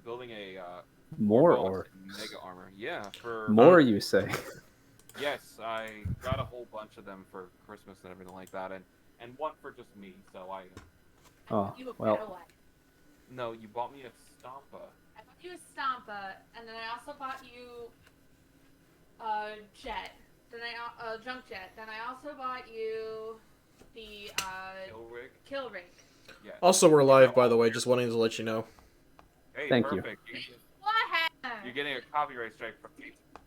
building a More Orbox or Mega Armor. Yeah, for more, you say? yes, I got a whole bunch of them for Christmas and everything like that, and one for just me. So I Oh You a well. better one. no, you bought me a Stompa. I bought you a Stampa, and then I also bought you Jet. Then Junk Jet. Then I also bought you the Kilrig. Kill Rig. Yes. Also, we're You live, got by all the way. three. Just wanting to let you know. Hey, Thank you. perfect. What happened? You're getting a copyright strike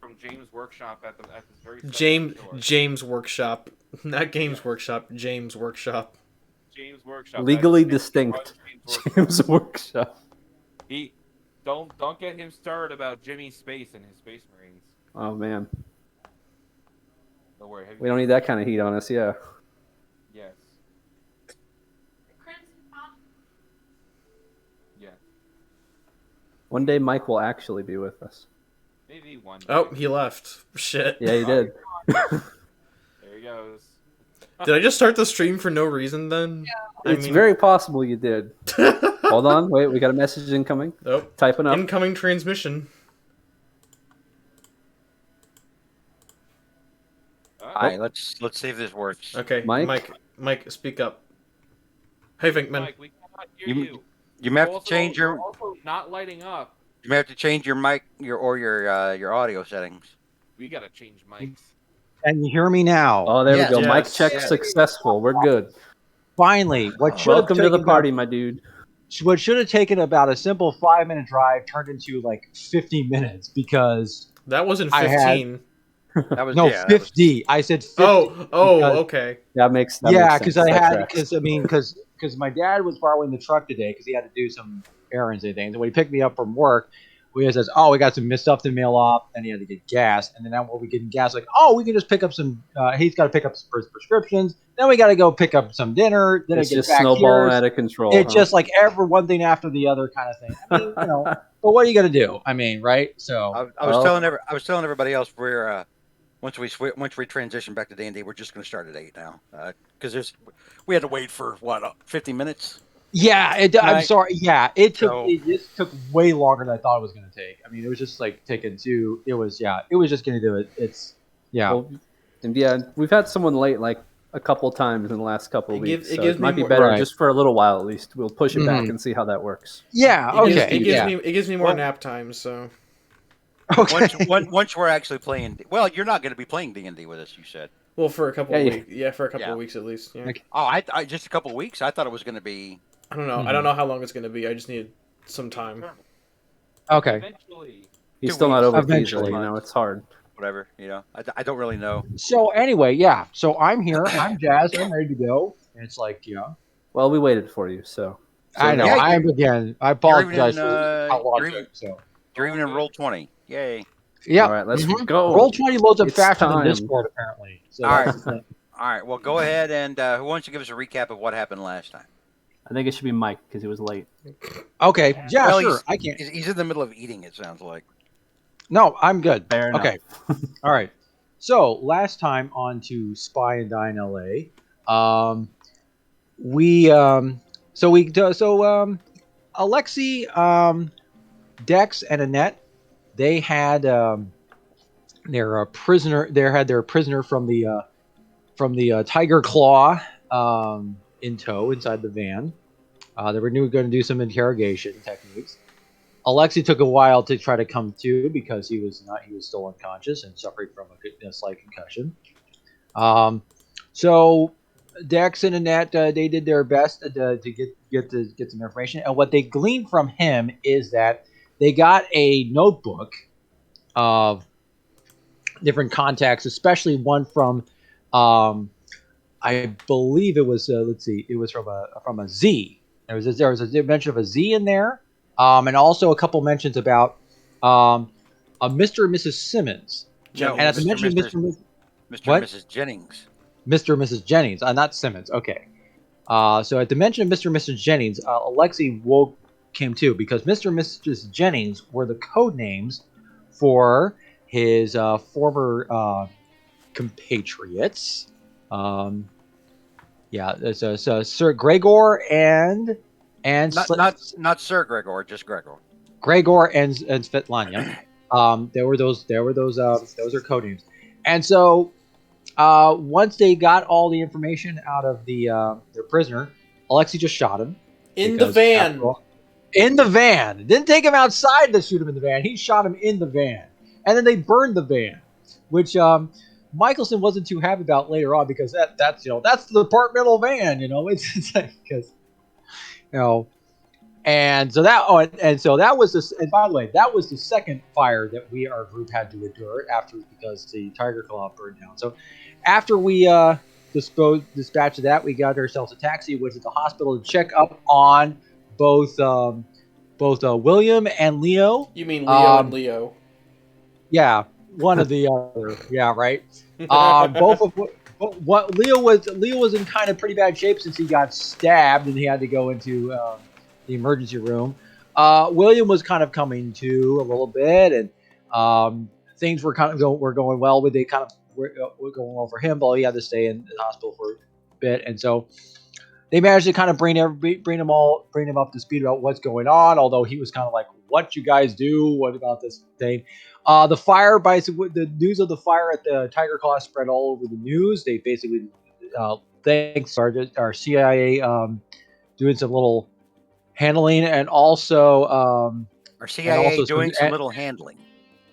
from James Workshop at this very second, James I'm sure. James Workshop, not Games Workshop. James Workshop. James Workshop. Legally that's distinct. James Workshop. James Workshop. He don't get him started about Jimmy Space and his Space Marines. Oh man, Don't worry. we don't need that kind of heat on us. Yeah. Yes. Crimson Pop. Yeah. One day Mike will actually be with us. Maybe one. Day. Oh, he left. Shit. Yeah, he did. There he goes. Did I just start the stream for no reason then? Yeah. It's very possible you did. Hold on, wait, we got a message incoming. Nope. Typing up. Incoming transmission. All right, let's see if this works. Okay, Mike? Mike, speak up. Hey, Vinkman. Mike, we cannot hear you. You may have to change your. You're also not lighting up. You may have to change your mic, your audio settings. We gotta change mics. Can you hear me now? Oh, there Yes. we go. Yes. Mic check Yes. successful. We're good. Finally, what should have Welcome to the taken party, my dude. what should have taken about a simple 5-minute drive turned into like 50 minutes because That wasn't I had- 15. That was no yeah, that was- 50. I said 50. Oh, because- okay. That makes yeah, makes because sense. I That had tracks. because my dad was borrowing the truck today because he had to do some errands and things. And when he picked me up from work, we says, "Oh, we got some stuff to mail off," and he had to get gas. And then now we're getting gas, like, "Oh, we can just pick up some." He's got to pick up some prescriptions. Then we got to go pick up some dinner. Then It's I get just back snowballing here. out of control. It's just like every one thing after the other kind of thing. I mean, you know, but what are you gonna do? I mean, right? So I was Well- telling everybody else we're once we transition back to D&D, we're just going to start at 8 now because we had to wait for 50 minutes. yeah, I'm Right. sorry. Yeah, it just took way longer than I thought it was gonna take. I mean, it was just like taking two. It was just gonna do it. It's Well, and yeah, we've had someone late like a couple times in the last couple of weeks. It so gives it might me be more- better Right. just for a little while at least. We'll push it back Mhm. and see how that works. yeah. Okay. It gives me more Well- nap time, so. Okay. Once we're actually playing, well, you're not going to be playing D&D with us. You said. Well, for a couple Yeah, of yeah. weeks. Yeah, for a couple Yeah. of weeks at least. Yeah. Okay. Oh, I just a couple of weeks. I thought it was going to be. I don't know. I don't know how long it's going to be. I just need some time. Okay. Eventually. He's 2 still not weeks. over Eventually. easily, you know, it's hard. Whatever, I don't really know. So anyway, yeah. So I'm here. I'm jazzed. I'm ready to go. And it's like, Well, we waited for you, so I know. yeah, I apologize even in, for how long you're it even- took. So You're even in roll 20. Yay! yeah. all right, let's Mhm. go. Roll 20 loads up It's faster time. than Discord apparently. So All that's right. the thing. All right. Well, go ahead and who wants to give us a recap of what happened last time? I think it should be Mike because he was late. Okay. Yeah, Well, sure. I can't. He's in the middle of eating. It sounds like. No, I'm good. Fair enough. Okay. All right. So last time on to Spy and Dine LA, Alexi, Dex, and Annette, they had their prisoner. They had their prisoner from the Tiger Claw in tow inside the van. They were going to do some interrogation techniques. Alexi took a while to try to come to because he was still unconscious and suffering from a slight concussion. So Dex and Annette they did their best to get some information, and what they gleaned from him is that they got a notebook of different contacts, especially one from I believe it was it was from a Z. There was a mention of a Z in there. And also a couple mentions about a Mr. and Mrs. Simmons. No, And at the mention of Mr. Mr. and Mrs. Jennings. Mr. and Mrs. Jennings, not Simmons. Okay. So at the mention of Mr. and Mrs. Jennings, Alexi came to because Mr. and Mrs. Jennings were the code names for his former compatriots. So Sir Gregor and Not Sir Gregor, just Gregor. Gregor and Svetlana. There were those are code names. And so once they got all the information out of their prisoner, Alexei just shot him in the van. In the van. Didn't take him outside to shoot him in the van. He shot him in the van. And then they burned the van, which Michelson wasn't too happy about later on, because that's the departmental van, it's like, because and so that was this. And by the way, that was the second fire that our group had to endure because the Tiger Claw burned down. So after we dispatched that, we got ourselves a taxi, went to the hospital to check up on both William and Leo. You mean Leo and Leo? Yeah, one of the other. Yeah, right. Both of what Leo was in kind of pretty bad shape since he got stabbed and he had to go into the emergency room. William was kind of coming to a little bit, and things were kind of going well. But they kind of were going well for him, but he had to stay in the hospital for a bit, and so they managed to kind of bring him up to speed about what's going on. Although he was kind of like, "What you guys do? What about this thing?" The news of the fire at the Tiger Claw spread all over the news. They basically thanks our CIA doing some little handling, and also our CIA doing some little handling.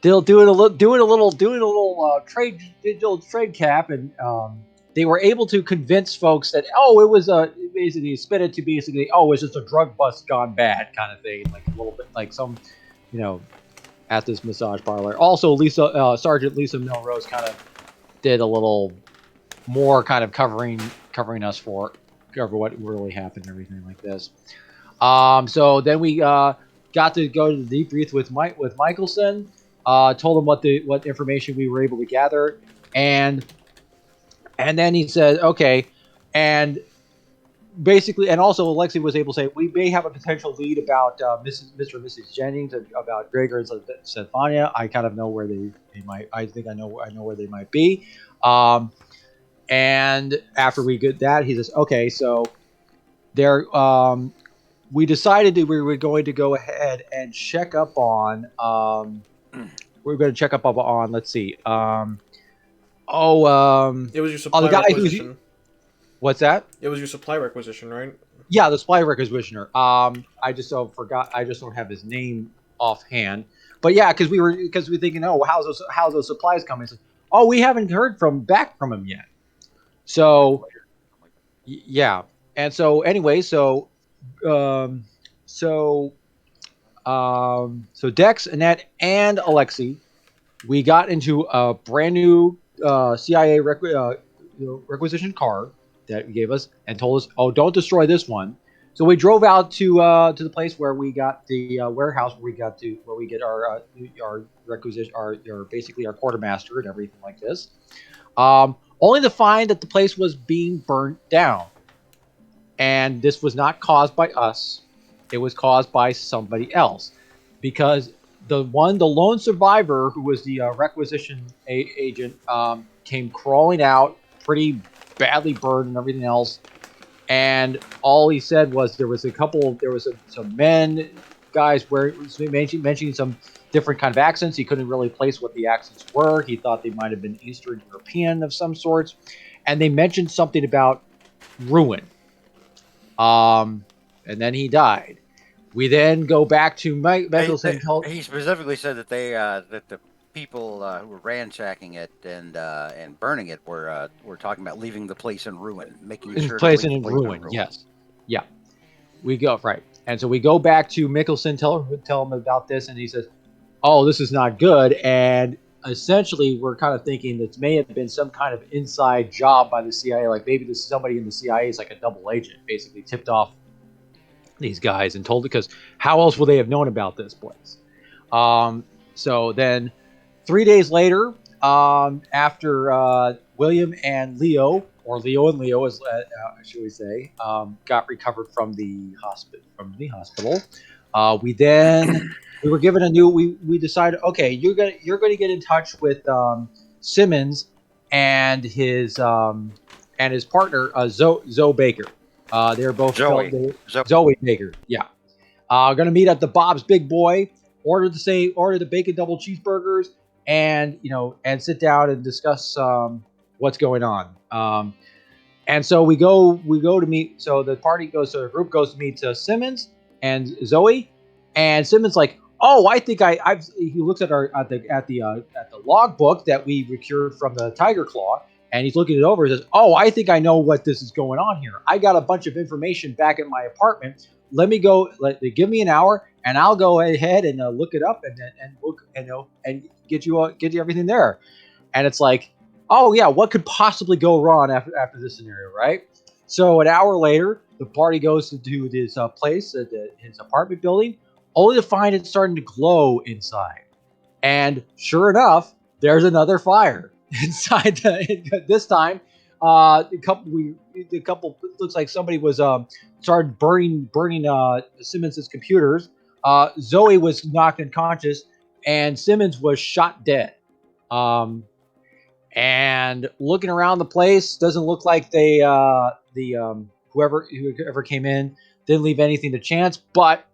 They'll doing a little trade cap, and they were able to convince folks that it was basically spin it to basically it's just a drug bust gone bad kind of thing, like a little bit like some at this massage parlor. Also, Sergeant Lisa Melrose kind of did a little more kind of covering us for what really happened and everything like this. So then we got to go to the debrief with Michelson. Told him what information we were able to gather, and then he said, okay, and basically, and also Alexei was able to say we may have a potential lead about Mr. and Mrs. Jennings, about Gregor and Stefania. I kind of know where they might. I think I know where they might be. And after we get that, he says, okay, so there. We decided that we were going to go ahead and check up on. We're going to check up on. Let's see. It was your supply requisition. What's that? It was your supply requisition, right? Yeah, the supply requisitioner. I just forgot. I just don't have his name offhand. But yeah, because we were thinking, how's those supplies coming? So, we haven't heard back from him yet. So, yeah, and so anyway, so Dex, Annette, and Alexei, we got into a brand new CIA requisition car that he gave us and told us, don't destroy this one. So we drove out to the place where we got the warehouse where we get our requisition, basically our quartermaster and everything like this. Only to find that the place was being burnt down, and this was not caused by us. It was caused by somebody else, because the lone survivor who was the requisition agent came crawling out, pretty badly burned and everything else. And all he said was there was some guys mentioning some different kind of accents. He couldn't really place what the accents were. He thought they might have been Eastern European of some sorts. And they mentioned something about ruin. And then he died. We then go back to Michelson. He specifically said that that the people who were ransacking it and burning it were talking about leaving the place in ruin, making sure place in ruin. Yes, yeah. We go right, and so we go back to Michelson, tell him about this, and he says, "Oh, this is not good." And essentially, we're kind of thinking this may have been some kind of inside job by the CIA, like maybe this somebody in the CIA is like a double agent, basically tipped off these guys and told, because how else would they have known about this place? So then 3 days later, after William and Leo, or Leo and Leo, as should we say, got recovered from the hospital, we were given a new. We decided, okay, you're going to get in touch with Simmons and his partner Zoe Baker. They're both Zoe Baker. Yeah, going to meet at the Bob's Big Boy order the bacon double cheeseburgers, and and sit down and discuss what's going on. And so we go to meet. So the group goes to meet Simmons and Zoe, and Simmons like, oh, I think I've. He looks at the logbook that we procured from the Tiger Claw, and he's looking it over. And says, oh, I think I know what this is going on here. I got a bunch of information back at my apartment. Let me go. Give me an hour, and I'll go ahead and look it up and look and get you everything there. And it's like, oh yeah, what could possibly go wrong after this scenario, right? So an hour later, the party goes to this place at his apartment building, only to find it starting to glow inside. And sure enough, there's another fire inside. This time, the couple looks like somebody was started burning Simmons' computers. Zoe was knocked unconscious, and Simmons was shot dead. And looking around the place, doesn't look like whoever came in didn't leave anything to chance. But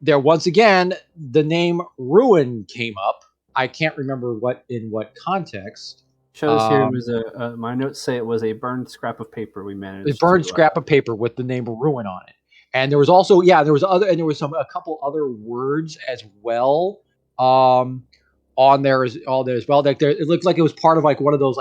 there once again, the name Ruin came up. I can't remember in what context. Shows here it was my notes say it was a burned scrap of paper we managed. A burned scrap of paper with the name Ruin on it. And there was also a couple other words as well. On there as well. Like it looked like it was part of like one of those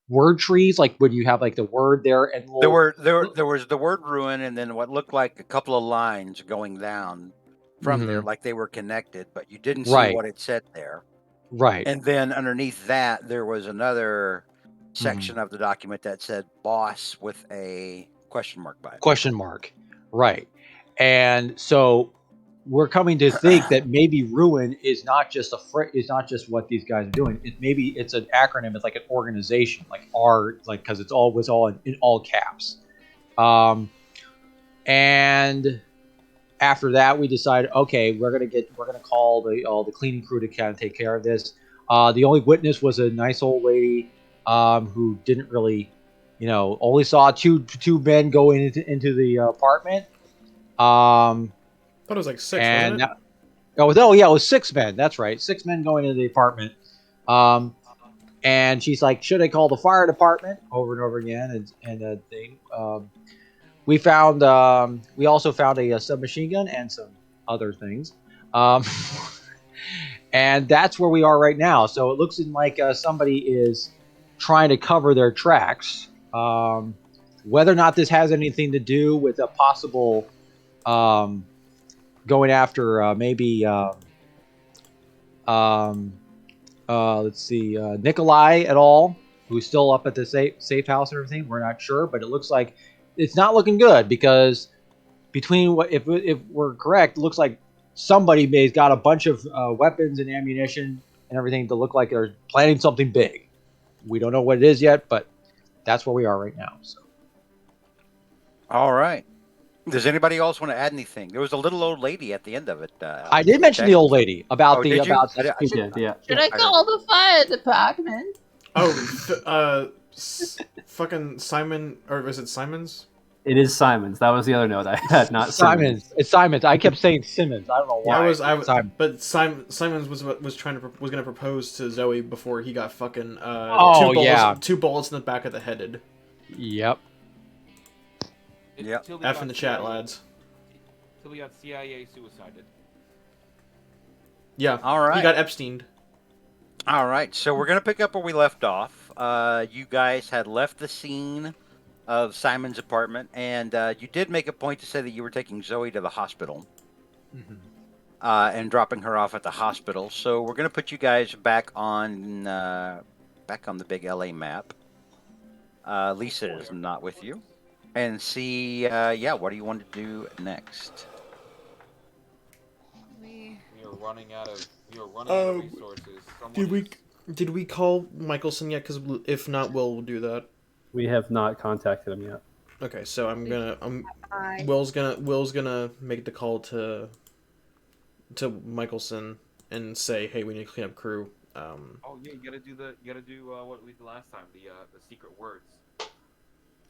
word trees, like when you have like the word there and there was the word ruin, and then what looked like a couple of lines going down from there, like they were connected, but you didn't see what it said there. Right. And then underneath that, there was another section of the document that said "boss" with a question mark by it. Question mark. Right. And so we're coming to think that maybe Ruin is not just what these guys are doing. Maybe it's an acronym. It's like an organization, like R, like because it was all in all caps. And after that, we decided, okay, we're gonna call the cleaning crew to kind of take care of this. The only witness was a nice old lady who didn't really, only saw two men go into the apartment. I thought it was like 6, wasn't it? It was 6 men. That's right, 6 men going into the apartment. And she's like, "Should I call the fire department?" Over and over again, and thing. We also found a submachine gun and some other things. And that's where we are right now. So it looks like somebody is trying to cover their tracks. Whether or not this has anything to do with a possible going after let's see, Nikolai at all, who's still up at the safe house and everything. We're not sure, but it looks like it's not looking good, because if we're correct, it looks like somebody has got a bunch of weapons and ammunition and everything to look like they're planning something big. We don't know what it is yet, but that's where we are right now. So, all right. Does anybody else want to add anything? There was a little old lady at the end of it. I did mention the old lady about yeah. Should I call the fire department? Fucking Simon, or was it Simons? It is Simons. That was the other note I had. Not Simons. Simmons. It's Simons. I kept saying Simmons. I don't know why. But Simons was going to propose to Zoe before he got fucking two bullets in the back of the head. Yep. F in the chat, lads. Until we got CIA suicided. Yeah. All right. He got Epsteined. All right. So we're gonna pick up where we left off. You guys had left the scene of Simon's apartment, and you did make a point to say that you were taking Zoe to the hospital, and dropping her off at the hospital. So we're gonna put you guys back on the big LA map. Lisa is not with you. And see, what do you want to do next? We are running out of resources. Did we call Michelson yet? Because if not, we'll do that. We have not contacted him yet. Okay, so Will's gonna make the call to Michelson and say, hey, we need to clean up crew. You gotta do what we did last time, the secret words.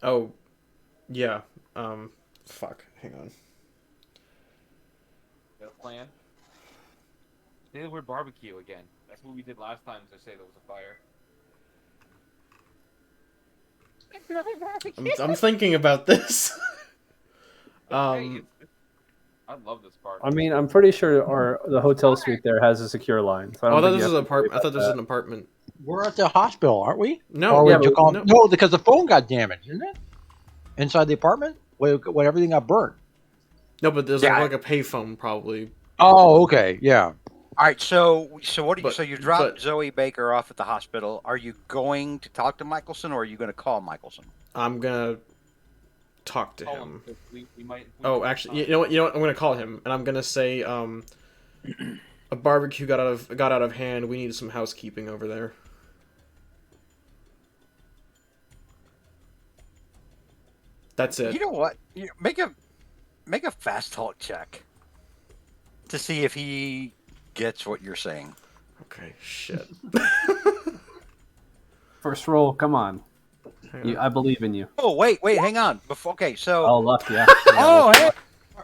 Oh. Yeah. Fuck. Hang on. plan. Say the word barbecue again. That's what we did last time to say there was a fire. I'm thinking about this. Hey, I love this part. I mean, I'm pretty sure the hotel suite there has a secure line. So I Oh, I don't thought think this you was have an to worry apartment. I thought this about was an apartment. We're at the hospital, aren't we? No, Or yeah, would you but- call no. no, because the phone got damaged, isn't it? Inside the apartment, when everything got burnt. No, but there's Yeah. like a payphone probably. Oh, okay, yeah. All right, so what do you? But- So you dropped but- Zoe Baker off at the hospital. Are you going to talk to Michelson, or are you going to call Michelson? I'm gonna talk to Call him. 'cause we might. Oh, actually, you know what? I'm gonna call him, and I'm gonna say, a barbecue got out of hand. We need some housekeeping over there. That's it. You know what? Make a fast talk check to see if he gets what you're saying. Okay, shit. First roll, come on. Hang on. I believe in you. Oh wait, hang on. Okay, so Oh, luck, yeah. oh hey,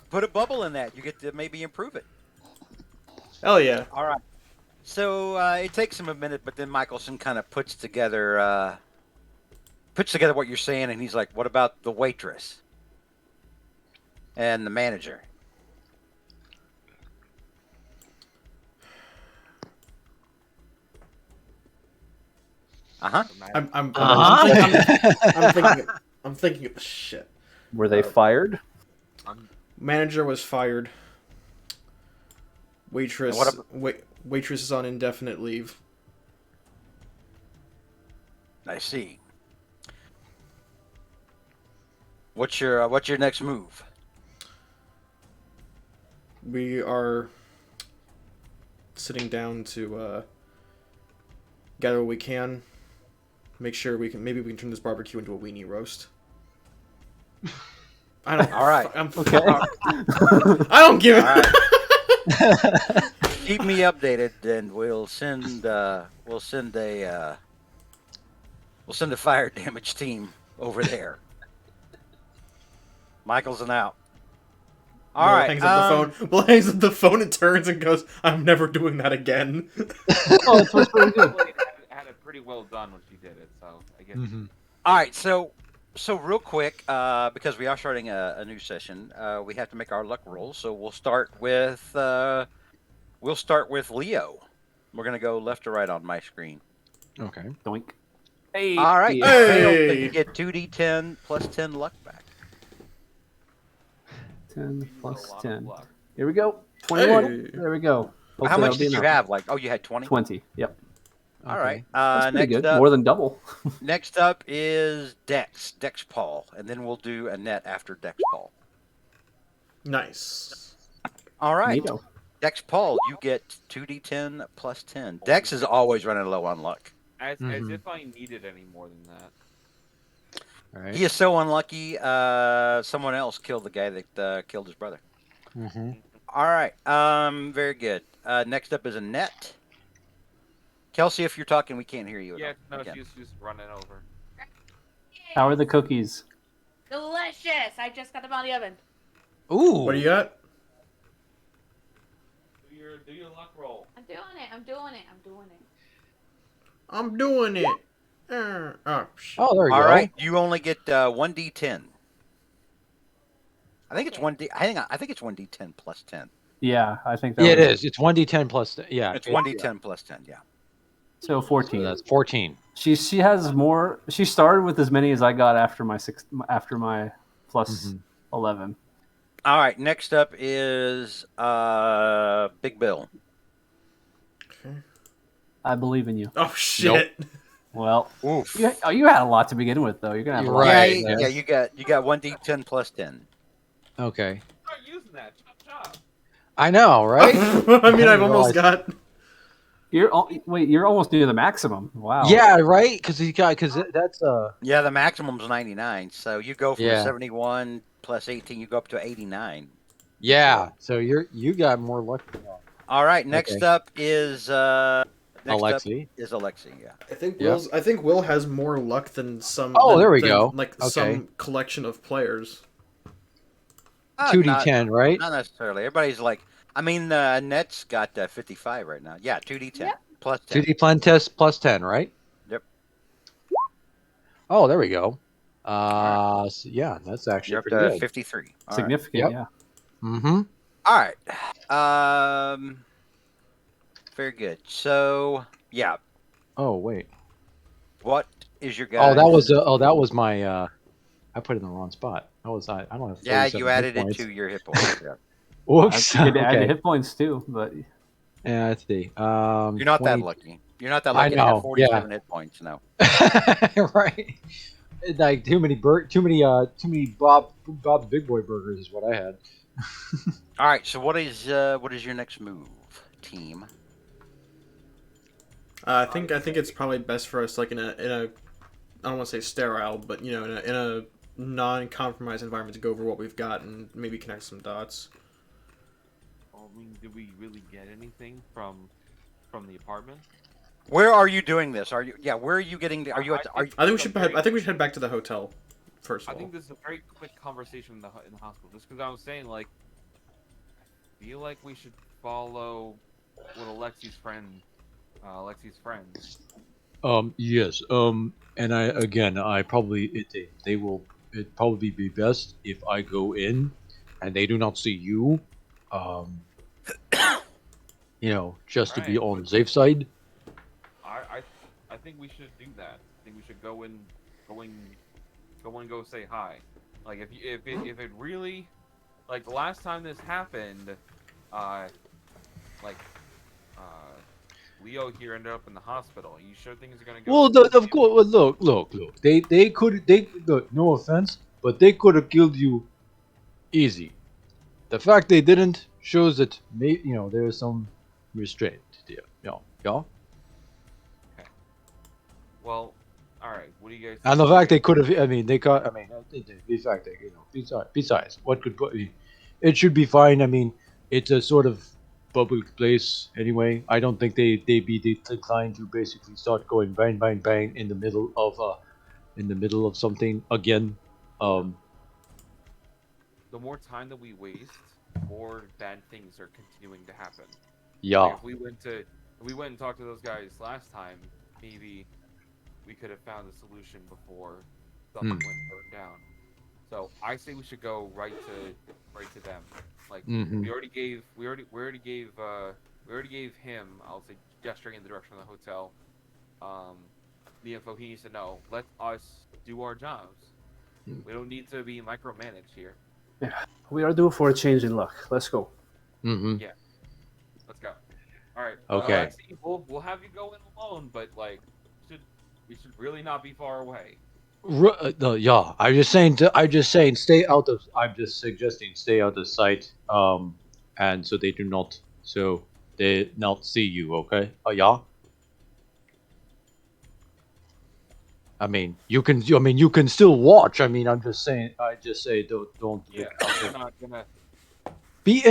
put a bubble in that. You get to maybe improve it. Hell yeah. All right. So it takes him a minute, but then Michelson kind of puts together what you're saying, and he's like, "What about the waitress and the manager?" Uh-huh. I'm thinking. Shit. Were they fired? Manager was fired. Waitress. And Waitress is on indefinite leave. I see. What's your next move? We are sitting down to gather what we can. Make sure we can turn this barbecue into a weenie roast. I don't. All right. Okay. I don't give it. All right. Keep me updated, and we'll send a fire damage team over there. Michael's an out. All Will right. hangs up the phone. Will hangs up the phone and turns and goes, "I'm never doing that again." Oh, it was pretty good. Had it pretty well done when she did it, so I guess. All right. So real quick, because we are starting a new session, we have to make our luck rolls. So we'll start with Leo. We're gonna go left to right on my screen. Okay. Doink. Hey. All right. Yeah. Hey! So you get 2d10 plus 10 luck back. 10 Use a plus lot of 10. luck. Here we go. 21. Hey. There we go. How Hopefully much that'll be did you enough. have? Like, oh, you had 20. 20. Yep. All right. That's pretty Next good. up, More than double. next up is Dex Paul, and then we'll do Annette after Dex Paul. Nice. All right. Neato. Dex Paul, you get 2d10 plus 10. Dex is always running low on luck. As Mm-hmm. if I needed any more than that. All right. He is so unlucky. Someone else killed the guy that killed his brother. Mm-hmm. All right. Very good. Next up is Annette. Kelsey, if you're talking, we can't hear you. Yeah, no, again. she's just running over. How are the cookies? Delicious! I just got them out of the oven. Ooh. What do you got? Do your luck roll. I'm doing it. I'm doing it. I'm doing it. I'm doing it. Oh, shit. Oh, there you All go. right. You only get 1d10. I think it's 1d. I think it's 1d10 plus 10. Yeah, I think that Yeah, it was- is. It's 1d10 plus. Yeah. It's 1d10 plus 10. Yeah. So 14. So that's 14. She has more. She started with as many as I got after my plus Mhm. 11. All right. Next up is Big Bill. I believe in you. Oh shit. Well, Oof. you had a lot to begin with, though. You're gonna have You're a lot. right. Yeah, you got 1d10 plus 10. Okay. Start using that. Chop chop. I know, right? I mean, I've almost realized- got. You're almost near the maximum. Wow. Yeah, right. Because that's Yeah, the maximum's 99. So you go from Yeah. 71 plus 18, you go up to 89. yeah. So you got more luck than All right. Next Okay. up is Alexi. Alexi. Yeah. I think Yeah. Will has more luck than some. Oh, there we than, go. Like Okay. some collection of players. 2d10, right? Not necessarily. Everybody's like I mean, Net's got 55 right now. Yeah, 2d10 Yep. plus 10. 2D plan test plus 10, right? Yep. Oh, there we go. All Yeah, that's actually You're up pretty to good. 53. All right. Significant, Yep. yeah. Mm-hmm. All right. Very good. So, yeah. Oh, wait. What is your Oh, guys? that was my I put it in the wrong spot. I don't have 37 Yeah, you hit added it points. to your hit points. Yeah. Whoops. I could add Okay. hit points too, but Yeah, let's see. You're not that 20. lucky. You're not that I lucky to have know, 47 hit points. No. right. Like too many Bob Bob's Big Boy burgers is what I had. All right. So what is your next move, team? I think it's probably best for us, like in a I don't want to say sterile, but you know, in a non-compromised environment, to go over what we've got and maybe connect some dots. I mean, did we really get anything from the apartment? Where are you doing this? Are you? Yeah. Where are you getting? Are you? Are you I think we should head back to the hotel first I of all. think this is a very quick conversation in the hospital, just because I was saying, like, I feel like we should follow what Alexi's friends. Yes. And I probably it probably be best if I go in, and they do not see you. Um, just to be Right. on the safe side. I think we should do that. I think we should go and go say hi. Like if it really, like the last time this happened, like Leo here ended up in the hospital. You sure things are gonna go? Well, smoothly? of course. Well, look. They look. No offense, but they could have killed you easy. The fact they didn't shows that there is some restraint there. Yeah. Well, all right. What do you guys? And the fact they could have. I mean, they got. I mean, the fact that besides, what could it should be fine. I mean, it's a sort of public place anyway. I don't think they'd be declined to basically start going bang bang bang in the middle of something again. The more time that we waste, more bad things are continuing to happen. Yeah. Like if we went and talked to those guys last time, maybe we could have found a solution before something went burned down. So I say we should go right to them. Like Mhm. we already gave him, I'll say, gesturing in the direction of the hotel, the info he needs to know. Let us do our jobs. We don't need to be micromanaged here. we are due for a change in luck. Let's go. Mm-hmm. Yeah. Let's go. All right. Okay. We'll have you go in alone, but like, we should really not be far away. Yeah, I'm just saying, stay out of. I'm just suggesting stay out of sight. And so they not see you. Okay. Yeah. I mean, you can. You can still watch. I mean, I'm just saying. I just say don't. Yeah. We're not gonna. Be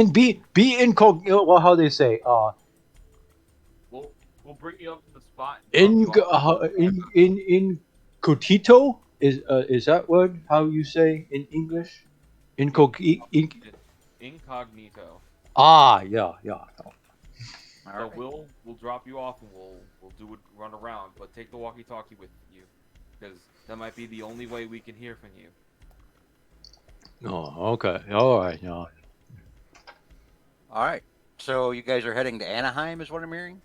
incognito. Well, how they say. We'll bring you up to the spot. Incotito is that word how you say in English? Incognito. Yeah. All So right. we'll drop you off and we'll do a run around, but take the walkie-talkie with you, because that might be the only way we can hear from you. Oh, okay. All right. Yeah. All right. So you guys are heading to Anaheim, is what I'm hearing.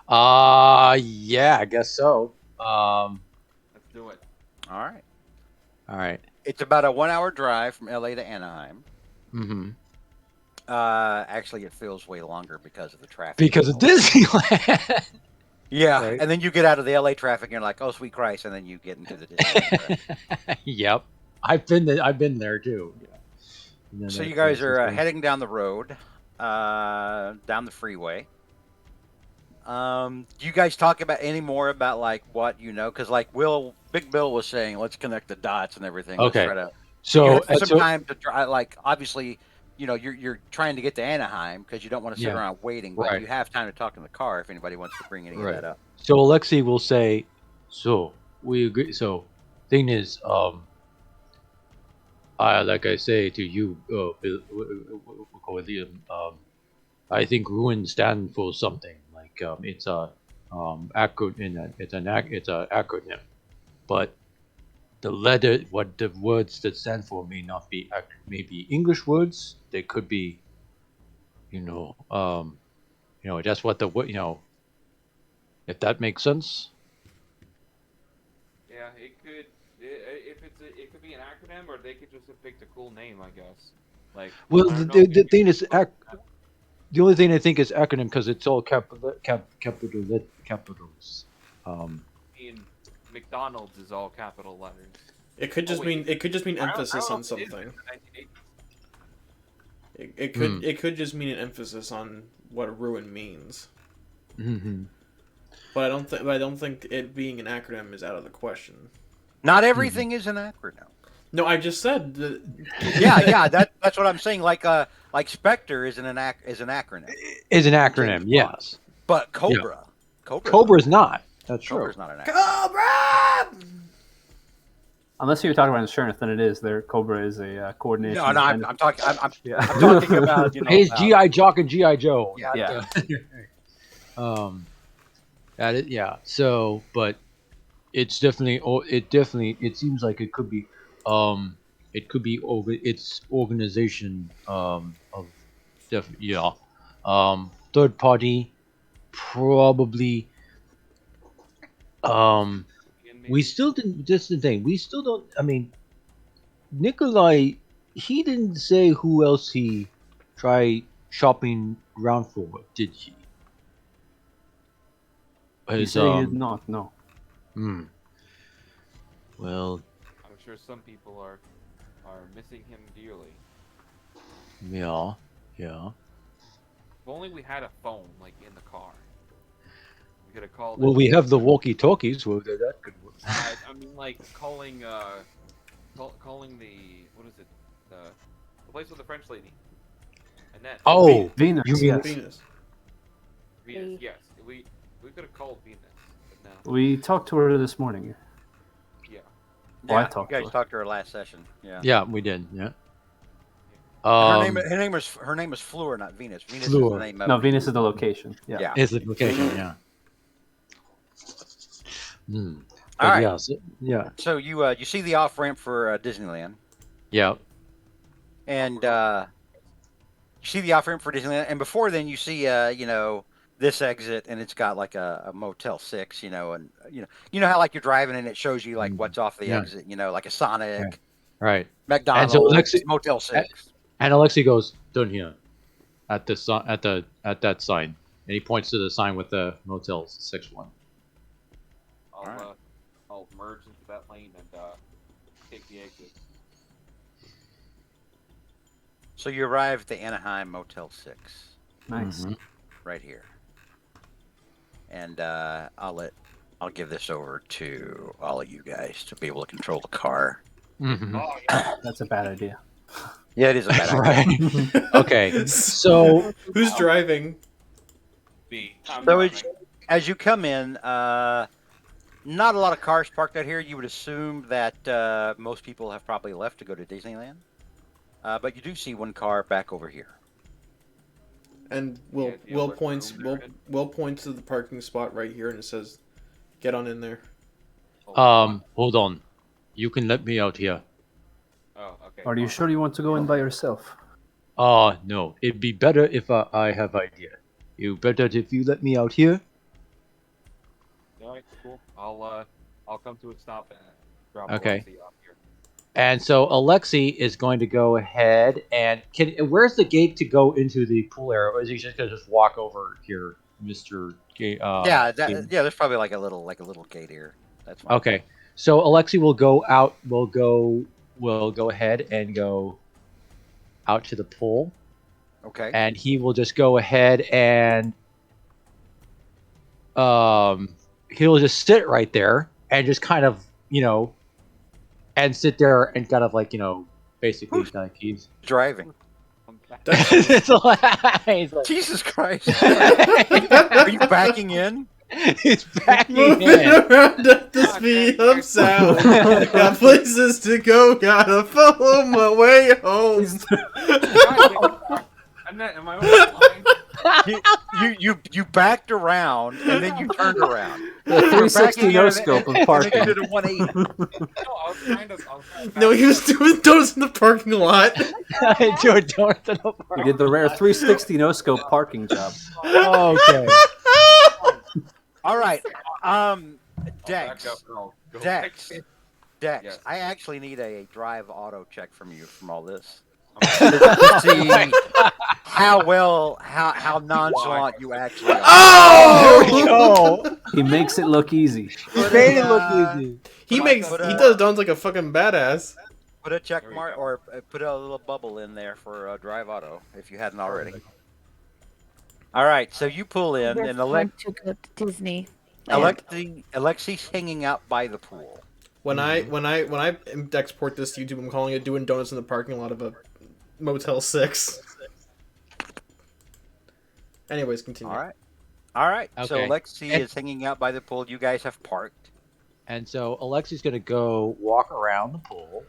Yeah, I guess so. Let's do it. All right. All right. It's about a 1 hour drive from LA to Anaheim. Mm-hmm. Actually, it feels way longer because of the traffic. Because of Disneyland. Yeah, Right. and then you get out of the LA traffic and you're like, oh, sweet Christ, and then you get into the Disneyland traffic. Yep. I've been there too. Yeah. So you guys are heading down the road, down the freeway. Do you guys talk about any more about like what you know? Because like Big Bill was saying, let's connect the dots and everything. Okay. Let's try to, So you have some time to try. Like obviously, you're trying to get to Anaheim because you don't want to sit Yeah. around waiting, but Right. you have time to talk in the car if anybody wants to bring any of that up. So Alexei will say, so we agree. So thing is, like I say to you, William, I think ruin stands for something like it's a acronym. It's an acronym, but what the words that stand for may not be maybe English words. They could be, that's what if that makes sense. Yeah, it could. It could be an acronym, or they could just have picked a cool name, I guess. Like, Well, I don't know the if thing you- is, the only thing I think is acronym because it's all capitals. in McDonald's is all capital letters. It could just wait. mean I don't emphasis know on if it is in something. the 1980s. It could just mean an emphasis on what ruin means. Mm-hmm. But I don't think it being an acronym is out of the question. Not everything is an acronym. No, I just said that. Yeah. That's what I'm saying. Like Spectre is an acronym, Is an acronym, yes. but Cobra, Cobra's not. That's true. Cobra's not an acronym. Cobra. Unless you're talking about insurance, then it is. Their Cobra is a coordination. No, I'm talking. I'm Yeah. talking about Hey, it's GI Jock and GI Joe. Yeah. That is, yeah. So, but it's definitely. It seems like it could be. It could be over its organization. Third party, probably. We still didn't. That's the thing. We still don't. I mean, Nikolai, he didn't say who else he tried shopping around for, did he? He said he did not. No. Well, I'm sure some people are missing him dearly. yeah. If only we had a phone, like, in the car. We could have called. Well, we have the walkie-talkies. Well, that could work. I mean, like calling the what is it? The place with the French lady. Annette. Oh, Venus. you mean yes. Venus. Venus. Yes, we could have called Venus, but no. We talked to her this morning. Yeah. Well, I Yeah, talked you to guys her. talked to her last session. Yeah. Yeah, we did. Yeah. Her name was Fleur, not Venus. Venus is Fleur. the name of No, it. Venus is the location. Yeah. Yeah. Is the location? Yeah. All right. Yeah. So you see the off ramp for Disneyland, Yeah. and you see the off ramp for Disneyland, and before then you see this exit, and it's got like a Motel 6, and you know how like you're driving and it shows you like what's off the Yeah. exit, like a Sonic, Right. McDonald's, Lexi- Motel 6. And Alexi goes, "Down here, at the at that sign," and he points to the sign with the Motel 6-1. I'll merge into that lane and take the exit. So you arrive at the Anaheim Motel 6 Nice. Mhm. right here, and I'll give this over to all of you guys to be able to control the car. Mhm. Oh yeah. That's a bad idea. Yeah, it is a bad idea. Right. Okay. So Who's driving? B. I'm So driving. as you come in, not a lot of cars parked out here. You would assume that most people have probably left to go to Disneyland, but you do see one car back over here. And Yeah, Will what points room they're in. Will points to the parking spot right here and it says, "Get on in there." hold on. You can let me out here. Oh, okay. Are you fine. sure you want to go in by yourself? No. It'd be better if I have idea. You better if you let me out here. All right, cool. I'll come to a stop and drop Okay. Alexi off here. And so Alexi is going to go ahead and where's the gate to go into the pool area? Or is he just gonna just walk over here, Mr. There's probably like a little gate here. That's fine. Okay. So Alexi will go out. Will go ahead and go out to the pool, Okay. and he will just go ahead and he'll just sit right there and just kind of and sit there and kind of like basically like he's Driving. it's like, he's like Jesus Christ. Are you backing in? he's backing Moving in. around at the speed of sound. Got places to go. Gotta follow my way home. I'm not. Am I on the line? you backed around and then you turned around. The 360 no scope of And parking. then you did a 180. No, I was trying to. No, he was doing donuts in the parking lot. I do a donut in the You did the rare 360 no scope parking job. Okay. All right. Back Dex. up, girl. Go Dex. fix it. Dex. Yes. I actually need a drive auto check from you from all this. I'm To see how nonchalant you actually are. There we Oh! go. He makes it look easy. He made it look easy. He But makes I- he does donuts like a fucking badass. Put a check There we mark go. or put a little bubble in there for drive auto if you hadn't already. All right, so you pull in Just and want to go to Disney. Alexi's hanging out by the pool. When I export this to YouTube, I'm calling it doing donuts in the parking lot of a Motel 6. Anyways, continue. All right. So Okay. Alexi And- is hanging out by the pool. You guys have parked. And so Alexi's going to go walk around the pool,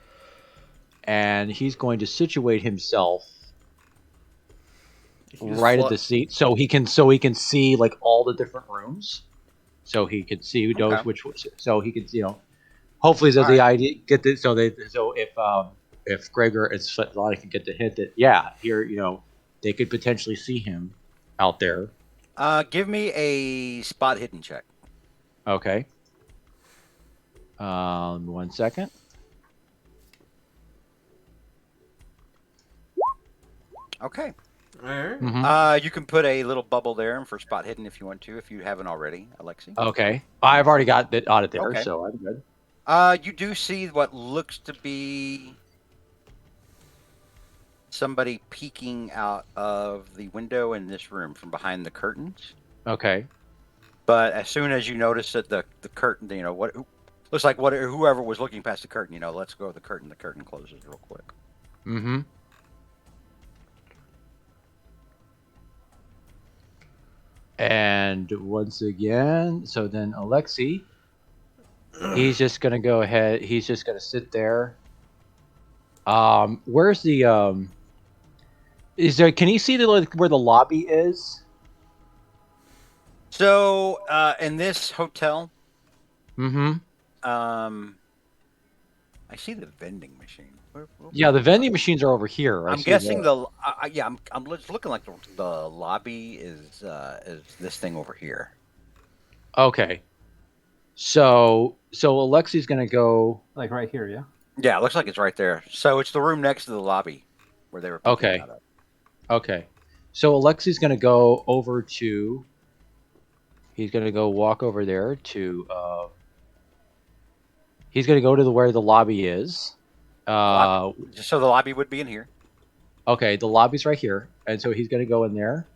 and he's going to situate himself You just right at fly- the seat, so he can see like all the different rooms, so he can see who knows Okay. which. So he can, hopefully does the idea get this. So if Gregor and Svetlana can get the hint that here they could potentially see him out there. Give me a spot hidden check. Okay. 1 second. Okay. Alright. Mhm. You can put a little bubble there for spot hidden if you want to, if you haven't already, Alexi. Okay. I've already got it out of there, Okay. so I'm good. You do see what looks to be somebody peeking out of the window in this room from behind the curtains. Okay. But as soon as you notice that the curtain, looks like whoever was looking past the curtain, let's go to the curtain. The curtain closes real quick. Mm-hmm. And once again, so then Alexi, he's just gonna go ahead. He's just gonna sit there. Where's the Is there? Can you see where the lobby is? So, in this hotel, Mm-hmm. I see the vending machine. Yeah, the vending machines are over here. I I'm see guessing that. I'm just looking like the lobby is this thing over here. Okay. So Alexi's gonna go. Like right here, yeah? Yeah, it looks like it's right there. So it's the room next to the lobby where they were. peeking Okay. out of. Okay. So Alexi's gonna go over to. He's gonna go walk over there to. He's gonna go to where the lobby is. So the lobby would be in here. Okay, the lobby's right here, and so he's gonna go in there,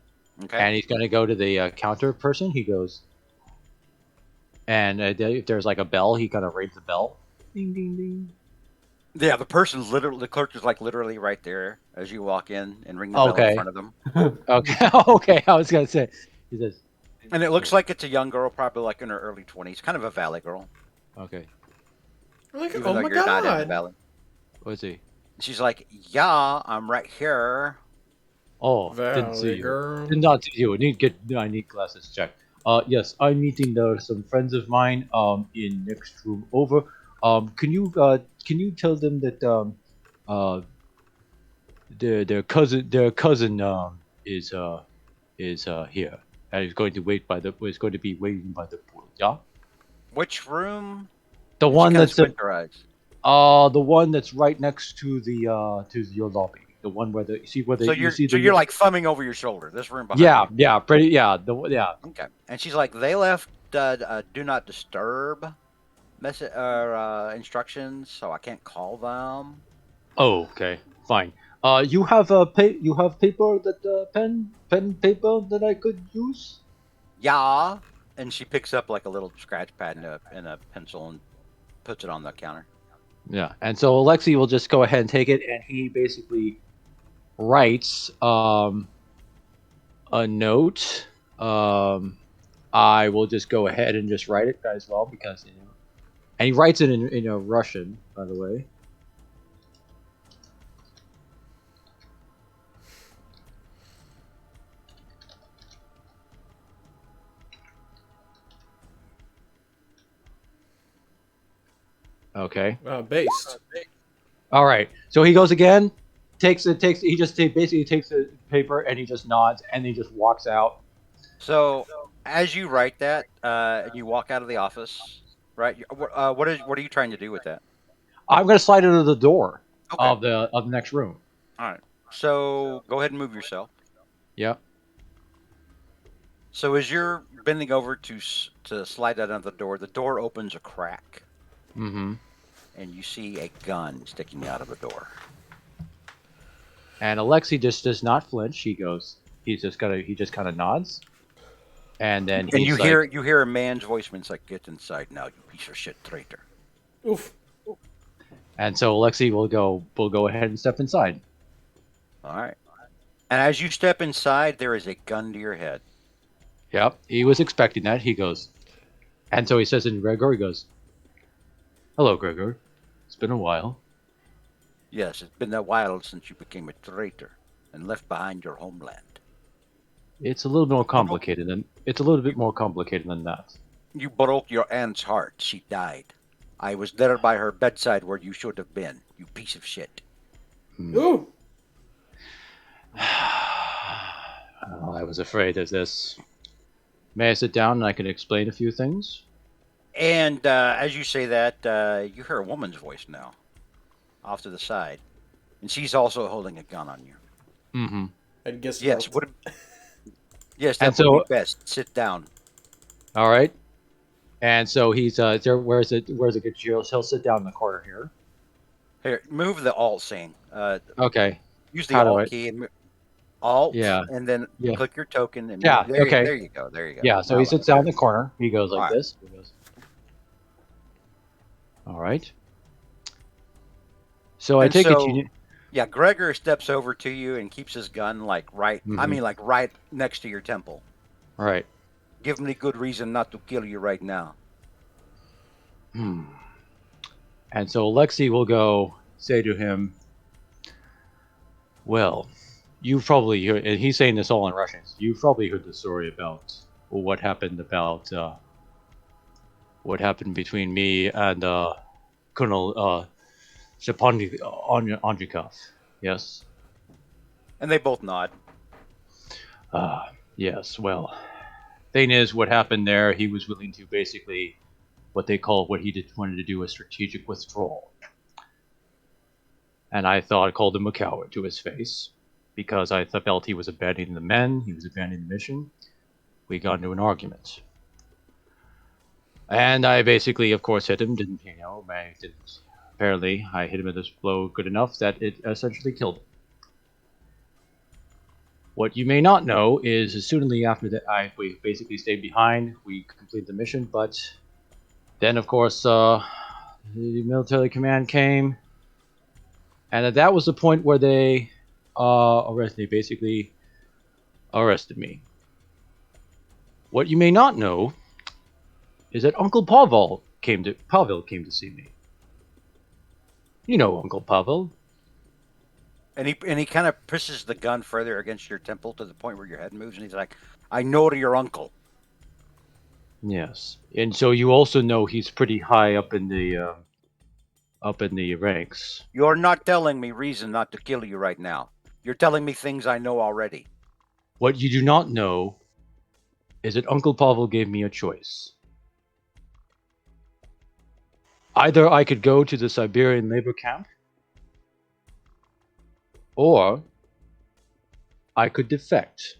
Okay. and he's gonna go to the counter person. He goes, and if there's like a bell, he kind of rings the bell. Ding ding ding. Yeah, the clerk is like literally right there as you walk in and ring the bell Okay. in front of them. Okay, okay. I was gonna say, he says, And it looks like it's a young girl, probably like in her early 20s, kind of a valley girl. okay, I'm like, Even oh though my you're not in the god. valley. what is he? She's like, yeah, I'm right here. Oh, didn't see Valley you. girl. Did not see you. I need glasses. Check. Yes, I'm meeting some friends of mine. In next room over. Can you tell them that their cousin is here and is going to be waiting by the pool. Yeah. Which room? The She one kinda that's squint her eyes. the one that's right next to your lobby. The one where So you're like thumbing over your shoulder. This room behind yeah, you. yeah, pretty, yeah, Okay. And she's like, they left do not disturb message instructions, so I can't call them. Oh, okay, fine. You have paper that pen paper that I could use? Yeah. And she picks up like a little scratch pad and a pencil and puts it on the counter. Yeah, and so Alexi will just go ahead and take it, and he basically writes a note. I will just go ahead and just write it as well because and he writes it in Russian, by the way. Okay. Based. All right. So he goes again. Basically takes the paper and he just nods and he just walks out. So as you write that, and you walk out of the office, right? What are you trying to do with that? I'm gonna slide it to the door Okay. of the next room. All right. So go ahead and move yourself. Yep. So as you're bending over to slide that under the door opens a crack, Mm-hmm. and you see a gun sticking out of the door. And Alexei just does not flinch. He just kind of nods. And then And he's you hear a man's voice, and it's like, "Get inside now, you piece of shit traitor." Oof. And so Alexei will go ahead and step inside. All right. And as you step inside, there is a gun to your head. Yep. He was expecting that. He goes, and so he says to Gregor, he goes, "Hello, Gregor. It's been a while." Yes, it's been a while since you became a traitor and left behind your homeland. It's a little bit more complicated than that. You broke your aunt's heart. She died. I was there by her bedside where you should have been, you piece of shit. Ooh. Oh, I was afraid of this. May I sit down and I can explain a few things? And as you say that, you hear a woman's voice now, off to the side, and she's also holding a gun on you. Mm-hmm. I guess. Yes, not. yes, And that would so- be best. Sit down. All right. And so he's there. Where's it good? He'll sit down in the corner here. Here, move the alt thing. Okay. Use the How do alt I- key and alt, Yeah. and then Yeah. click your token. And Yeah, there, okay. there you go. There you go. Yeah. So Now he let sits me down in do the corner. He goes like All right. this. He goes. All right. So I And take so- it. Yeah, Gregor steps over to you and keeps his gun like right. I Mhm. mean, like right next to your temple. All right. Give me good reason not to kill you right now. And so Alexei will go say to him, "Well, you probably heard," and he's saying this all in Russian. You've probably heard the story about what happened between me and Colonel Andrikov. Yes. And they both nod. Yes. Well, thing is, what happened there? He was willing to basically what he wanted to do a strategic withdrawal. And I called him a coward to his face because I felt he was abandoning the men, he was abandoning the mission. We got into an argument. And I basically, of course, hit him. Apparently, I hit him with this blow good enough that it essentially killed him. What you may not know is, as soon after that, we basically stayed behind. We completed the mission, but then, of course, the military command came, and that was the point where they basically arrested me. What you may not know is that Uncle Pavel came to see me. You know Uncle Pavel. And he kind of pushes the gun further against your temple to the point where your head moves, and he's like, "I know your uncle." Yes, and so you also know he's pretty high up in the ranks. You're not telling me reason not to kill you right now. You're telling me things I know already. What you do not know is that Uncle Pavel gave me a choice. Either I could go to the Siberian labor camp, or I could defect.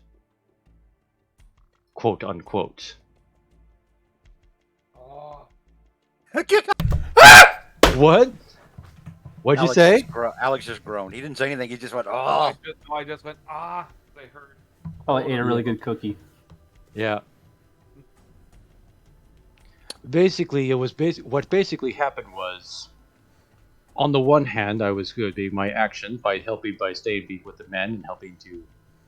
Quote unquote. What? What'd you say? Alex just groaned. He didn't say anything. He just went, I "Oh." just went, they heard. Oh, I ate a really good cookie. Yeah. Basically, what basically happened was, on the one hand, I was good. My action by staying with the men and helping to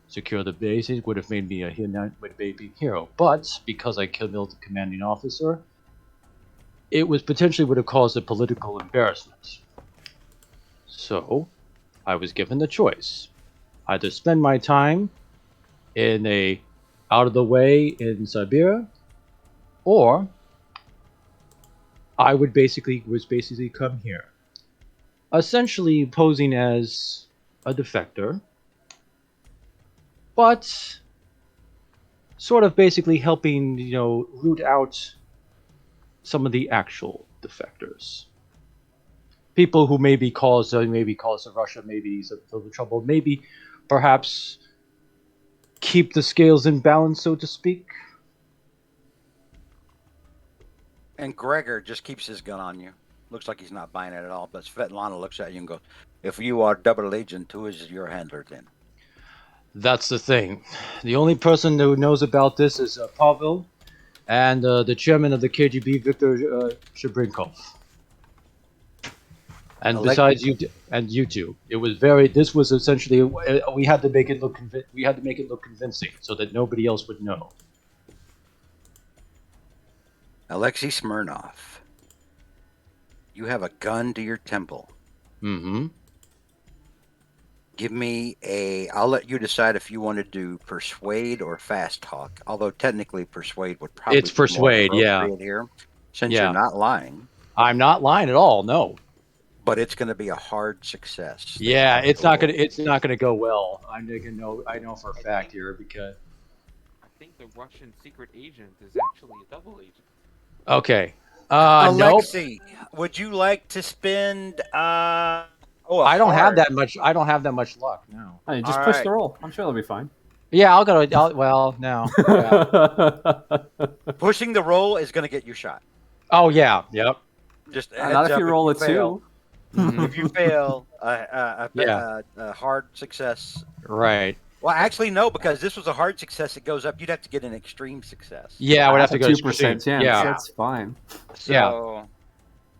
secure the bases would have made me a hero. But because I killed the commanding officer, it was potentially would have caused a political embarrassment. So, I was given the choice: either spend my time in a out of the way in Siberia, or I was basically come here, essentially posing as a defector, but sort of basically helping, root out some of the actual defectors. People who maybe cause Russia, maybe some trouble, maybe perhaps keep the scales in balance, so to speak. And Gregor just keeps his gun on you. Looks like he's not buying it at all. But Svetlana looks at you and goes, "If you are double agent, who is your handler then?" That's the thing. The only person who knows about this is Pavel and the chairman of the KGB, Viktor Shabrinkov. And besides you two, this was essentially we had to make it look convincing so that nobody else would know. Alexei Smirnov, you have a gun to your temple. Mm-hmm. Give me I'll let you decide if you want to do persuade or fast talk. Although technically persuade would probably It's persuade, be more yeah. appropriate here, since Yeah. you're not lying. I'm not lying at all. No. But it's going to be a hard success. Yeah, it's not gonna go well. I know for a fact here because. I think the Russian secret agent is actually a double agent. Okay. Alexei, would you like to spend? I don't have that much. I don't have that much luck. No. Hey, just All push right. the roll. I'm sure they'll be fine. Yeah, I'll go. Well, no. Yeah. Pushing the roll is going to get you shot. Oh yeah. Yep. Just Not heads if you up, roll a fail. 2. If you fail, a hard success. Right. Well, actually, no, because this was a hard success. It goes up. You'd have to get an extreme success. Yeah, I would have to go 2% chance. Yeah. That's fine. So,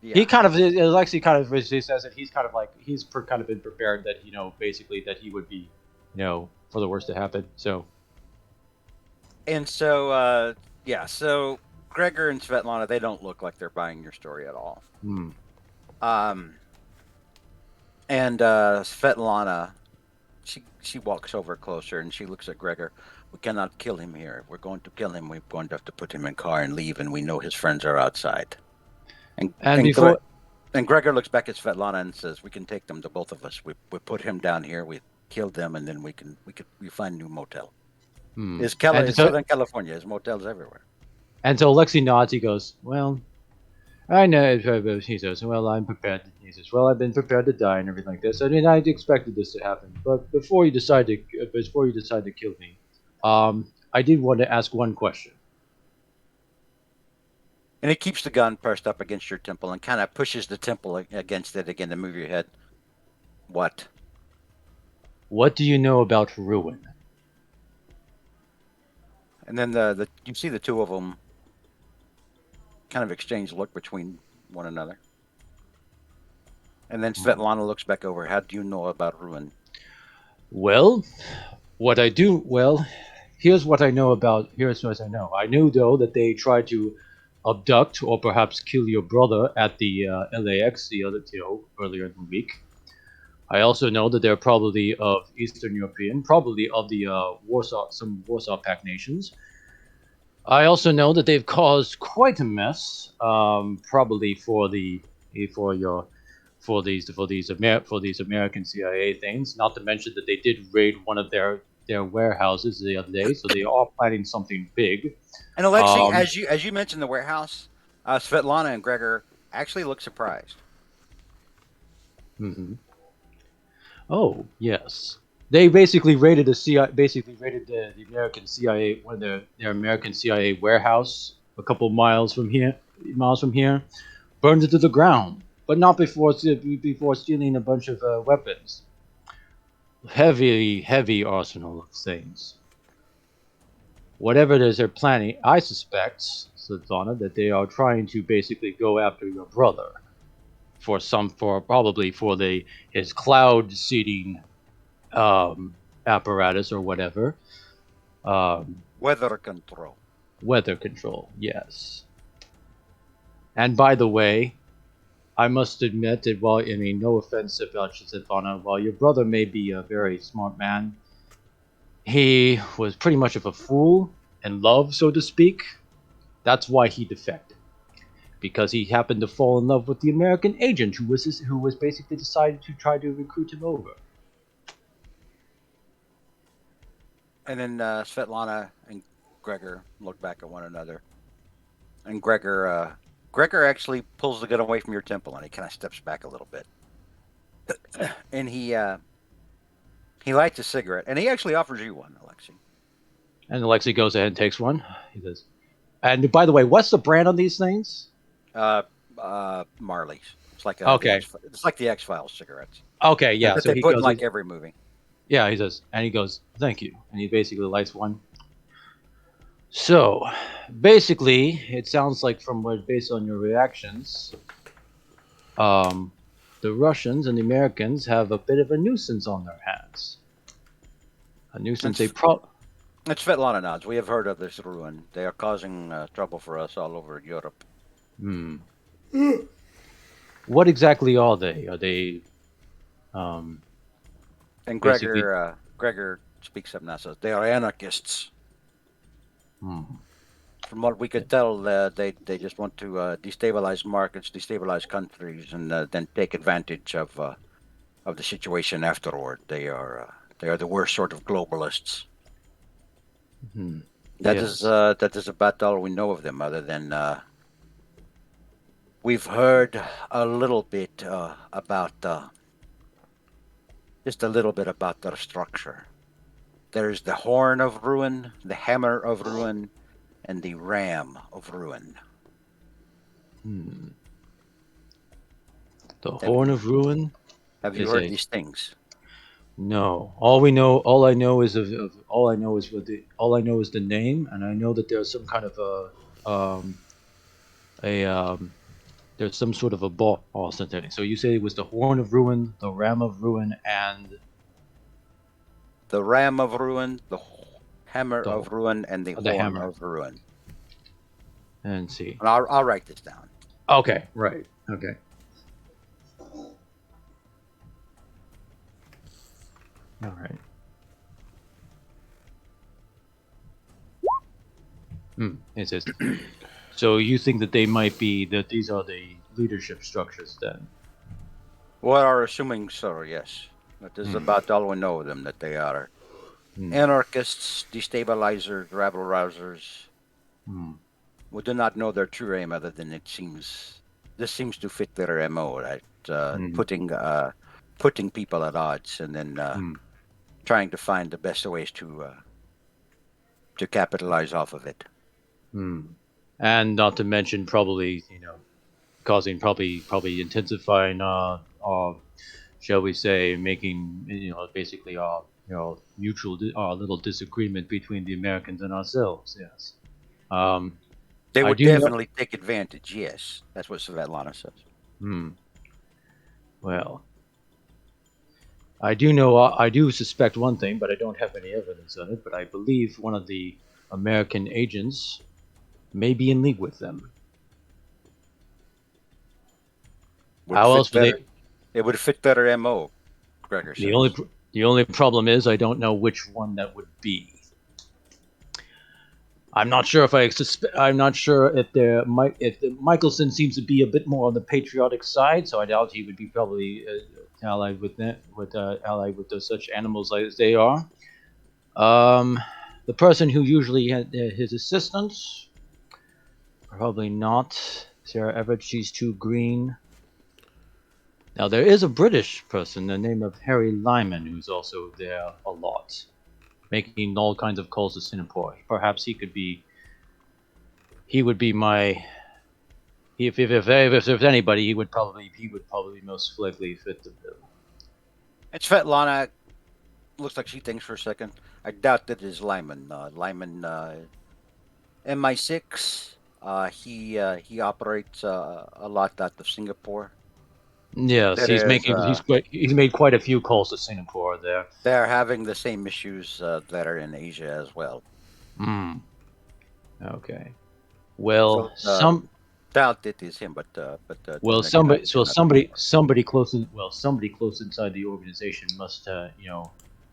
yeah. He kind of Alexei kind of he says that he's kind of like kind of been prepared that basically that he would be for the worst to happen. So. And so so Gregor and Svetlana, they don't look like they're buying your story at all. Hmm. And Svetlana, she walks over closer and she looks at Gregor. We cannot kill him here. We're going to kill him. We're going to have to put him in a car and leave, and we know his friends are outside. And Gregor looks back at Svetlana and says, "We can take them, to both of us. We put him down here. We kill them, and then we find a new motel. It's Southern California. There's motels everywhere." And so Alexei nods. He goes, "Well, I know." He says, "Well, I'm prepared." He says, "Well, I've been prepared to die and everything like this. I mean, I expected this to happen. But before you decide to kill me, I did want to ask one question." And he keeps the gun pressed up against your temple and kind of pushes the temple against it again to move your head. What? What do you know about Ruin? And then you see the two of them kind of exchange look between one another. And then Svetlana looks back over. How do you know about Ruin? Well, here's what I know. I knew, though, that they tried to abduct or perhaps kill your brother at the LAX earlier in the week. I also know that they're probably of Eastern European, probably of the Warsaw Pact nations. I also know that they've caused quite a mess, probably for these American CIA things. Not to mention that they did raid one of their warehouses the other day, so they are planning something big. And Alexei, as you mentioned the warehouse, Svetlana and Gregor actually look surprised. Mm-hmm. Oh yes, they basically raided the American CIA, one of their American CIA warehouse a couple miles from here, burned it to the ground, but not before stealing a bunch of weapons. Heavy arsenal of things. Whatever it is they're planning, I suspect, Svetlana, that they are trying to basically go after your brother probably for his cloud seeding apparatus or whatever. Weather control. Weather control, yes. And by the way, I must admit that no offense about Svetlana, while your brother may be a very smart man, he was pretty much of a fool in love, so to speak. That's why he defected. because he happened to fall in love with the American agent who was basically decided to try to recruit him over. And then Svetlana and Gregor look back at one another. And Gregor actually pulls the gun away from your temple, and he kind of steps back a little bit. And he lights a cigarette, and he actually offers you one, Alexei. And Alexei goes ahead and takes one. He says, and by the way, what's the brand on these things? Marley's. It's like okay. It's like the X-Files cigarettes. Okay, yeah. That So they put in like every movie. Yeah, he says, and he goes, "Thank you," and he basically lights one. So, basically, it sounds like based on your reactions, the Russians and the Americans have a bit of a nuisance on their hands. A nuisance It's Svetlana nods. We have heard of this ruin. They are causing trouble for us all over Europe. What exactly are they? Are they? And Gregor speaks up now. Says they are anarchists. From what we could tell, they just want to destabilize markets, destabilize countries, and then take advantage of the situation afterward. They are the worst sort of globalists. That is about all we know of them, other than we've heard a little bit about just a little bit about their structure. There's the Horn of Ruin, the Hammer of Ruin, and the Ram of Ruin. The Horn of Ruin? Have you heard these things? No. All I know is the name, and I know that there's some kind of there's some sort of a ball or something. So you say it was the Horn of Ruin, the Ram of Ruin, and the Ram of Ruin, the Hammer of Ruin, and the Horn of Ruin. And see. And I'll write this down. Okay. Right. Okay. All right. It says. So you think that these are the leadership structures then? We are assuming so, yes. That is about all we know of them, that they are anarchists, destabilizers, rabble-rousers. We do not know their true aim, other than this seems to fit their MO, right? Putting people at odds, and then trying to find the best ways to capitalize off of it. And not to mention probably, causing probably intensifying, shall we say, making, basically, mutual, little disagreement between the Americans and ourselves. Yes. They would definitely take advantage. Yes, that's what Svetlana says. Well, I do suspect one thing, but I don't have any evidence of it. But I believe one of the American agents may be in league with them. How else would they? It would fit better MO, Gregor says. The only problem is I don't know which one that would be. I'm not sure if Michelson seems to be a bit more on the patriotic side, so I doubt he would be probably allied with such animals as they are. The person who usually had his assistants, probably not. Sarah Everett, she's too green. Now there is a British person, the name of Harry Lyman, who's also there a lot, making all kinds of calls to Singapore. Perhaps he would be my. If there's anybody, he would probably most likely fit the bill. And Svetlana looks like she thinks for a second. I doubt that it is Lyman. Lyman, MI6. He operates a lot out of Singapore. Yes, he's made quite a few calls to Singapore there. They're having the same issues that are in Asia as well. Okay. Well, doubt it is him, but somebody close inside the organization must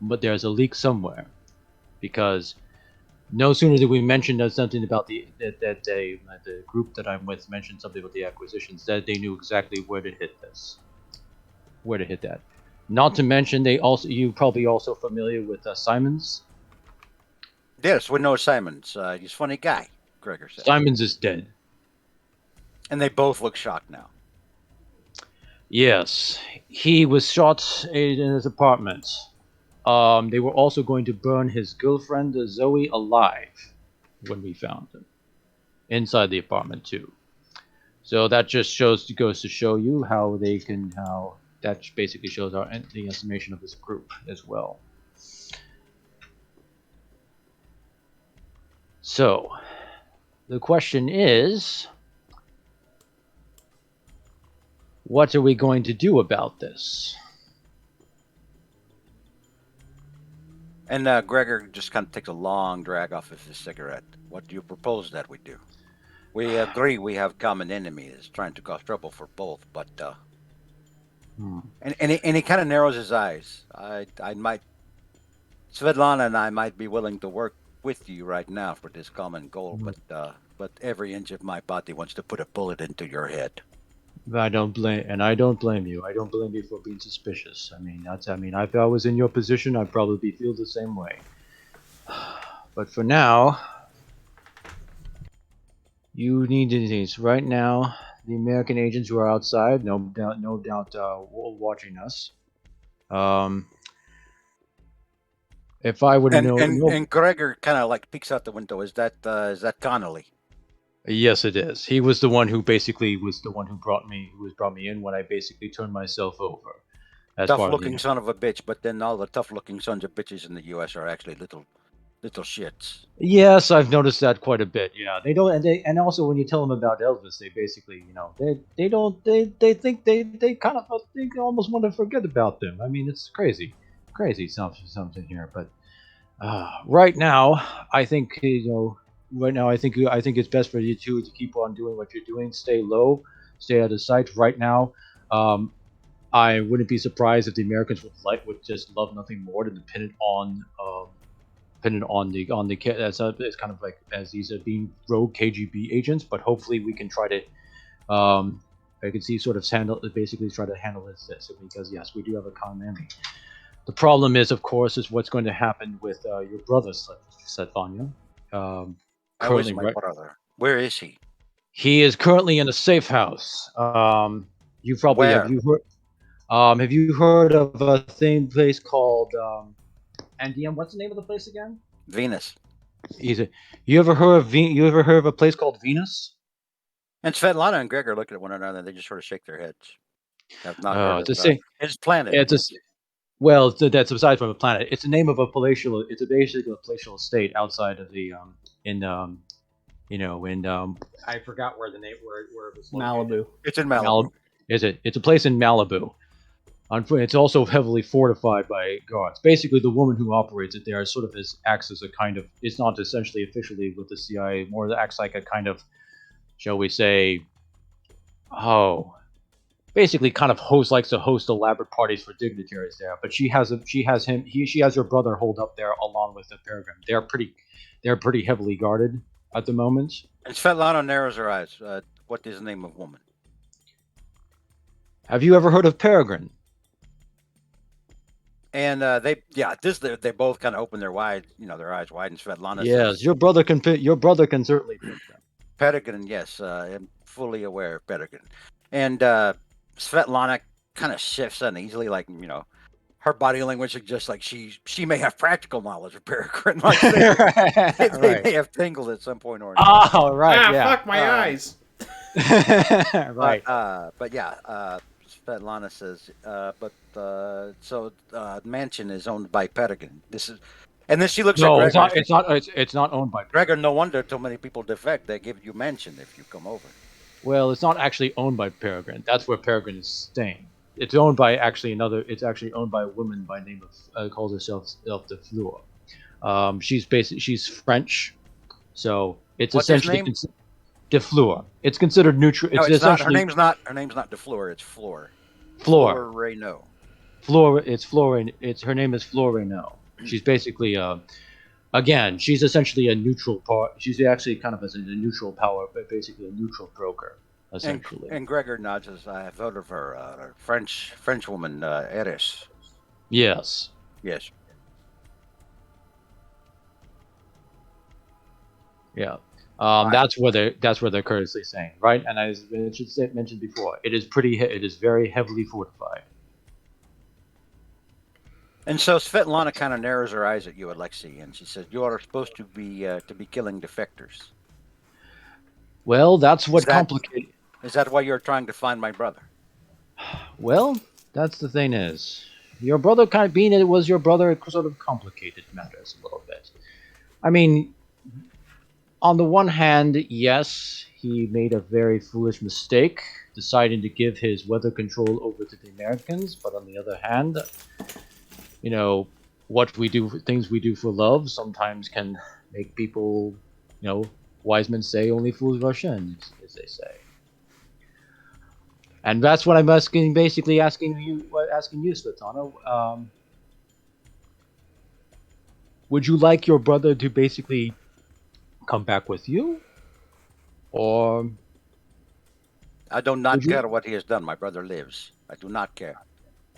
but there's a leak somewhere, because No sooner did we mention something about the group that I'm with mentioned something about the acquisitions, that they knew exactly where to hit this, where to hit that. Not to mention, you probably also familiar with Simons. Yes, we know Simons. He's a funny guy, Gregor said. Simons is dead. And they both look shocked now. Yes, he was shot in his apartment. They were also going to burn his girlfriend Zoe alive when we found him inside the apartment too. So that just goes to show you how that basically shows the estimation of this group as well. So the question is, what are we going to do about this? And Gregor just kind of takes a long drag off of his cigarette. What do you propose that we do? We agree we have common enemies trying to cause trouble for both, but and he kind of narrows his eyes. I might, Svetlana and I might be willing to work with you right now for this common goal, but every inch of my body wants to put a bullet into your head. I don't blame you. I don't blame you for being suspicious. If I was in your position, I'd probably feel the same way. But for now, you need these right now. The American agents who are outside, no doubt, watching us. If I would know, and Gregor kind of like peeks out the window. Is that Connolly? Yes, it is. He was the one who basically brought me in when I basically turned myself over. Tough-looking son of a bitch, but then all the tough-looking sons of bitches in the U.S. are actually little shits. Yes, I've noticed that quite a bit. Yeah, they don't, and also when you tell them about Elvis, they basically, they kind of almost want to forget about them. I mean, it's crazy something here. But right now, I think I think it's best for you two to keep on doing what you're doing. Stay low, stay out of sight. Right now, I wouldn't be surprised if the Americans would just love nothing more than dependent on it's kind of like as these are being rogue KGB agents. But hopefully we can try to I can see sort of basically try to handle this because yes, we do have a common enemy. The problem is, of course, is what's going to happen with your brother, Svetlana. How is my brother? Where is he? He is currently in a safe house. You probably have you heard of a place called Andium? What's the name of the place again? Venus. You ever heard of a place called Venus? And Svetlana and Gregor look at one another and they just sort of shake their heads. Have not heard of his planet. Well, that's aside from a planet. It's the name of a palatial. It's basically a palatial estate outside of the I forgot where it was located. Malibu. It's in Malibu. Is it? It's a place in Malibu. It's also heavily fortified by guards. Basically, the woman who operates it there sort of acts as a kind of. It's not essentially officially with the CIA. More acts like a kind of, shall we say, basically kind of likes to host elaborate parties for dignitaries there. But she has her brother holed up there along with the Peregrine. They're pretty heavily guarded at the moment. And Svetlana narrows her eyes. What is the name of woman? Have you ever heard of Peregrine? And they both kind of open their eyes wide, and Svetlana says, your brother can certainly pick them. Peregrine, yes, I'm fully aware of Peregrine. And Svetlana kind of shifts uneasily, like, her body language suggests like she may have practical knowledge of Peregrine. Like they may have tingled at some point or another. Oh, right. Fuck my eyes. Right. But Svetlana says, mansion is owned by Peregrine. And then she looks at Gregor. It's not owned by Gregor. No wonder so many people defect. They give you mansion if you come over. Well, it's not actually owned by Peregrine. That's where Peregrine is staying. It's owned by it's actually owned by a woman by the name of calls herself De Fleur. She's French, so it's essentially De Fleur. It's considered neutral. It's not, her name's not De Fleur. It's Fleur. Fleur Reynaud. Fleur. It's Fleur. Her name is Fleur Reynaud. She's basically Again, she's essentially a neutral part. She's actually kind of as a neutral power, but basically a neutral broker, essentially. And Gregor nods as I've heard of her, French woman, Eris. Yes. Yes. Yeah. That's what they're currently saying, right? And as I mentioned before, it is very heavily fortified. And so Svetlana kind of narrows her eyes at you, Alexei, and she says, "You are supposed to be killing defectors." Well, that's what complicated. Is that why you're trying to find my brother? Well, that's the thing is, your brother being it was your brother, it sort of complicated matters a little bit. I mean, on the one hand, yes, he made a very foolish mistake, deciding to give his weather control over to the Americans. But on the other hand, you know, things we do for love sometimes can make people, wise men say only fools rush in, as they say. And that's what I'm basically asking you, Svetlana. Would you like your brother to basically come back with you? Or... I do not care what he has done. My brother lives. I do not care.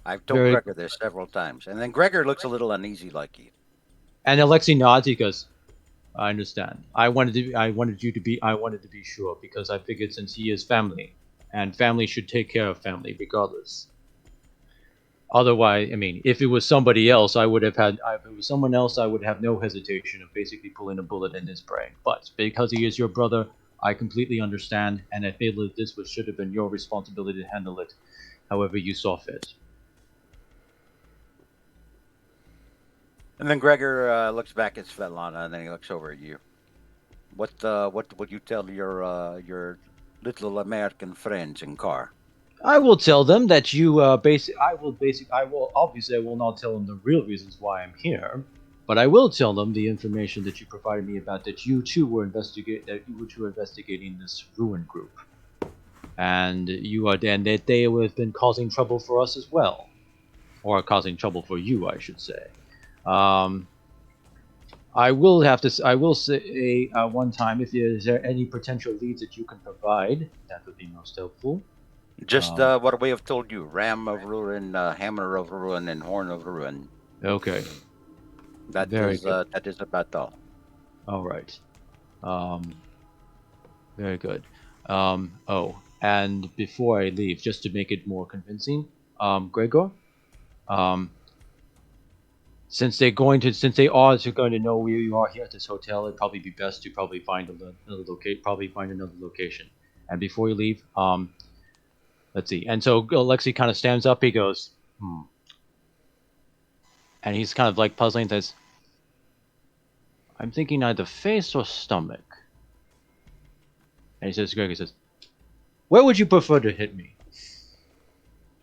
I've told Gregor this several times. And then Gregor looks a little uneasy like you. And Alexei nods. He goes, I understand. I wanted to be sure, because I figured since he is family, and family should take care of family regardless. Otherwise, I mean, if it was somebody else, if it was someone else, I would have no hesitation of basically pulling a bullet in his brain. But because he is your brother, I completely understand, and I feel that this should have been your responsibility to handle it however you saw fit. And then Gregor looks back at Svetlana, and then he looks over at you. What would you tell your little American friends in car? I will tell them that you I will not tell them the real reasons why I'm here, but I will tell them the information that you provided me about that you two were investigating this ruin group, and that they have been causing trouble for us as well, or causing trouble for you, I should say. I will say one time, if is there any potential leads that you can provide, that would be most helpful. Just what we have told you: Ram of Ruin, Hammer of Ruin, and Horn of Ruin. Okay. That is about all. All right. Very good. And before I leave, just to make it more convincing, Gregor, since they are going to know where you are here at this hotel, it'd probably be best to find another location. And before you leave, let's see. And so Alexei kind of stands up. He goes, and he's kind of like puzzling. Says, I'm thinking either face or stomach. And Gregor says, where would you prefer to hit me?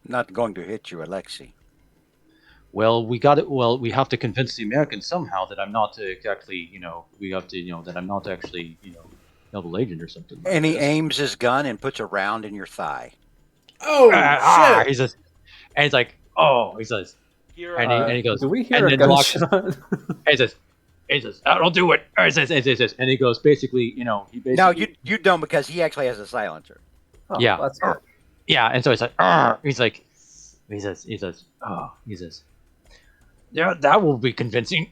Not going to hit you, Alexei. Well, we have to convince the Americans somehow that I'm not exactly, that I'm not actually, double agent or something. And he aims his gun and puts a round in your thigh. Oh, shit! He says, and he's like, oh, he says, and he goes, do we hear a gunshot? And he says, don't do it. Or he says, and he goes, basically, No, you don't, because he actually has a silencer. Oh, yeah, that's good. Yeah, and so he's like, he says, yeah, that will be convincing.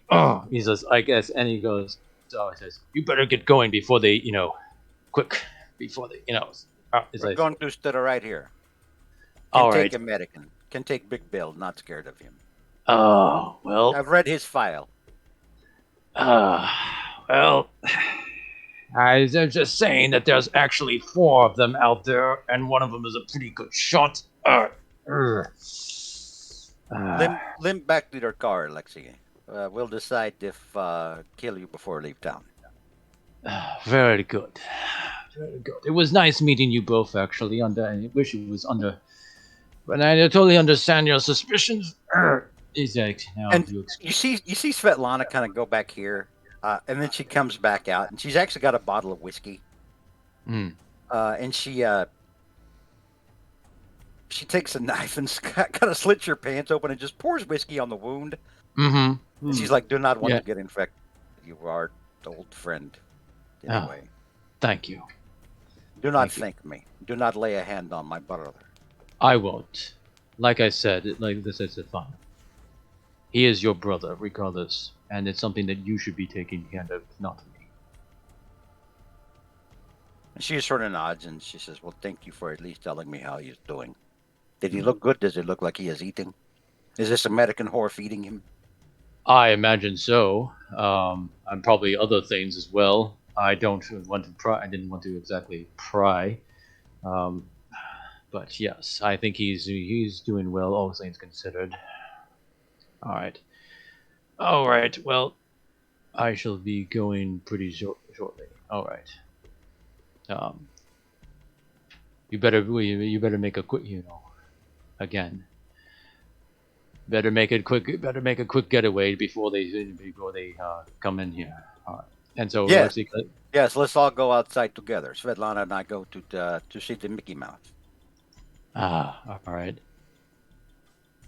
He says, I guess, and he goes, he says, you better get going before they, We're going to stay right here. All right. right. Take American. Can take Big Bill. Not scared of him. Oh, well. I've read his file. Well, I'm just saying that there's actually 4 of them out there, and one of them is a pretty good shot. Limp back to your car, Alexei. We'll decide if kill you before leave town. Very good. Very good. It was nice meeting you both, actually. I wish it was under... But I totally understand your suspicions. He's like, you see Svetlana kind of go back here, and then she comes back out, and she's actually got a bottle of whiskey. And she takes a knife and kind of slits your pants open and just pours whiskey on the wound. Mm-hmm. She's like, do not want to get infected. You are an old friend. Ah. Anyway, Thank you. do not Thank you. thank me. Do not lay a hand on my brother. I won't. Like I said, like this is fun. He is your brother, regardless, and it's something that you should be taking care of, not me. And she sort of nods and she says, "Well, thank you for at least telling me how he's doing. Did he look good? Does it look like he is eating? Is this American whore feeding him?" I imagine so. And probably other things as well. I don't want to pry. I didn't want to exactly pry. But yes, I think he's doing well, all things considered. All right. All right. Well, I shall be going pretty shortly. All right. You better make a quick, again. Better make a quick getaway before they come in here. All right. And so Yeah. let's see. Yes, let's all go outside together. Svetlana and I go to see the Mickey Mouse. All right.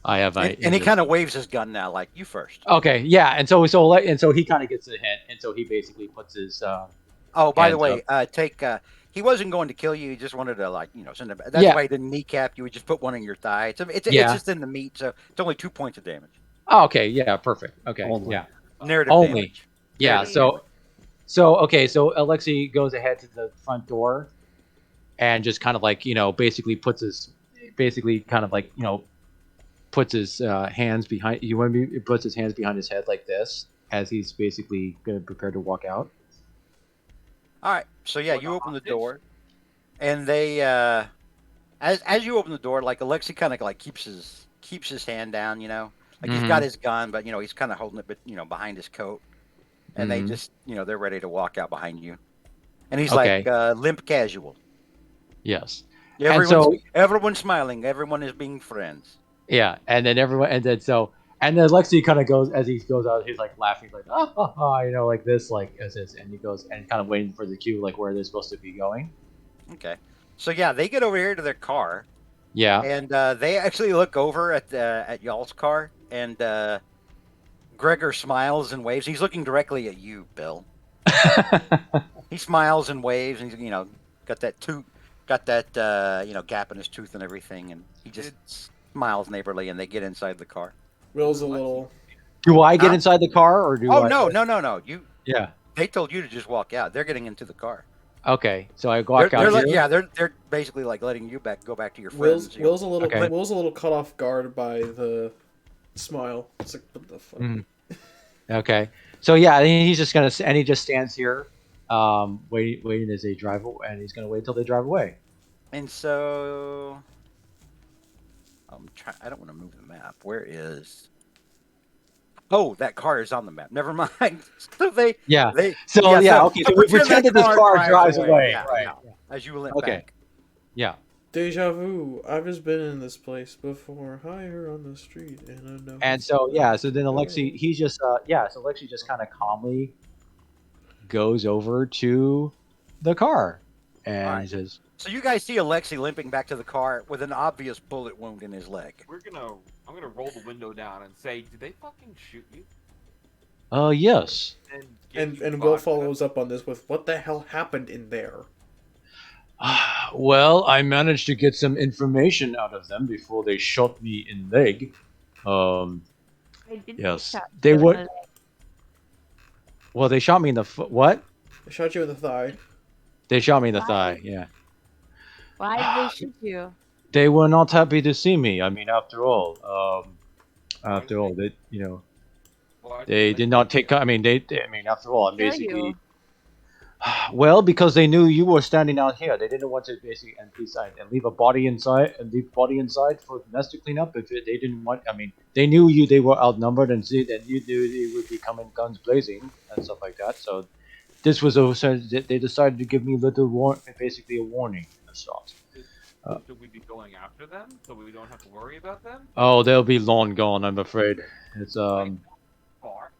I have my. And he kind of waves his gun now, like, you first. Okay, yeah, and so he kind of gets the hint, and so he basically puts his. Oh, by the hands way, he wasn't going to kill you. He just wanted to, send him. That's Yeah. why he didn't kneecap you. He just put one in your thigh. It's Yeah. just in the meat, so it's only 2 points of damage. Oh, okay, yeah, perfect. Okay, Only. yeah, Narrative Only. damage. yeah. Narrative So Alexei goes ahead to the front door, and just kind of basically puts his hands behind. Puts his hands behind his head like this as he's basically gonna prepare to walk out. All right, so yeah, Or you the open the hostage? door, and they, as you open the door, like Alexei kind of keeps his hand down, like he's got his gun, but he's kind of holding it, but behind his coat, and they Mhm. just they're ready to walk out behind you, and he's Okay. like limp casual. Yes. Everyone's smiling. Everyone is being friends. Yeah, and then Lexi kind of goes as he goes out. He's like laughing, like like this, and he goes and kind of waiting for the cue, like where they're supposed to be going. Okay, so yeah, they get over here to their car, Yeah. and they actually look over at y'all's car, and Gregor smiles and waves. He's looking directly at you, Bill. He smiles and waves, and he's got that gap in his tooth and everything, and he just smiles neighborly, and they get inside the car. Will's a little. Do I get Huh? inside the car, or do I? No. Yeah. They told you to just walk out. They're getting into the car. Okay, so I walk out here. They're basically like letting you go back to your friends. Will's a little. Okay. Will's a little caught off guard by the smile. It's like, what the fuck? Mhm. Okay, so yeah, he just stands here, waiting as they drive, and he's gonna wait till they drive away. And so I don't want to move the map. Where is? Oh, that car is on the map. Never mind. So Okay, okay. so we pretend that this car drives away. Yeah, Right. yeah. As you limp Okay. back. Yeah. Deja vu. I've just been in this place before. Higher on the street, and I know. And so then Alexei, so Alexei just kind of calmly goes over to the car, and Alright. he says, So you guys see Alexei limping back to the car with an obvious bullet wound in his leg. I'm gonna roll the window down and say, did they fucking shoot you? yes. And And Will follows up on this with, "What the hell happened in there?" Well, I managed to get some information out of them before they shot me in leg. I didn't Yes, shot they you in would. the leg. Well, they shot me in the what? They shot you in the thigh. They shot me in the Why? thigh. Yeah. Why did they shoot you? They were not happy to see me. I mean, after all, they did not take. I mean, after all, I'm Kill basically. you. Well, because they knew you were standing out here, they didn't want to basically leave a body inside for domestic cleanup. If they didn't want, they knew they were outnumbered, and you knew they would be coming guns blazing and stuff like that. So this was they decided to give me basically a warning and stuff. Should we be going after them so we don't have to worry about them? Oh, they'll be long gone, I'm afraid. It's Far.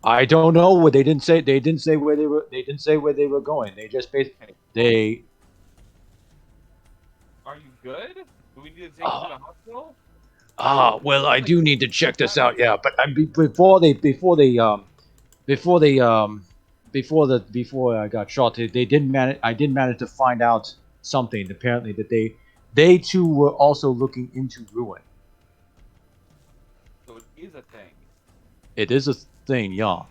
I don't know what they didn't say. They didn't say where they were. They didn't say where they were going. They just basically they. Are you good? Do we need to take you to the hospital? Well, I do need to check this out. Yeah, but before before I got shot, they didn't manage. I did manage to find out something. Apparently, that they too were also looking into ruin. So it is a thing. It is a thing, yeah.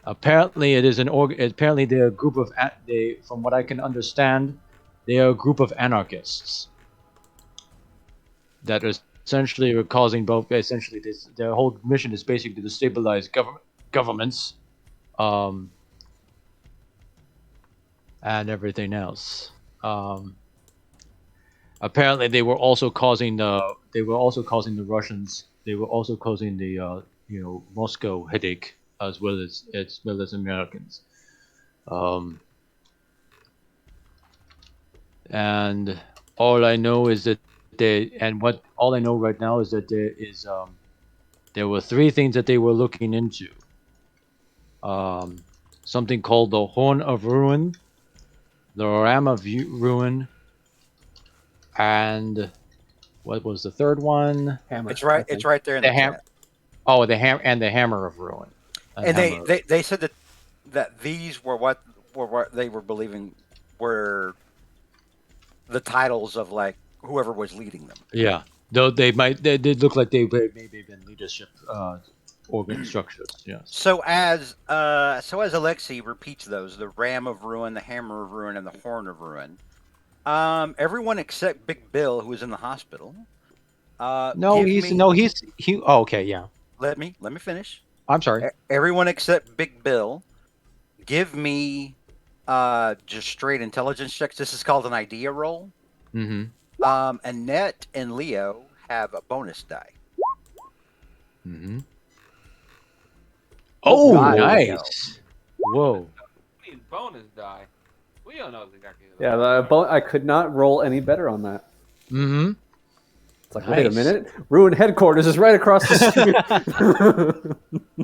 Apparently, it is apparently they're a group of from what I can understand, they are a group of anarchists that are essentially causing both. Essentially, their whole mission is basically to destabilize governments, and everything else. Apparently, they were also causing the Russians. They were also causing the Moscow headache as well as Americans. And all I know is that all I know right now is that there were three things that they were looking into. Something called the Horn of Ruin, the Ram of Ruin, and what was the third one? Hammer. It's right. It's right there in the chat. Oh, the Hammer of Ruin. And they said that these were what they were believing were the titles of like whoever was leading them. Yeah, though they did look like they maybe been leadership organ structures. Yes. So as Alexei repeats those, the Ram of Ruin, the Hammer of Ruin, and the Horn of Ruin. Everyone except Big Bill, who is in the hospital. Oh, okay, yeah. Let me finish. I'm sorry. Everyone except Big Bill, give me just straight intelligence checks. This is called an idea roll. Mm-hmm. Annette and Leo have a bonus die. Mm-hmm. Oh, God, nice. Whoa. I mean, bonus die. We don't know exactly. Yeah, I could not roll any better on that. Mm-hmm. It's like, wait a minute. Ruin headquarters is right across the street.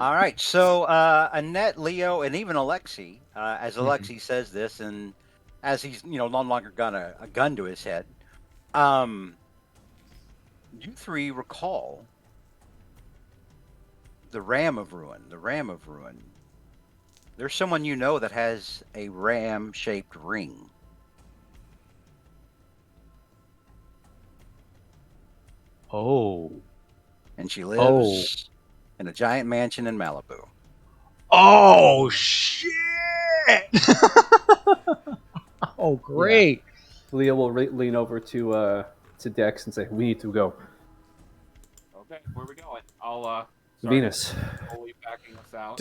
All right, so Annette, Leo, and even Alexei, as Alexei says this, and as he's no longer got a gun to his head, you three recall the Ram of Ruin. The Ram of Ruin. There's someone you know that has a ram-shaped ring. Oh. And she lives in a giant mansion in Malibu. Oh, shit! Oh, great. Yeah. Leo will lean over to Dex and say, "We need to go." Okay, where are we going? I'll Venus. Slowly backing us out.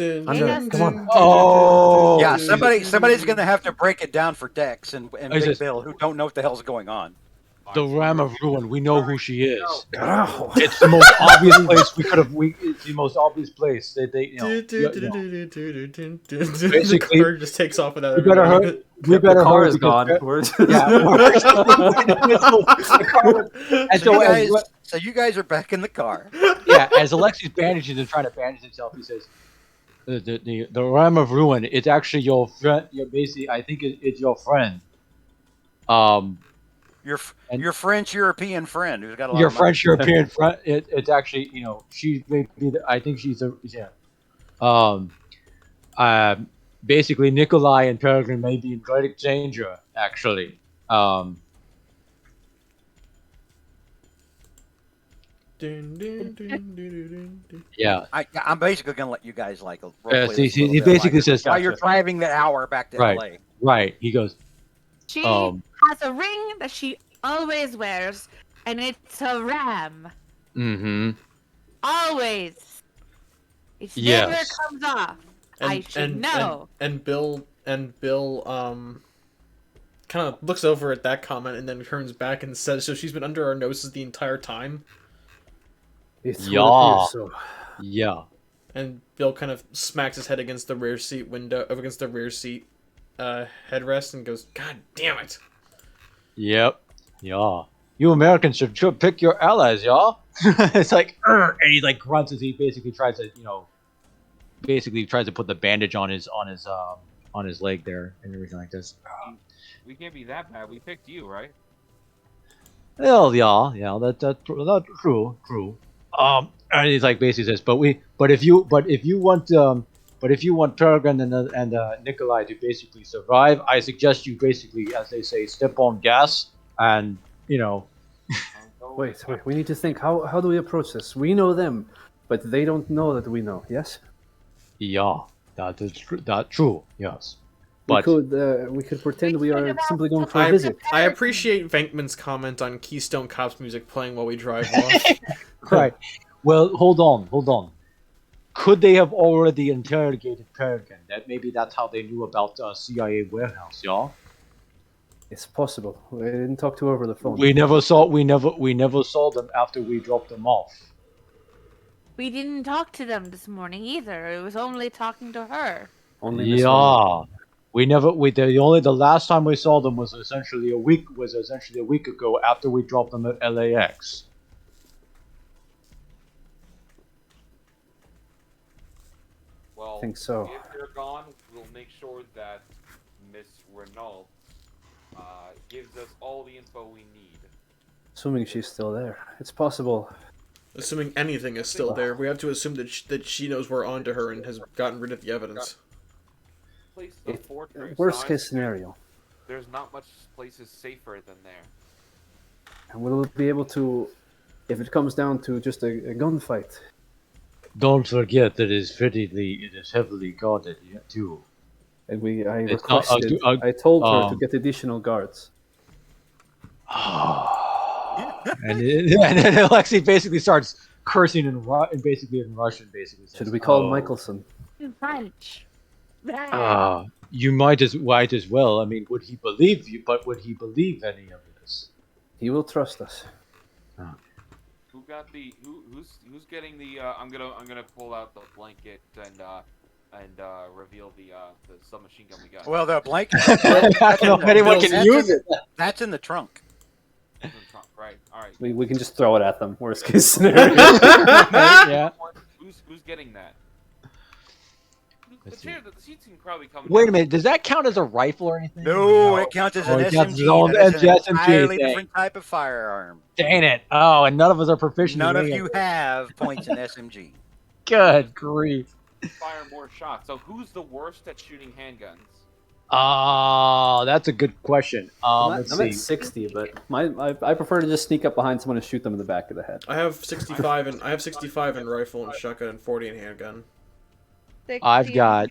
Come on. Oh. Yeah, somebody's gonna have to break it down for Dex and Big Bill, who don't know what the hell's going on. The Ram of Ruin. We know who she is. Oh. It's the most obvious place we could have. It's the most obvious place. Basically, the car just takes off without. We better hurry. The car is gone. So you guys are back in the car. Yeah, as Alexei's bandaging and trying to bandage himself, he says, "The Ram of Ruin. It's actually your friend. I think it's your friend. Your French European friend who's got a lot your of French European friend. It's actually she may be. I think she's basically Nikolai and Peregrine may be in great danger. Actually, yeah. I'm basically gonna let you guys like. He basically says while you're driving the hour back to LA. Right. He goes. She has a ring that she always wears, and it's a ram. Mm-hmm. Always. It never comes off. I should know. And Bill kind of looks over at that comment and then turns back and says, "So she's been under our noses the entire time." Yeah. And Bill kind of smacks his head against the rear seat headrest and goes, "God damn it!" Yep. Yeah. You Americans should pick your allies, y'all. It's like, and he like grunts as he basically tries to, put the bandage on his leg there and everything like this. We can't be that bad. We picked you, right? Well, yeah, that's true. And he's like basically says, but if you want Peregrine and Nikolai to basically survive, I suggest you basically, as they say, step on gas and Wait, we need to think. How do we approach this? We know them, but they don't know that we know. Yes. Yeah, that is true. Yes, We but could pretend we are simply going for a visit. I appreciate Venkman's comment on Keystone Cops music playing while we drive off. right. Well, hold on. Could they have already interrogated Peregrine? Maybe that's how they knew about CIA warehouse, yeah. It's possible. We didn't talk to her over the phone. We never saw them after we dropped them off. We didn't talk to them this morning either. It was only talking to her. Only Miss Ronald. The last time we saw them was essentially a week ago after we dropped them at LAX. Well, I think so. If they're gone, we'll make sure that Miss Renault gives us all the info we need. Assuming she's still there, it's possible. Assuming anything is still there, we have to assume that she knows we're onto her and has gotten rid of the evidence. Worst case scenario. There's not much places safer than there. And we'll be able to, if it comes down to just a gunfight. Don't forget that it is heavily guarded too. And I told her to get additional guards. and then Alexei basically starts cursing in Russian. Basically, should we call Michelson? In French. You might as well. I mean, would he believe you? But would he believe any of this? He will trust us. Who got the? Who's getting the? I'm gonna pull out the blanket and reveal the submachine gun we got. Well, the blanket. I don't know if anyone can use it. That's in the trunk. It's in the trunk, right? All right. We can just throw it at them. Worst case scenario. Yeah. Who's getting that? The seats can probably come. Wait a minute. Does that count as a rifle or anything? No, it counts as an it counts as its SMG. own That is an SMG entirely thing. different type of firearm. Dang it! Oh, and none of us are proficient. None in of any you it. have points in SMG. Good grief! Fire more shots. So who's the worst at shooting handguns? That's a good question. I'm Let's at see. 60, but I prefer to just sneak up behind someone and shoot them in the back of the head. I have 65 in rifle and shotgun and 40 in handgun. I've got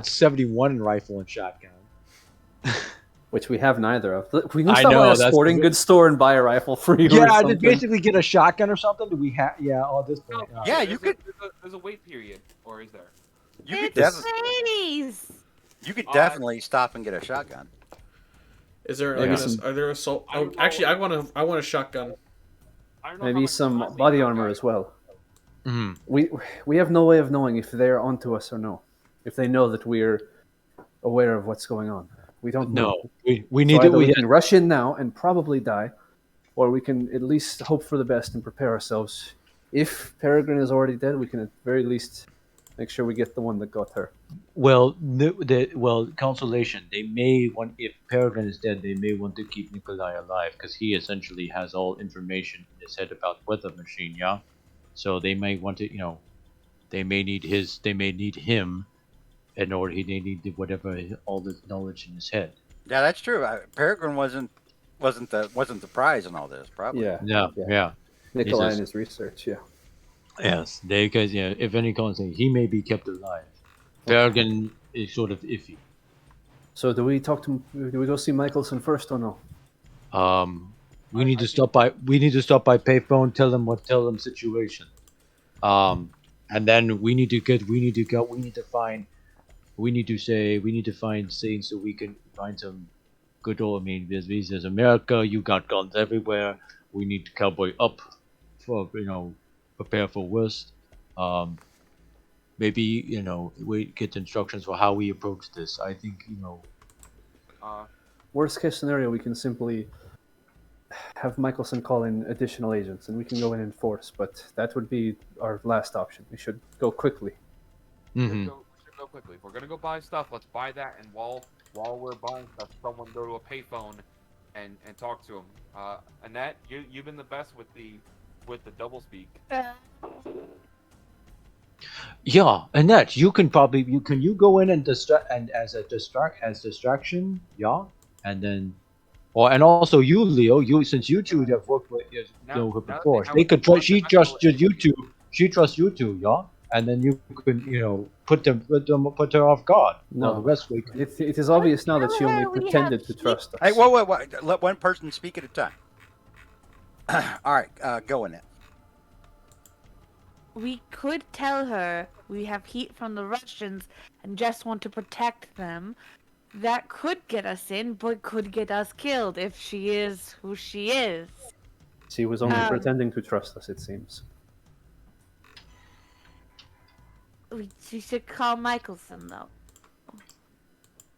71 in rifle and shotgun. Which we have neither of. We can I stop know, at a that's sporting goods store and buy a rifle for you. Yeah, or I something. just basically get a shotgun or something. Do we have? Yeah, at this point. Yeah, you could. There's a wait period, or is there? You could It's definitely. ladies. You could definitely stop and get a shotgun. Is there Maybe are there assault? Oh, actually, I want a shotgun. I don't know how Maybe much some time they body have, armor guys. as well. Mhm. We have no way of knowing if they're onto us or no. If they know that we're aware of what's going on. We don't know. No, we need So to. either we We, can rush in now and probably die, or we can at least hope for the best and prepare ourselves. If Peregrine is already dead, we can at very least make sure we get the one that got her. well, consolation. They may want, if Peregrine is dead, they may want to keep Nikolai alive because he essentially has all information in his head about weather machine. Yeah, so they may want to, they may need him in order. They need whatever all the knowledge in his head. Yeah, that's true. Peregrine wasn't the prize in all this, probably. Yeah. Nikolai He says- and his research, yeah. Yes, because if any constant, he may be kept alive. Peregrine is sort of iffy. So do we go see Michelson first or no? We need to stop by payphone, tell them situation. And then we need to find Saints so we can find some good old. I mean, there's America. You got guns everywhere. We need to cowboy up for prepare for worst. Maybe we get instructions for how we approach this. I think Worst case scenario, we can simply have Michelson call in additional agents, and we can go in force. But that would be our last option. We should go quickly. We should go quickly. If we're gonna go buy stuff, let's buy that. And while we're buying stuff, someone go to a payphone and talk to him. Annette, you've been the best with the with the double speak. Yeah, Annette, you can probably you go in and distraction, yeah, and then, well, and also you, Leo, since you two have worked with her Now that before, have they could worked she the trusts hospital you two, she trusts you two, yeah, and then you can put her off guard. No. Well, the best way. It is obvious now that she Tell only her we pretended have to trust us. Hey, whoa. Let one person speak at a time. All right, go in it. We could tell her we have heat from the Russians and just want to protect them. That could get us in, but could get us killed if she is who she is. She was only Um, pretending to trust us, it seems. She should call Michelson, though.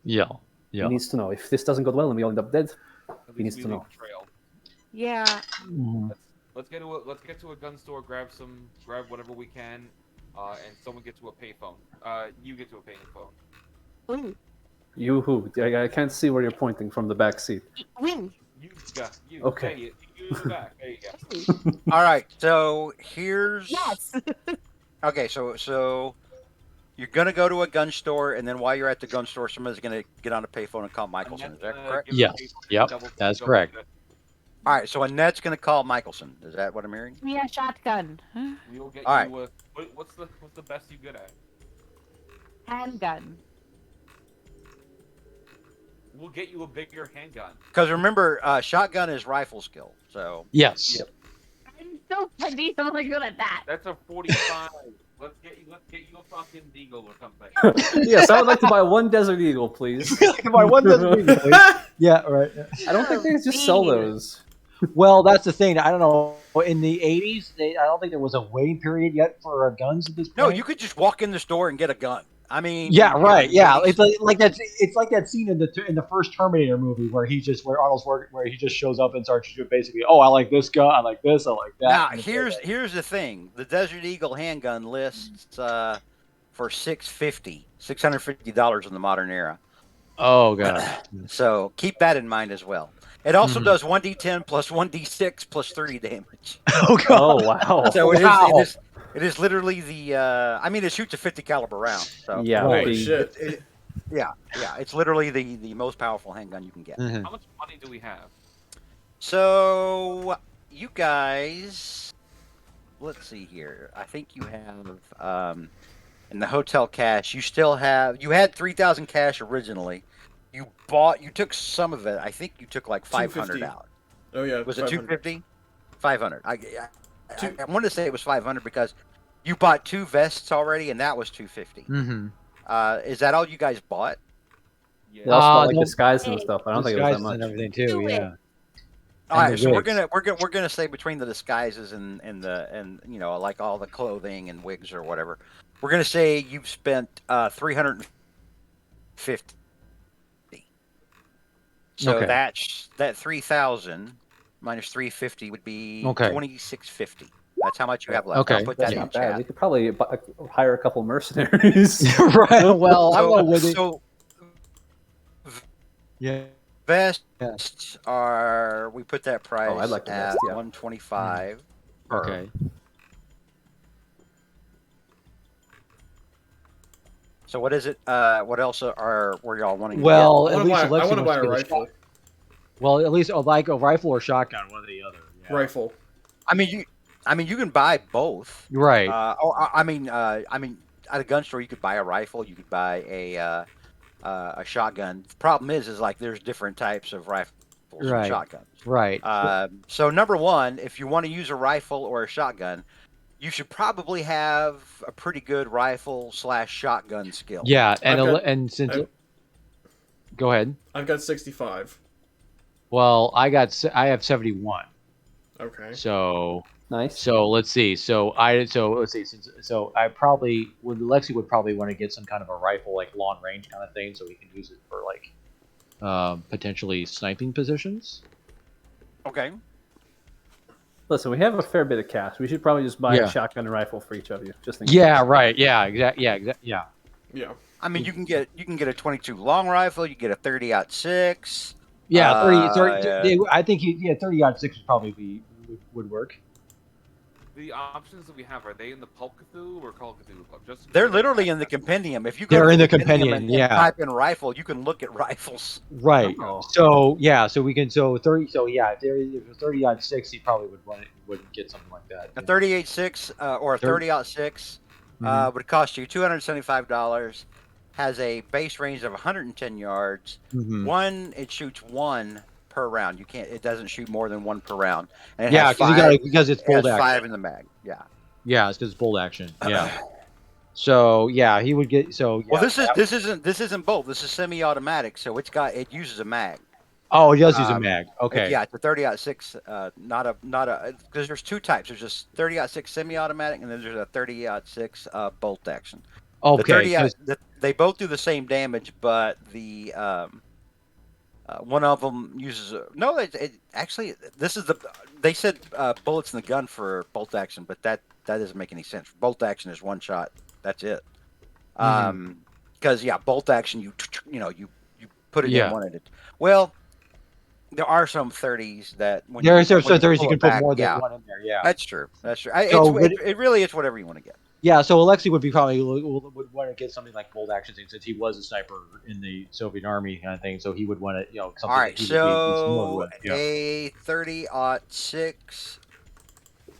Yeah, He needs to know. If this doesn't go well and we all end up dead, At he needs least we to leave know. a trail. Yeah. Let's get to a gun store, grab whatever we can, and someone get to a payphone. You get to a payphone. Ooh. You who? I can't see where you're pointing from the back seat. We. You. Okay. Hey, you in the back. There you go. All right, so here's. Yes. Okay, so you're gonna go to a gun store, and then while you're at the gun store, somebody's gonna get on a payphone and call Michelson. Is that correct? Give Yes. the payphone Yep, double- that's double correct. check. All right, so Annette's gonna call Michelson. Is that what I'm hearing? Give me a shotgun. Huh? We will get All you what's the best you good at? Handgun. We'll get you a bigger handgun. Because remember, shotgun is rifle skill. So Yes. I'm so pretty. I'm really good at that. That's a 45. Let's get you a fucking Deagle or something. Yes, I would like to buy one Desert Eagle, please. My one doesn't mean it, please. Yeah, right. I don't think they just sell those. Well, that's the thing. I don't know. In the 80s, I don't think there was a waiting period yet for guns at this point. no, you could just walk in the store and get a gun. I mean, Yeah, right. Yeah, it's it's like that. It's like that scene in the first Terminator movie where where he just shows up and starts to basically, oh, I like this gun, I like this, I like that. Now And here's the thing: the Desert Eagle handgun lists for $650 in the modern era. oh god. So keep that in mind as well. It also Mhm. does 1d10 plus 1d6 plus 30 damage. Oh god. Oh wow. So Wow. it is literally the. I mean, it shoots a 50 caliber round. So Yeah. Right. Holy the- shit. yeah, it's literally the most powerful handgun you can get. Mhm. How much money do we have? So you guys, let's see here. I think you have in the hotel cash. You still have. You had 3,000 cash originally. You took some of it. I think you took like 500 250. out. Oh yeah. Was it 500. 250? 500. I wanted to say it was 500 because you bought 2 vests already, and that was 250. Mhm. Is that all you guys bought? Yeah. They also got, like no- disguise and stuff. I don't think it was that Disguises and much. everything too. Do it. Yeah. All And right, the so wigs. we're gonna say between the disguises and like all the clothing and wigs or whatever, we're gonna say you've spent 350. So Okay. that 3,000 minus 350 would be Okay. 2,650. That's how much you have left. Okay. I'll put that That's in not bad. We chat. could probably hire a couple mercenaries. Right. Well, I don't know whether. So Yeah. vests are we put that price I'd like the at vest, yeah. 125. per. Okay. So what is it? What else were y'all wanting? to Well, I at want least to buy, Alexi I want to wants buy a get rifle. shot- Well, at least like a rifle or shotgun, one or the other. Yeah. Rifle. get? I mean, you can buy both. Right. I mean, at a gun store, you could buy a rifle. You could buy a shotgun. The problem is like there's different types of rifles and Right. shotguns. Right. So number one, if you want to use a rifle or a shotgun, you should probably have a pretty good rifle/shotgun skill. Yeah, and I've got- and since I've- go ahead. I've got 65. Well, I have 71. Okay. So Nice. let's see. So let's see. So I probably Lexi would probably want to get some kind of a rifle, like long range kind of thing, so we can use it for like potentially sniping positions. Okay. Listen, we have a fair bit of cash. We should probably just buy Yeah. a shotgun and rifle for each of you. Just in case. Yeah. Right. Yeah. Exactly. Yeah. Yeah. Yeah. I mean, you can get a 22 long rifle. You get a 30-06. Yeah. 30. Yeah. I think 30-06 would probably would work. the options that we have, are they in the Pulp Cthulhu or Call of Cthulhu book? Just They're literally in the compendium. If you go They're to in the compendium compendium, and yeah. type in rifle, you can look at rifles. Right. Oh. So yeah, so we can 30. So yeah, if it's 30-06, he probably would get something like that. A 38.6 or a 30-06 Mhm. would cost you $275. Has a base range of 110 yards. Mhm. It shoots one per round. It doesn't shoot more than one per round. And it Yeah, has five. because it's It bold has action. 5 in the mag. Yeah. Yeah, it's because it's bold action. Yeah. So yeah, he would get. So yeah. Well, this isn't bolt. This is semi-automatic, so it uses a mag. Oh, he does use a Um, mag. Okay. Yeah, it's a 30-06, not a because there's two types. There's just 30-06 semi-automatic, and then there's a 30-06 bolt action. The Okay. 30 'cause- they both do the same damage, but the one of them uses no. Actually, they said bullets in the gun for bolt action, but that doesn't make any sense. Bolt action is one shot. That's it. Because bolt action, you put it Yeah. in one at it. Well, there are some 30s that when There are some when 30s pull you can it put back, more than one in there. Yeah. That's true. That's true. So, It really is whatever you want to get. Yeah, so Alexei would want to get something like bold action thing since he was a sniper in the Soviet Army kind of thing. So he would want to, something. All right, that he would be familiar so with. Yeah. a 30-06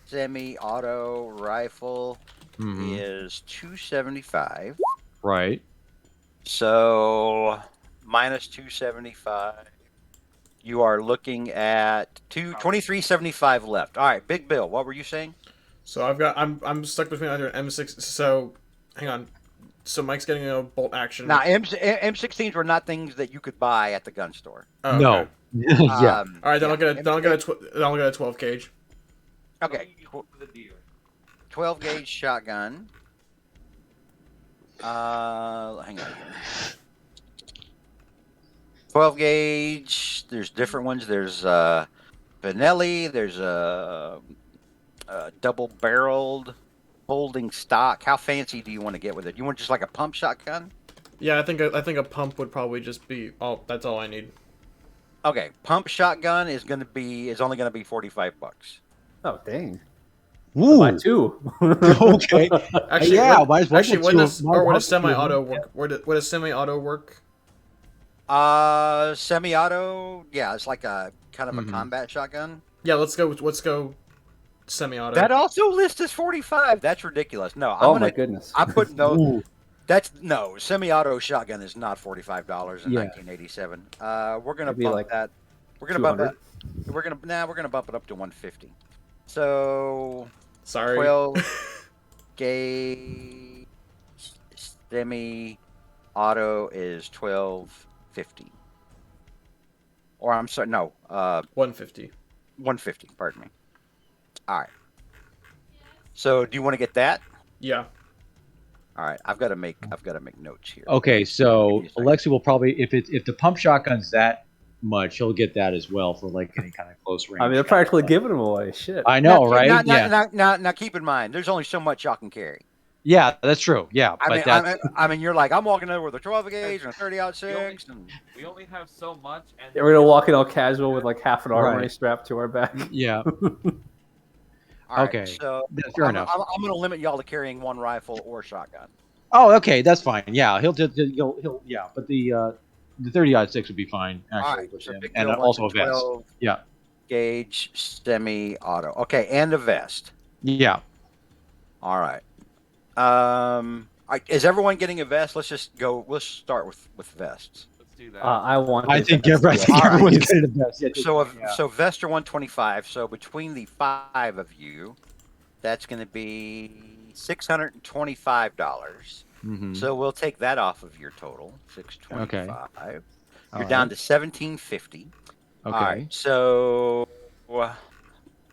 semi-auto rifle is $275. Right. So minus 275, you are looking at $23.75 left. All right, Big Bill, what were you saying? So I'm stuck between either an M6. So hang on. So Mike's getting a bolt action. Now, M16s were not things that you could buy at the gun store. Oh, No. okay. Yeah. All right, then I'll get a 12 gauge. Okay. The deer. 12 gauge shotgun. Hang on here. 12 gauge. There's different ones. There's Benelli. There's a double barreled holding stock. How fancy do you want to get with it? You want just like a pump shotgun? Yeah, I think a pump would probably just be all. That's all I need. Okay, pump shotgun is only gonna be $45. Oh dang! Ooh. Buy two. Okay. Actually, Yeah, would, might as well actually, put would two- this might as or would well a put two semi-auto in. work? Would a semi-auto work? Semi-auto. Yeah, it's like a kind of a Mhm. combat shotgun. Yeah, let's go semi-auto. That also lists as 45. That's ridiculous. No, My goodness. I'm putting no. Ooh. Semi-auto shotgun is not $45 in Yeah. 1987. We're gonna Maybe bump like that. We're gonna bump 200? that. We're gonna bump it up to 150. So Sorry. 12 gauge semi-auto is 1250. Or I'm sorry, no, 150. 150. Pardon me. All right. So do you want to get that? Yeah. All right, I've got to make notes here. Okay, so Give me a second. Alexei will probably, if the pump shotgun's that much, he'll get that as well for like any kind of close range. I mean, they're practically giving them away. Shit. I know, Now, right? Now, keep in mind, there's only so much y'all can carry. Yeah, that's true. Yeah, but I mean, you're like, I'm walking over with a 12 gauge and a 30-06, and We only have so much, and Yeah, we're gonna walk in all casual with like half an armory Right. strapped to our back. yeah. all right, Okay. so Fair I'm, enough. I'm going to limit y'all to carrying one rifle or shotgun. Oh, okay, that's fine. Yeah, he'll yeah, but the 30-06 would be fine All actually right, with so him, Big and Bill also a wants vest. 12 Yeah, gauge semi-auto. Okay, and a vest. yeah. All right. Is everyone getting a vest? Let's start with vests. let's do that. I want. I the think, vest. everyone's Yes. getting the best. Yeah, So vest are 125. So between the 5 of you, that's going to be $625. Mhm. So we'll take that off of your total, $625. You're All down right. to $1,750. Okay. All right. So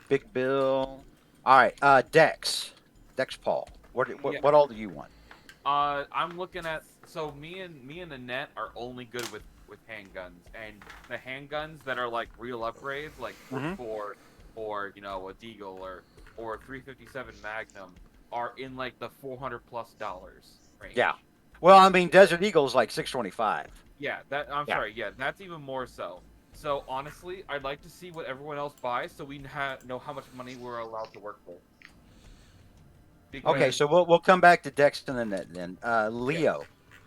Big Bill. All right. Dex Paul. What all do you want? I'm looking at me and Annette are only good with handguns, and the handguns that are like real upgrades, like Mhm. or you know, a Deagle or 357 Magnum, are in like the $400+ range. Yeah. Well, I mean, Desert Eagle's like $625. Yeah, sorry. Yeah, that's even more so. So honestly, I'd like to see what everyone else buys, so we know how much money we're allowed to work with. Okay, so we'll come back to Dex and Annette then. Leo.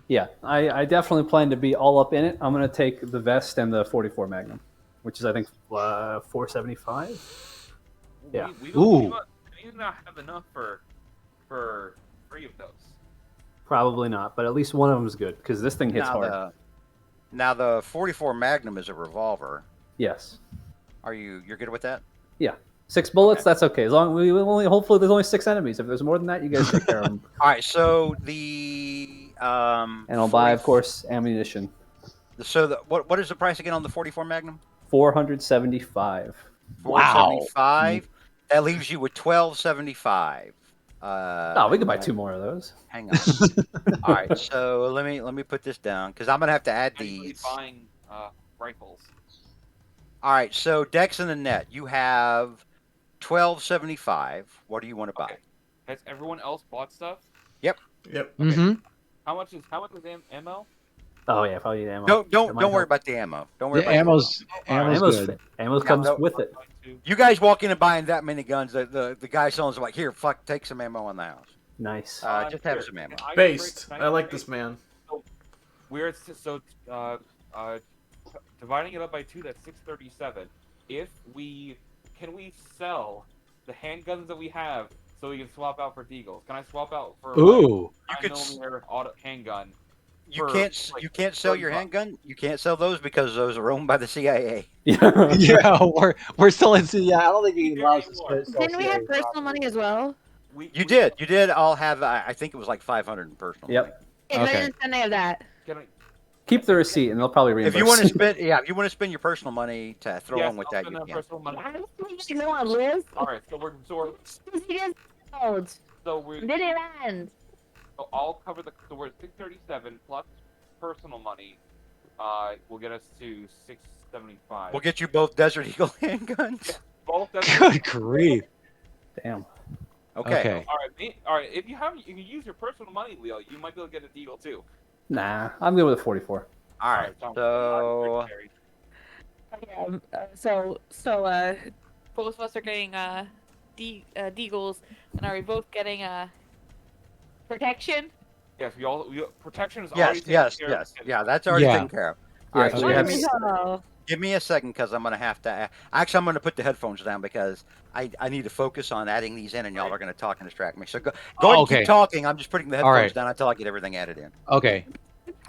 Yeah, I definitely plan to be all up in it. I'm gonna take the vest and the 44 Magnum, which is I think 475. Yeah. We Ooh. do not have enough for 3 of those. Probably not, but at least one of them is good because this thing hits hard. Now the 44 Magnum is a revolver. Yes. You're good with that? Yeah. 6 bullets, Okay. that's okay. As long we only hopefully there's only 6 enemies. If there's more than that, you guys take care of them. All right, so the And I'll buy, of course, ammunition. So what is the price again on the 44 Magnum? 475. Wow. 475. That leaves you with 1275. Oh, we could buy 2 more of those. Hang on. All right, so let me put this down because I'm gonna have to add Anybody these. buying rifles. All right, so Dex and Annette, you have 1275. What do you want to buy? Okay. Has everyone else bought stuff? Yep. Mm-hmm. How much is ammo? Oh yeah, probably need ammo. Don't worry about the ammo. Don't worry The about ammo's Ammo's good. Ammo comes no, with it. You guys walk in and buying that many guns, the guy selling is like, here, fuck, take some ammo on the house. Nice. Just have some ammo. Based. I like this man. We're dividing it up by 2. That's 637. Can we sell the handguns that we have so we can swap out for deagles? Can I swap out for Ooh. You could 9mm auto handgun? You for, can't sell your $30. handgun. You can't sell those because those are owned by the CIA. Yeah. Yeah, we're still in. Yeah, I don't think you can allow us to sell Didn't we have CIA personal property. money as well? You did. I'll have. I think it was like 500 in personal. money. Yep. Yeah, Okay. I didn't spend any of that. Can I, Keep the receipt, and they'll probably reimburse. If you want to spend, if you want to spend your personal money to throw yes, on with I'll that, spend you that can. personal money. I don't know on Liz. All right, so we're Disneyland. so I'll cover so we're at 637 plus personal money. Will get us to 675. We'll get you both Desert Eagle handguns. both. Good grief. Damn. Okay. All right. If you can use your personal money, Leo. You might be able to get a deal too. Nah, I'm good with a 44. All right. sounds So good. So both of us are getting deagles, and are we both getting protection? Yes, protection is yes, already taken yes, care yes. of. Yeah, that's already Yeah. taken care of. Yeah, All right, so so we have give me a second because I'm going to have to. Actually, I'm going to put the headphones down because I need to focus on adding these in, and y'all are going to talk and distract me. So go ahead and Okay. keep talking. I'm just putting the All headphones right. down until I get everything added in. Okay.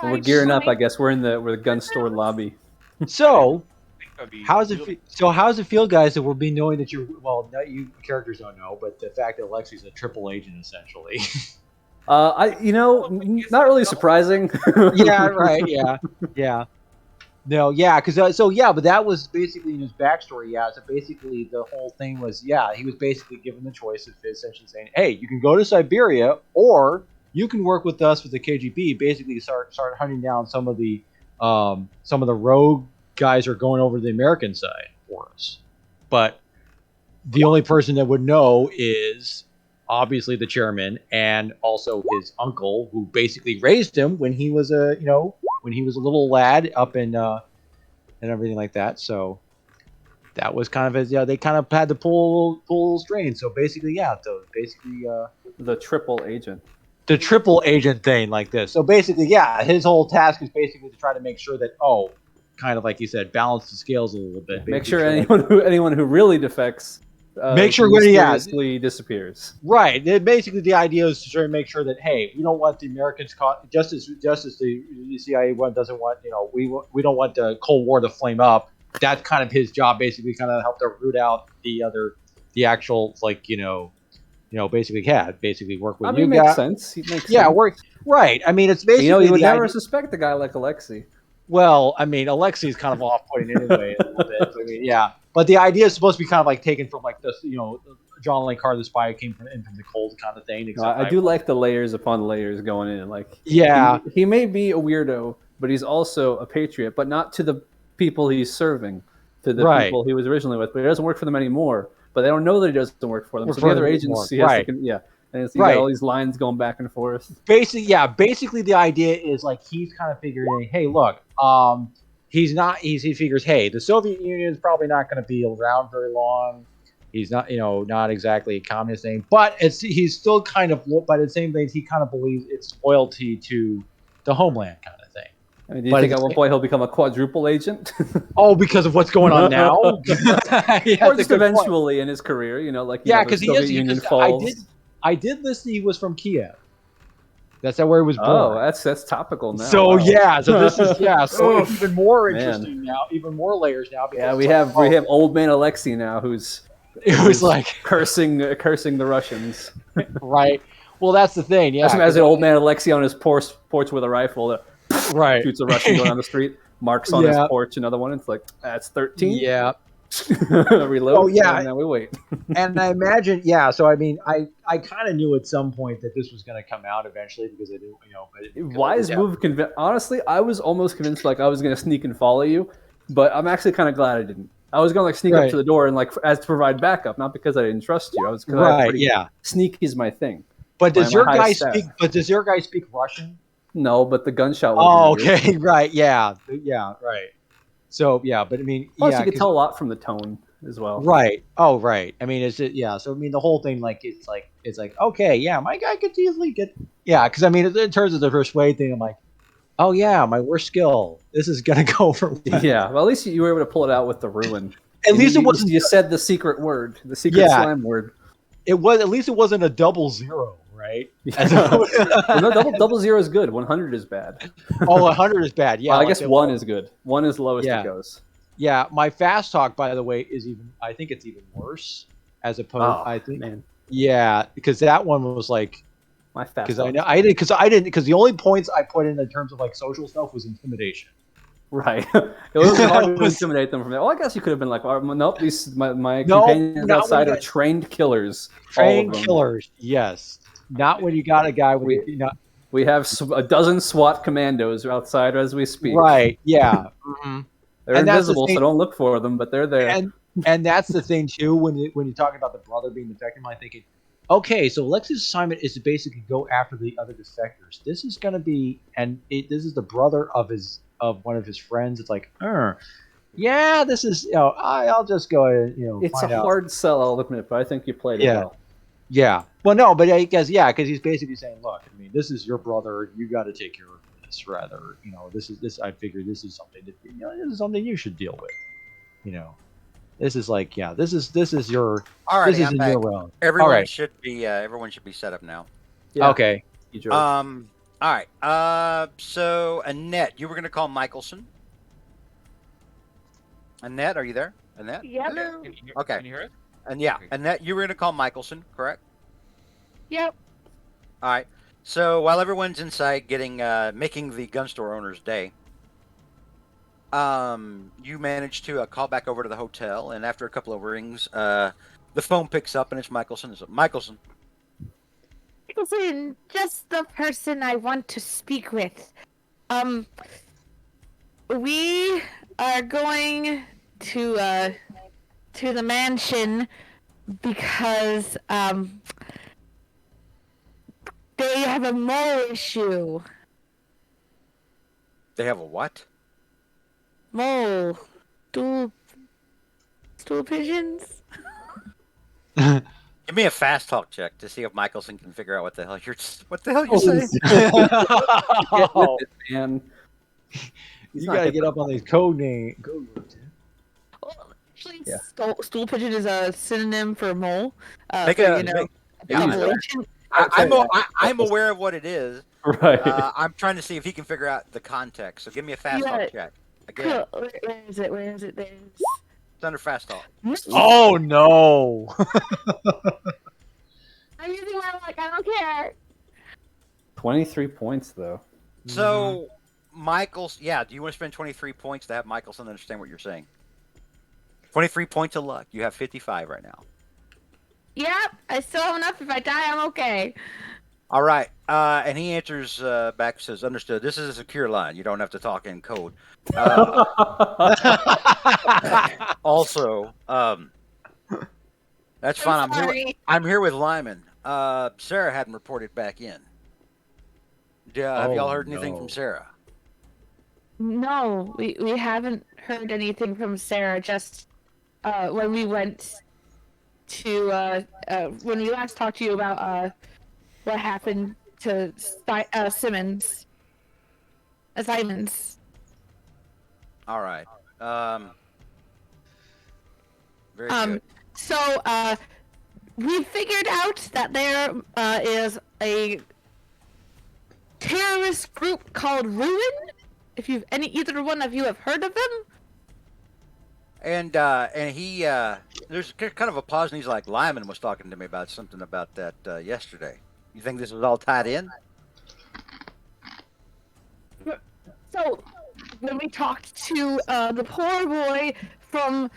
We're gearing up, I guess. We're in the gun store lobby. So I think that'd be how's it? really- How does it feel, guys, that we'll be knowing that you're you characters don't know, but the fact that Lexi's a triple agent essentially. Not really surprising. Yeah. Right. Yeah. Yeah. No. Yeah. Because but that was basically in his backstory. Yeah. So basically, the whole thing was he was basically given the choice of essentially saying, "Hey, you can go to Siberia, or you can work with us with the KGB." Basically, start hunting down some of the rogue guys who are going over to the American side for us. But the only person that would know is obviously the chairman and also his uncle, who basically raised him when he was a little lad up in and everything like that. So that was kind of they kind of had to pull strain. So basically, The triple agent. the triple agent thing like this. So basically, his whole task is basically to try to make sure that kind of like you said, balance the scales a little bit. Make sure Basically, anyone who really defects Make sure when- yeah. mysteriously disappears. right. Basically, the idea is to try to make sure that we don't want the Americans caught just as the CIA doesn't want we don't want the Cold War to flame up. That's kind of his job, basically, kind of help to root out the actual basically work with I mean, you makes guys. sense. He makes Yeah, sense. work right. I mean, it's basically You would the never idea- suspect a guy like Alexei. Well, I mean, Alexi's kind of off-putting anyway a little bit. I mean, yeah, but the idea is supposed to be kind of like taken from like this, John Le Carre, the spy, came from the cold kind of thing. No, I do like the layers upon layers going in. Like, Yeah. he may be a weirdo, but he's also a patriot, but not to the people he's serving, to the Right. people he was originally with. But he doesn't work for them anymore. But they don't know that he doesn't work for them. Work So for the other them agents, anymore. Right. and it's, Right. got all these lines going back and forth. Basically, the idea is like he's kind of figuring, hey, look, he figures, hey, the Soviet Union is probably not going to be around very long. He's not, not exactly a communist thing, but he's still kind of, but at the same thing, he kind of believes it's loyalty to the homeland kind of thing. I mean, do you But think at at the one point he'll become a quadruple agent? Oh, because of what's going on now? Or That's a just good point. eventually in his career, like Yeah, the because he Soviet is. Union Because falls. I did listen. He was from Kiev. That's where he was born. Oh, that's topical now. So wow. yeah, so this is so Oh, it's even more man. interesting now, even more layers now. Because Yeah, we it's have like, old man Alexei now, who's it was like cursing the Russians. right. Well, that's the thing. Yeah, That's as an old man Alexei on his porch with a rifle that right. shoots a Russian going down the street. Mark's on his Yeah. porch, another one. It's like that's 13. Yeah. Reload. Oh, yeah. And now we wait. And I imagine, yeah. So I mean, I kind of knew at some point that this was going to come out eventually because I knew, but Wise move. Honestly, I was almost convinced I was going to sneak and follow you, but I'm actually kind of glad I didn't. I was going to sneak up Right. to the door and as to provide backup, not because I didn't trust you. I was right. Yeah. Sneak is my thing. But does My your high guy stat. speak? But does your guy speak Russian? No, but the gunshot. Oh, would be weird. okay. Right. Yeah. Yeah. Right. So yeah, but I mean, Plus, yeah, you could 'cause- tell a lot from the tone as well. Right. Oh, right. I mean, yeah. So I mean, the whole thing, it's like, okay, yeah, my guy could easily get, yeah. Because I mean, in terms of the persuade thing, I'm like, oh yeah, my worst skill. This is gonna go for. Yeah. Well, at least you were able to pull it out with the ruin. At least it wasn't. You said the secret word, the secret Yeah. slam word. It was. At least it wasn't a 00, right? Well, no, double zero is good. 100 is bad. Oh, 100 is bad. Yeah. Well, I like guess the- 1 is good. 1 is the lowest Yeah. it goes. Yeah. My fast talk, by the way, is even. I think it's even worse. As opposed, Oh, I think. man, Yeah, because that one was like. my fast. Because I didn't because the only points I put in terms of like social stuff was intimidation. Right. It was hard to Was- intimidate them from there. Well, I guess you could have been like, oh, nope, these my No, companions not outside when are you- trained killers. all of Trained them. killers, yes. Not when you got a guy with We have a dozen SWAT commandos outside as we speak. right, yeah. Mhm. They're And that's the invisible, thing- so don't look for them, but they're there. And that's the thing too when you're talking about the brother being defective, I'm thinking, okay, so Lex's assignment is to basically go after the other defectors. This is going to be, this is the brother of one of his friends. It's like, yeah, this is, I'll just go ahead and, It's find a out. hard sell, I'll admit, but I think you played it Yeah. well. Yeah. Well, no, but I guess, yeah, because he's basically saying, look, I mean, this is your brother. You got to take care of this rather, this, I figure this is something that, this is something you should deal with, This is like, yeah, this is your, All right, this is I'm in back. your realm. Everyone right. should be set up now. Yeah, Okay. you joke. All right. So Annette, you were going to call Michelson. Annette, are you there? Annette. Yep. Hello. Can you hear, Okay. Can you hear it? And yeah, Okay. Annette, you were going to call Michelson, correct? Yep. All right. So while everyone's inside getting making the gun store owner's day, you manage to call back over to the hotel, and after a couple of rings, the phone picks up, and it's Michelson. It's Michelson. Listen, just the person I want to speak with. We are going to the mansion because they have a mole issue. They have a what? Mole. Stool pigeons? Give me a fast talk check to see if Michelson can figure out what the hell you're saying. Get with it, man. He's You not got to gonna- get up on these code words. Actually, Yeah. stool pigeon is a synonym for mole. Make for, a- make- double yeah. agent. I'm aware of what it is. Right. I'm trying to see if he can figure out the context. So give me a fast Yeah. talk check. Again, Cool. Where is it? Where is it? There's... it's under fast talk. Oh no! I'm using my luck. I don't care. 23 points, though. So, Michael's, yeah, do you want to spend 23 points to have Michelson understand what you're saying? 23 points of luck. You have 55 right now. Yep. I still have enough. If I die, I'm okay. All right. And he answers back, says, understood. This is a secure line. You don't have to talk in code. Also, that's fine. I'm sorry. I'm here with Lyman. Sarah hadn't reported back in. Have Oh, y'all heard anything no. from Sarah? No, we haven't heard anything from Sarah. Just when we went to when we last talked to you about what happened to Simmons. Simons. All right. Very good. So we figured out that there is a terrorist group called Ruin. If you've either one of you have heard of them. And he there's kind of a pause, and he's like, Lyman was talking to me about something about that yesterday. You think this is all tied in? So when we talked to the poor boy from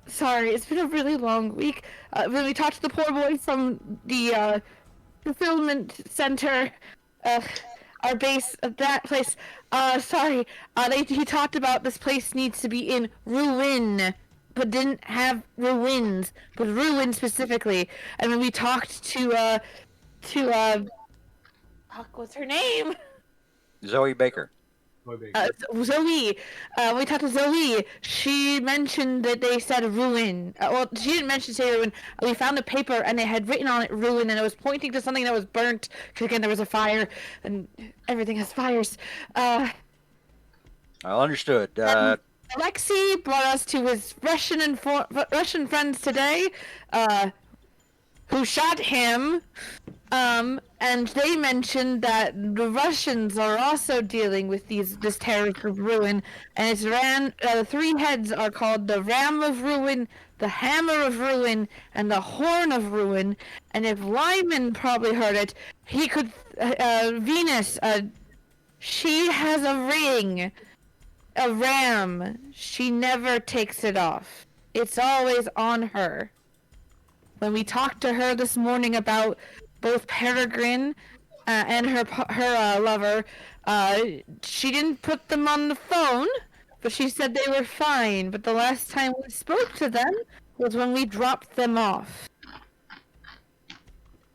sorry, it's been a really long week. When we talked to the poor boy from the fulfillment center, our base at that place. He talked about this place needs to be in ruin, but didn't have ruins, but ruin specifically. And when we talked to what's her name? Zoe Baker. Zoe. We talked to Zoe. She mentioned that they said ruin. Well, she didn't mention say ruin. We found a paper and it had written on it ruin, and it was pointing to something that was burnt. Because again, there was a fire, and everything has fires. I understood. Alexei brought us to his Russian friends today, who shot him. And they mentioned that the Russians are also dealing with this terrorist group Ruin, and it's the three heads are called the Ram of Ruin, the Hammer of Ruin, and the Horn of Ruin. And if Lyman probably heard it, he could. Venus, she has a ring, a ram. She never takes it off. It's always on her. When we talked to her this morning about both Peregrine and her lover, she didn't put them on the phone, but she said they were fine. But the last time we spoke to them was when we dropped them off.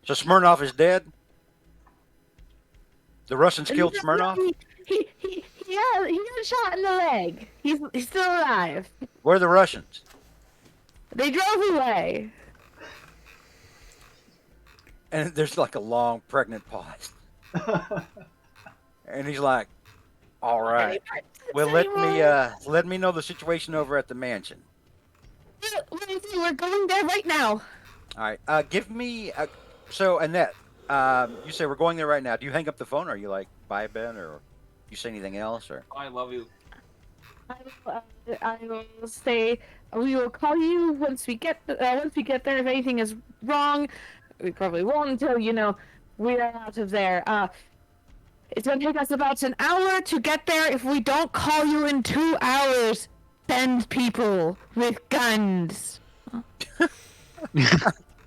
So Smirnov is dead? The Russians killed Smirnov? He got shot in the leg. He's still alive. Where are the Russians? They drove away. And there's like a long pregnant pause. And he's like, all right. Well, let me know the situation over at the mansion. We're going there right now. All right. Give me so Annette, you say we're going there right now. Do you hang up the phone, or are you like, bye, Ben, or you say anything else, or? I love you. I will say we will call you once we get there. If anything is wrong, we probably won't until we are out of there. It's gonna take us about an hour to get there. If we don't call you in 2 hours, send people with guns.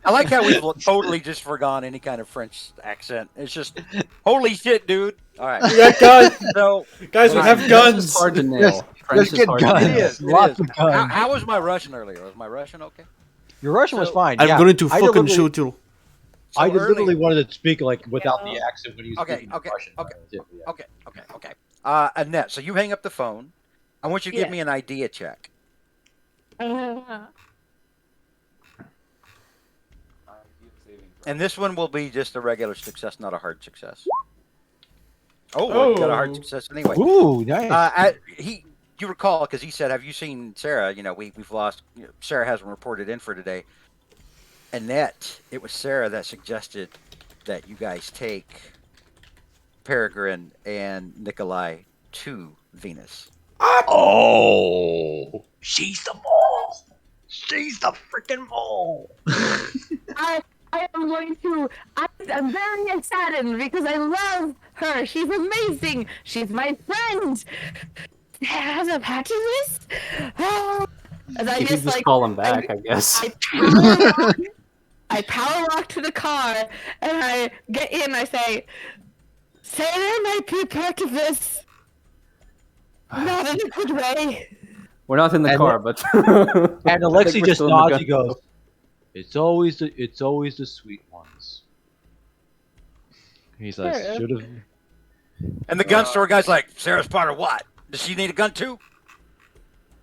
I like how we've totally just forgone any kind of French accent. It's just, holy shit, dude. All right. We got guns. So, Guys, we have guns. It's hard to nail. Yes, French let's is get hard to guns. nail. It is. Lots of guns. How was my Russian earlier? Was my Russian okay? Your Russian was So, fine. I'm yeah. going to I fucking deliberately- shoot you. So I just early- literally wanted to speak like without the accent when he was speaking Russian. Okay. Annette, so you hang up the phone. I want you to give Yeah. me an idea check. And this one will be just a regular success, not a hard success. Oh, you got a hard success anyway. Ooh, nice. You recall, because he said, have you seen Sarah? We've lost, Sarah hasn't reported in for today. Annette, it was Sarah that suggested that you guys take Peregrine and Nikolai to Venus. Oh, she's the mole. She's the freaking mole. I am going to. I'm very excited because I love her. She's amazing. She's my friend. Has a pacifist? Oh. And I You just could just like call him back, I guess. I power walk to the car and I get in. I say, Sarah might be a part of this. Not in a good way. We're not in the And car, but And Alexei just nods. He goes, "It's always the sweet ones." He's like, Sure. "Should have." And the gun store guy's like, Sarah's part of what? Does she need a gun too?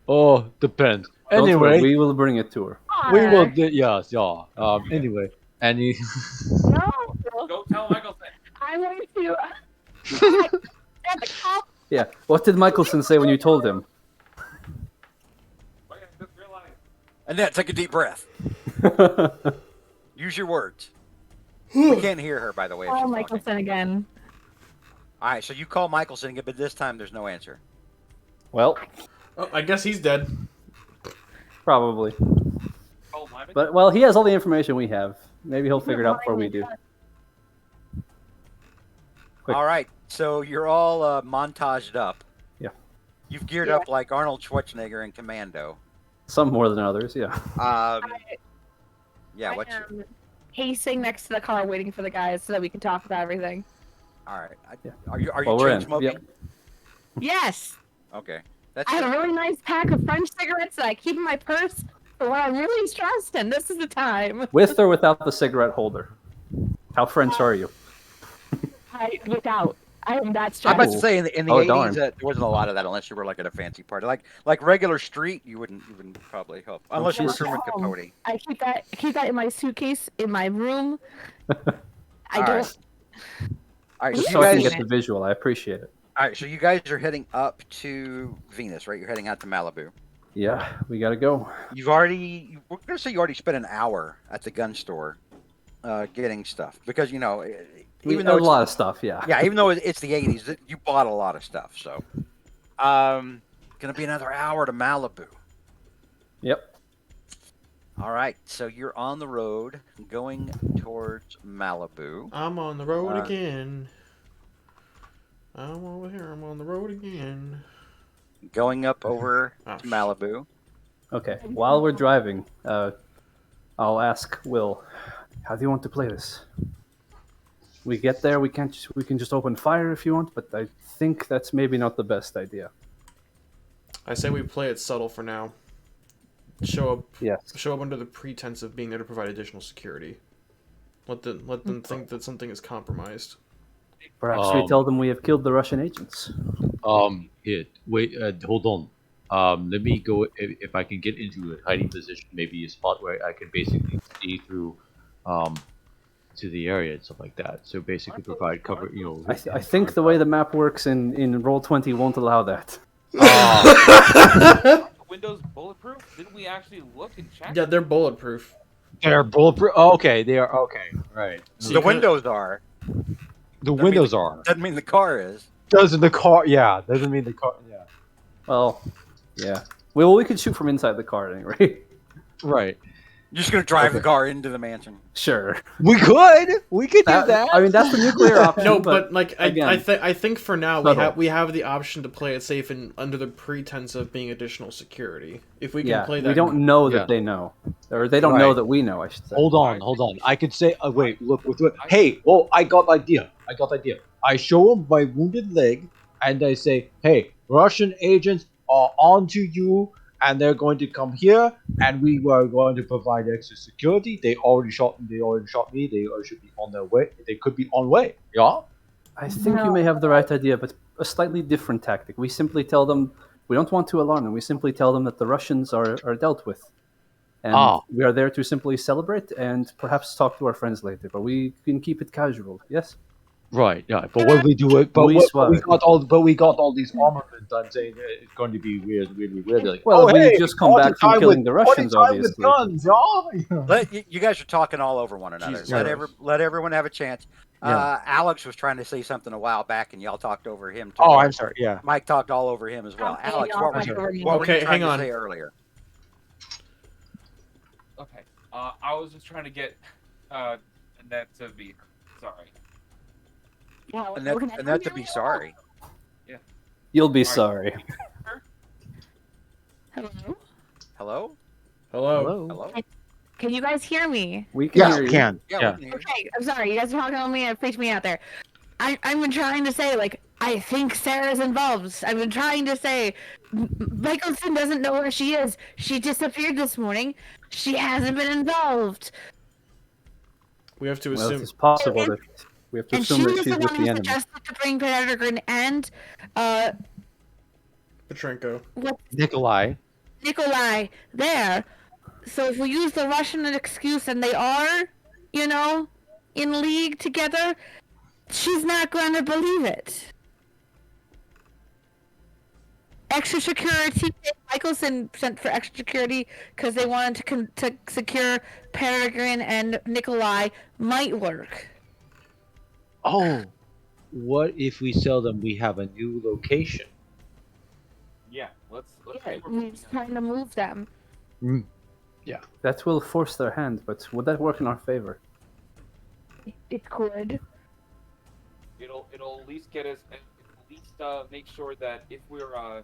Oh, depends. Don't worry, Anyway, we will bring it to her. are. We will. Yes, yeah. Anyway, and he. No. Go tell Michelson. I'm going to. Oh, at the cop. Yeah. What did Michelson say when you told him? Wait, I just realized. Annette, take a deep breath. Use your words. We can't hear her, by the way. If Oh, she's talking. Michelson again. All right, so you call Michelson, but this time there's no answer. Well, Oh, I guess he's dead. probably. Oh, Lyman? But well, he has all the information we have. Maybe he'll figure it out before we do. Quick. All right, so you're all montaged up. Yeah. You've geared up like Arnold Schwarzenegger in Commando. Some more than others, yeah. Yeah, I what's your... am pacing next to the car, waiting for the guys so that we can talk about everything. All right. Yeah. Are you Well, we're chain in. smoking? Yep. Yes. Okay. That's I have a really nice pack of French cigarettes that I keep in my purse for when I'm really stressed, and this is the time. With or without the cigarette holder? How French are you? Without. I am that I'm stressed. about to say in the Oh, 80s darn. there wasn't a lot of that unless you were like at a fancy party. Like regular street, you wouldn't probably help unless you were Jesus. Truman Capote. I keep that in my suitcase in my room. I All don't. right. All right, Just so so you I can guys, get the visual, I appreciate it. all right, so you guys are heading up to Venus, right? You're heading out to Malibu. Yeah, we gotta go. We're gonna say you already spent an hour at the gun store, getting stuff because even A though it's lot of stuff, yeah. yeah, even though it's the 80s, you bought a lot of stuff. So, gonna be another hour to Malibu. Yep. All right, so you're on the road going towards Malibu. I'm on the road Uh, again. I'm over here. I'm on the road again. Going up over Oh, to Malibu. Okay. While we're driving, I'll ask Will, how do you want to play this? We get there, we can just open fire if you want, but I think that's maybe not the best idea. I say we play it subtle for now. Show Yes. up under the pretense of being there to provide additional security. Let them think that something is compromised. Perhaps we tell them we have killed the Russian agents. Here, wait, hold on. Let me go, if I can get into a hiding position, maybe a spot where I can basically see through, to the area and stuff like that. So basically provide cover, I think the way the map works in Roll20 won't allow that. The windows bulletproof? Didn't we actually look and check? Yeah, they're bulletproof. They're bulletproof. Oh, okay, they are. Okay, right. So The you kinda- windows are. The windows are. Doesn't mean the car is. Doesn't the car? Yeah, doesn't mean the car. Yeah. Well, yeah. Well, we could shoot from inside the car at any rate. Right. You're just gonna drive the car into the mansion. Sure. We could. We could do that. I mean, that's the nuclear option. No, but like again, I think for now subtle. we have the option to play it safe and under the pretense of being additional security. If we can yeah, play that, we don't know that Yeah. they know, or they don't know Right. that we know. I should say. Hold on. I could say, wait, look, hey, oh, I got idea. I show him my wounded leg, and I say, hey, Russian agents are onto you, and they're going to come here, and we were going to provide extra security. They already shot me. They should be on their way. They could be on way. Yeah. I think you may have the right idea, but a slightly different tactic. We simply tell them we don't want to alarm them. We simply tell them that the Russians are dealt with, and we are there to simply celebrate and perhaps talk to our friends later. But we can keep it casual. Yes. Right. Yeah. But when we do it, but We got all these armaments. I'm saying it's going to be weird, really weird. Like, Well, we hey, just come party back from time killing with- the Russians, party time with obviously. guns, yeah. You guys are talking all over one another. Jesus Let everyone have a chance. Yeah. Alex was trying to say something a while back, and y'all talked over him too. Oh, I'm sorry. Yeah. Mike talked all over him as well. Okay, Alex, y'all what were talked you, over me. what were you Okay, trying hang to on. say earlier? Okay. I was just trying to get Annette to be her. Sorry. Yeah, And that to be sorry. You'll be All right. sorry. Hello? Hello? Hello. Hello? Can you guys hear me? We can Yes, hear you. can. Yeah, Yeah. we can hear you. Okay, I'm sorry. You guys are talking on me and it freaked me out there. I've been trying to say, like, I think Sarah's involved. I've been trying to say, Michelson doesn't know where she is. She disappeared this morning. She hasn't been involved. We have to Well, assume. it's possible that we have to And she assume was that the she's one with who the enemy. suggested to bring Pettigrew and, Petrenko. what, Nikolai. Nikolai there. So if we use the Russian excuse and they are, you know, in league together, she's not going to believe it. Extra security. Michelson sent for extra security because they wanted to secure Peregrine and Nikolai might work. Oh, what if we sell them? We have a new location. Yeah, let's Yeah, say we're he's trying to move them. That will force their hand, but would that work in our favor? It could. it'll at least get us at least make sure that if we're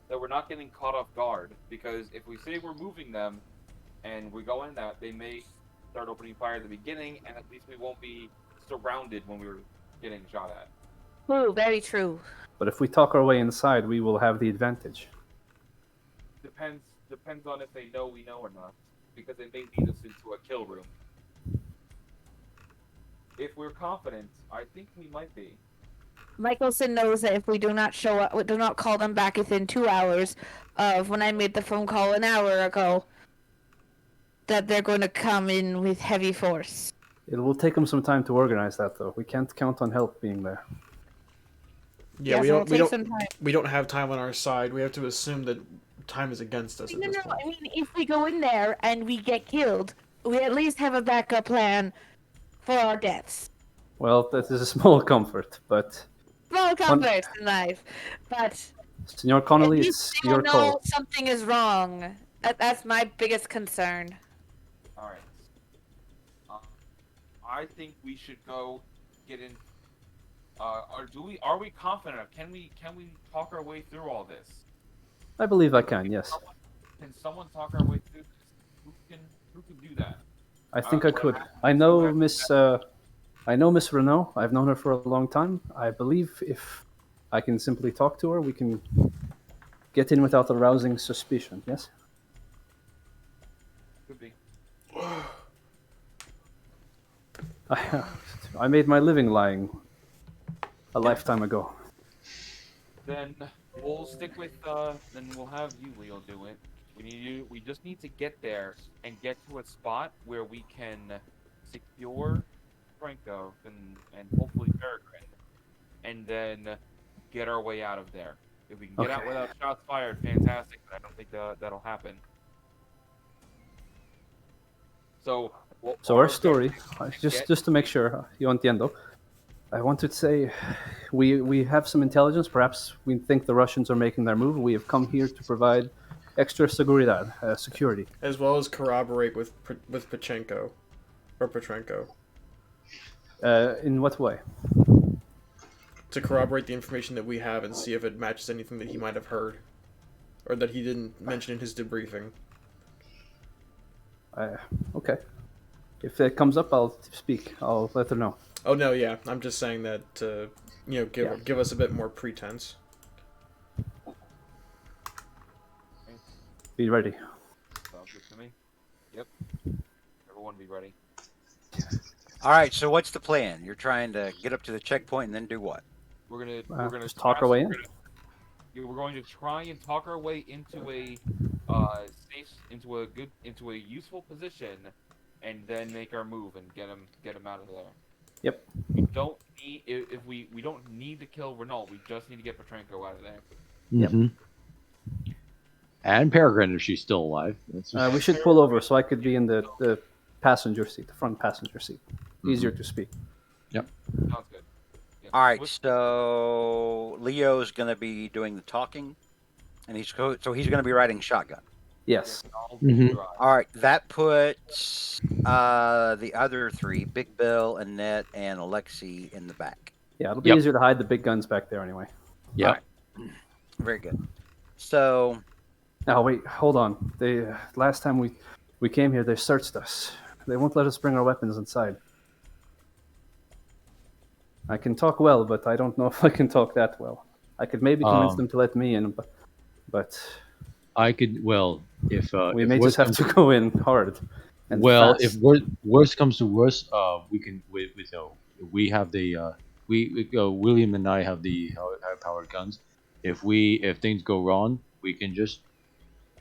that we're not getting caught off guard, because if we say we're moving them and we go in that, they may start opening fire at the beginning, and at least we won't be surrounded when we're getting shot at. True, very true. But if we talk our way inside, we will have the advantage. Depends on if they know we know or not, because they may lead us into a kill room. If we're confident, I think we might be. Michelson knows that if we do not show up, do not call them back within 2 hours of when I made the phone call an hour ago, that they're going to come in with heavy force. It will take them some time to organize that, though. We can't count on help being there. Yeah, Yes, we it'll don't. We take don't. some time. We don't have time on our side. We have to assume that time is against us at No, this no, point. I mean, if we go in there and we get killed, we at least have a backup plan for our deaths. Well, that is a small comfort, but Small comforts in life, but Senor at Connolly, least it's they will your know call. something is wrong. That's my biggest concern. All right. I think we should go get in. Are we confident? Can we talk our way through all this? I believe I can, yes. Can someone talk our way through this? Who can do that? I think I could. I know Miss Renault. I've known her for a long time. I believe if I can simply talk to her, we can get in without arousing suspicion, yes? Could be. I made my living lying a lifetime ago. Then we'll stick with. Then we'll have you, Leo, do it. We just need to get there and get to a spot where we can secure Franco and hopefully Peregrine, and then get our way out of there. If we can get out Okay. without shots fired, fantastic. But I don't think that'll happen. So. So our story, just to make sure, yo entiendo. I want to say, we have some intelligence. Perhaps we think the Russians are making their move. We have come here to provide extra seguridad, security. As well as corroborate with Pachenko, or Petrenko, In what way? to corroborate the information that we have and see if it matches anything that he might have heard, or that he didn't mention in his debriefing. Okay. If it comes up, I'll speak. I'll let her know. Oh no, yeah, I'm just saying that to give us a bit more pretense. Be ready. Sounds good to me. Yep. Everyone be ready. All right. So what's the plan? You're trying to get up to the checkpoint and then do what? We're gonna Just talk our way in. We're going to try and talk our way into a safe, into a useful position, and then make our move and get him out of there. Yep. We don't need if we don't need to kill Renault. We just need to get Petrenko out of there. Mm-hmm. And Peregrine, if she's still alive. That's We should pull over so I could be in the passenger seat, the front passenger seat. Easier to speak. Sounds good. Yeah. All right. Switch- So Leo's going to be doing the talking, and he's going to be riding shotgun. Yes. I'll Mhm. drive. All right, that puts the other three, Big Bill, Annette, and Alexei, in the back. Yeah, it'll be Yep. easier to hide the big guns back there anyway. yeah. Very good. So, Now wait, hold on. They last time we came here, they searched us. They won't let us bring our weapons inside. I can talk well, but I don't know if I can talk that well. I could maybe convince them to let me in, but I could, well, if we if may worse just have comes to go in hard. And well, fast. if worst comes to worst, we can we have the William and I have the high powered guns. If things go wrong, we can just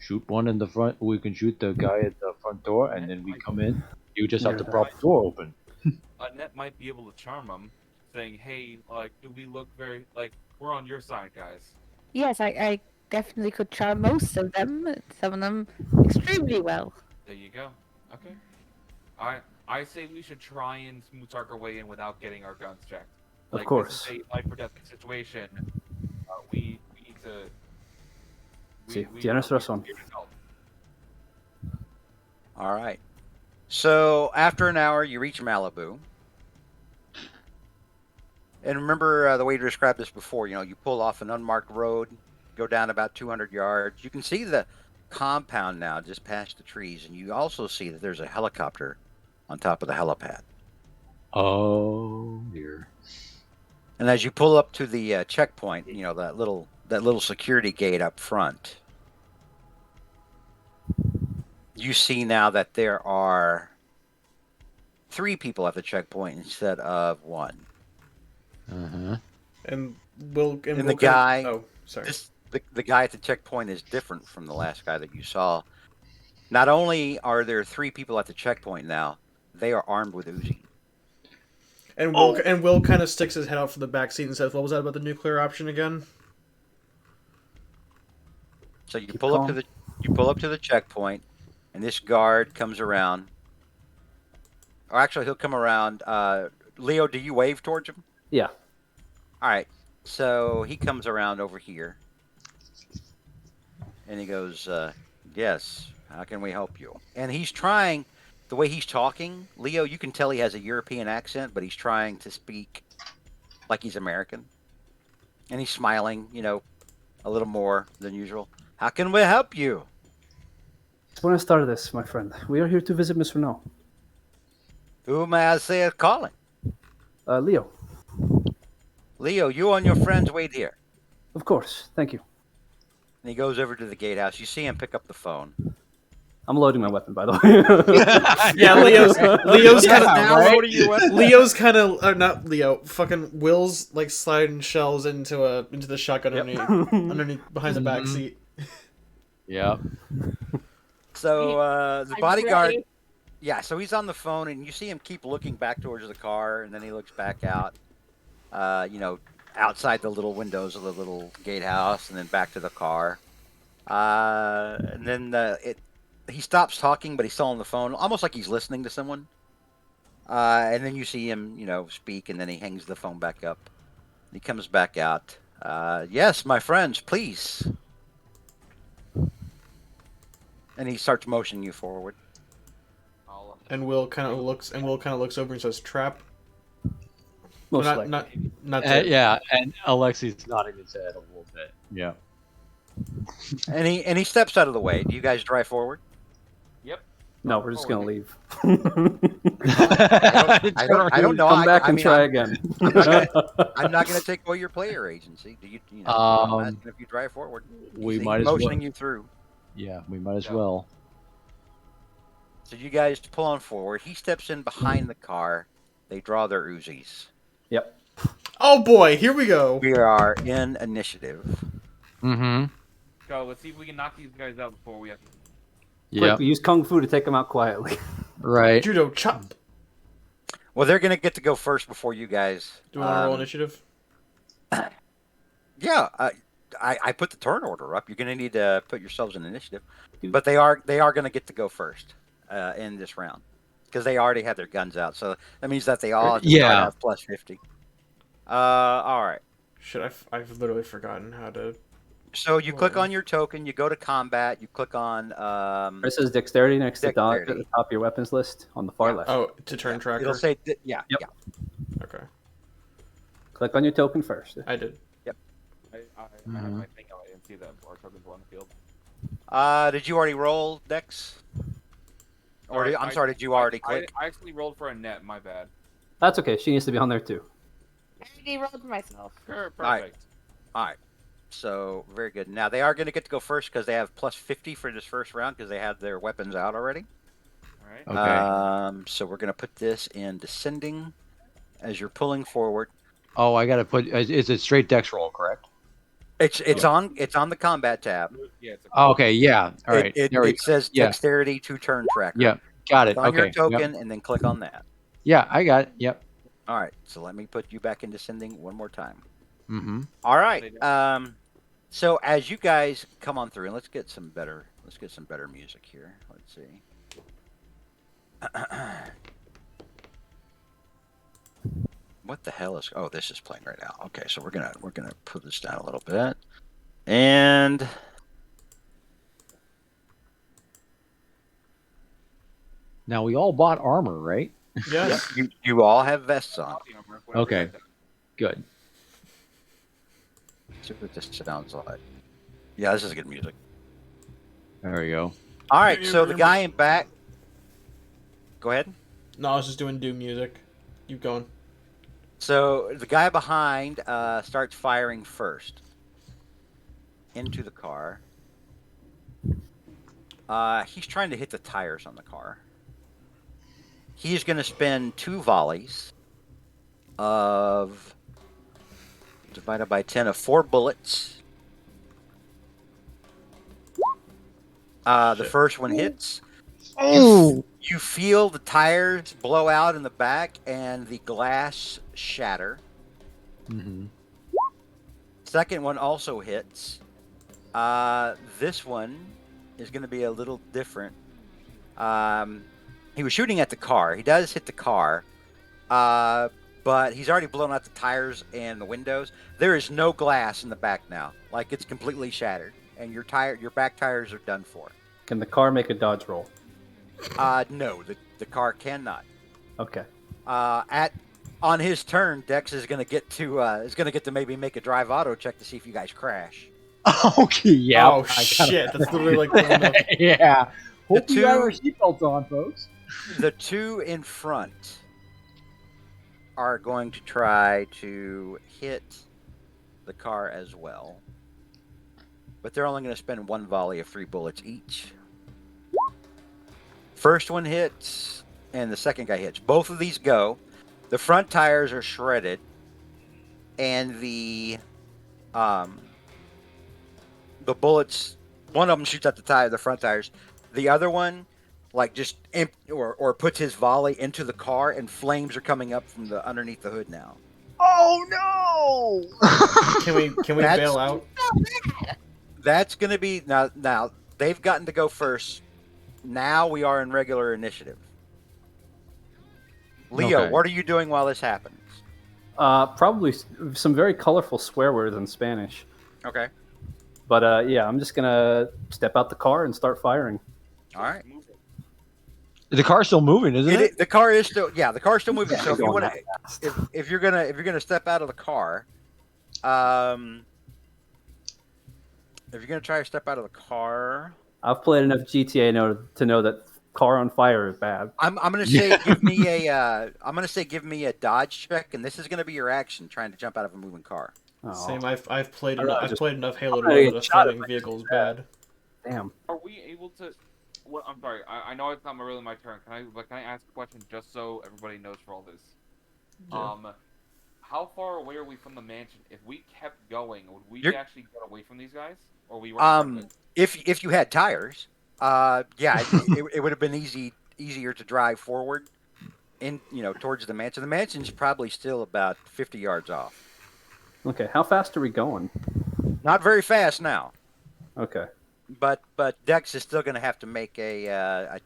shoot one in the front. We can shoot the guy at the front door, and then we come in. You just have to Yeah. prop the door open. Annette might be able to charm them, saying, "Hey, like, do we look very like we're on your side, guys?" Yes, I definitely could charm most of them. Some of them extremely well. There you go. Okay. I say we should try and smooth talk our way in without getting our guns checked. Of Like, course. This is a life or death situation. We need to. Sí, tienes razón. here to help. All right. So after an hour, you reach Malibu. And remember the way you described this before. You know, you pull off an unmarked road, go down about 200 yards. You can see the compound now just past the trees, and you also see that there's a helicopter on top of the helipad. Oh dear. And as you pull up to the checkpoint, you know that little security gate up front, you see now that there are 3 people at the checkpoint instead of 1. Uh-huh. And Will And the Will guy- Oh, sorry. The guy at the checkpoint is different from the last guy that you saw. Not only are there 3 people at the checkpoint now, they are armed with Uzi. And Will kind of sticks his head out from the back seat and says, "What was that about the nuclear option again?" So you Keep pull up calm. to the checkpoint, and this guard comes around. Or actually, he'll come around. Leo, do you wave towards him? Yeah. All right. So he comes around over here, and he goes, "Yes. How can we help you?" And he's trying. The way he's talking, Leo, you can tell he has a European accent, but he's trying to speak like he's American. And he's smiling, you know, a little more than usual. How can we help you? Buenas tardes, my friend. We are here to visit Miss Renault. Who may I say is calling? Leo. Leo, you and your friends wait here. Of course. Thank you. And he goes over to the gatehouse. You see him pick up the phone. I'm loading my weapon, by the way. Yeah, Leo's kind Yeah, of right? What are you at? Leo's kind of not Leo. Fucking Will's like sliding shells into the shotgun underneath behind the back Mhm. seat. Yeah. So the I'm bodyguard, ready. yeah. So he's on the phone, and you see him keep looking back towards the car, and then he looks back out. You know, outside the little windows of the little gatehouse, and then back to the car. And then he stops talking, but he's still on the phone, almost like he's listening to someone. And then you see him, you know, speak, and then he hangs the phone back up. He comes back out. Yes, my friends, please. And he starts motioning you forward. I'll, And Will kind of looks over and says, "Trap." Most not, likely. not to- Yeah, and Alexi's nodding his head a little bit. Yeah. And he steps out of the way. Do you guys drive forward? Yep. No, we're just gonna leave. I don't know. Come back I and mean, try I'm- again. I'm not going to take away your player agency. Do you? You know, I'm asking if you drive forward. We He's might as well. motioning you through. Yeah, we might as Yeah. well. So you guys pull on forward. He steps in behind the car. They draw their Uzis. Yep. Oh boy, here we go. We are in initiative. Mm-hmm. go. Let's see if we can knock these guys out before we have. Yeah. Quick, use kung fu to take them out quietly. Right. Judo chop. Well, they're going to get to go first before you guys. Do you want to roll initiative? Yeah, I put the turn order up. You're going to need to put yourselves in initiative, but they are going to get to go first in this round because they already have their guns out. So that means that they all Yeah. have plus 50. All right. Shit, I've literally forgotten how to. So you click on your token. You go to combat. You click on. It says dexterity next to dodge at Dexterity. the top of your weapons list on the far Yeah. left. Oh, to turn tracker. It'll say yeah. Yep. Yeah. Okay, Click on your token first. I did. I have my thing out. I didn't see that our tokens were on the field. Did you already roll Dex? Or I'm sorry. Did you already click? I actually rolled for a net. My bad. That's okay. She needs to be on there too. I already rolled for myself. Sure, right. perfect. All right. So very good. Now they are going to get to go first because they have plus 50 for this first round because they have their weapons out already. All right. Okay. So we're going to put this in descending as you're pulling forward. Oh, I gotta put. Is it straight dex roll, correct? It's on the combat tab. Yeah, it's a Oh, okay, yeah. All right. It there we says Yeah. dexterity to turn tracker. Yeah. Got it. Click on Okay. your token and then click on that. Yeah, I got it. Yep. All right. So let me put you back in descending one more time. Mm-hmm. All right. So as you guys come on through, and let's get some better music here. Let's see. What the hell is? Oh, this is playing right now. Okay, so we're gonna put this down a little bit, and Now we all bought armor, right? Yes. you all have vests on. Okay. Good. Let's see what this sounds like. Yeah, this is good music. There we go. All right, so the guy in back. Go ahead. No, I was just doing Doom music. Keep going. So the guy behind starts firing first into the car. He's trying to hit the tires on the car. He's going to spend 2 volleys of divided by 10 of 4 bullets. The first one hits. Oh. You feel the tires blow out in the back and the glass shatter. Mm-hmm. Second one also hits. This one is going to be a little different. He was shooting at the car. He does hit the car, but he's already blown out the tires and the windows. There is no glass in the back now. Like, it's completely shattered, and your back tires are done for. Can the car make a dodge roll? No, the car cannot. Okay. On his turn, Dex is going to get to maybe make a drive auto check to see if you guys crash. Okay. Yeah. Oh shit! That's literally like pulling up. Yeah. Hope The you got two- our seatbelts on, folks. The 2 in front are going to try to hit the car as well. But they're only going to spend 1 volley of 3 bullets each. First one hits, and the second guy hits. Both of these go. The front tires are shredded, and the bullets, one of them shoots at the front tires. The other one, like, just or puts his volley into the car, and flames are coming up from the underneath the hood now. Oh no! Can we That's- bail out? That's going to be now. They've gotten to go first. Now we are in regular initiative. Leo, Okay. what are you doing while this happens? Probably some very colorful swear words in Spanish. Okay. But yeah, I'm just gonna step out the car and start firing. All right. The car's still moving, isn't it? The car is still the car's still moving. Yeah, So if you going want to, if you're gonna step out of the car, if you're gonna try to step out of the car, I've played enough GTA to know that car on fire is bad. I'm gonna say give me a dodge check, and this is gonna be your action trying to jump out of a moving car. Oh, Same. I've played I don't know, enough. I've just- played enough Halo to I'm know gonna that a get shot if floating I vehicle is do that. bad. damn. Are we able to? Well, I'm sorry. I know it's not really my turn. Can I ask a question just so everybody knows for all this? Yeah. How far away are we from the mansion? If we kept going, would we You're- actually get away from these guys, or we? Were If you had tires, it would have been easier to drive forward, towards the mansion. The mansion's probably still about 50 yards off. Okay, how fast are we going? Not very fast now, Okay. but Dex is still going to have to make a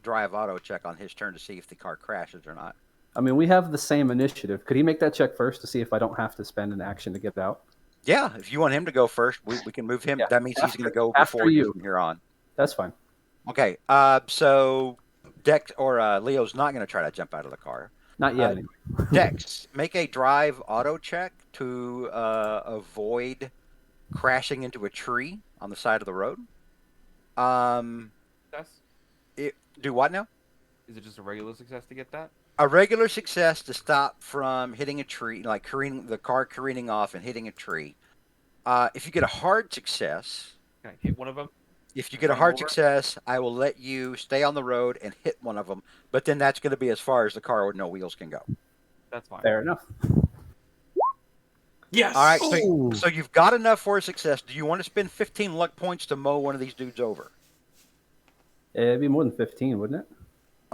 drive auto check on his turn to see if the car crashes or not. I mean, we have the same initiative. Could he make that check first to see if I don't have to spend an action to get out? Yeah, if you want him to go first, we can move him. Yeah, That means he's going to go after before you you. from here on. That's fine. Okay, so Dex or Leo's not going to try to jump out of the car. Not yet. anyway. Dex, make a drive auto check to avoid crashing into a tree on the side of the road. Do what now? Is it just a regular success to get that? A regular success to stop from hitting a tree, like the car careening off and hitting a tree. If you get a hard success, Can I hit one of them? if you get a Run hard over? success, I will let you stay on the road and hit one of them. But then that's going to be as far as the car with no wheels can go. That's fine. Fair enough. Yes. All right, Ooh. so you've got enough for a success. Do you want to spend 15 luck points to mow one of these dudes over? It'd be more than 15, wouldn't it?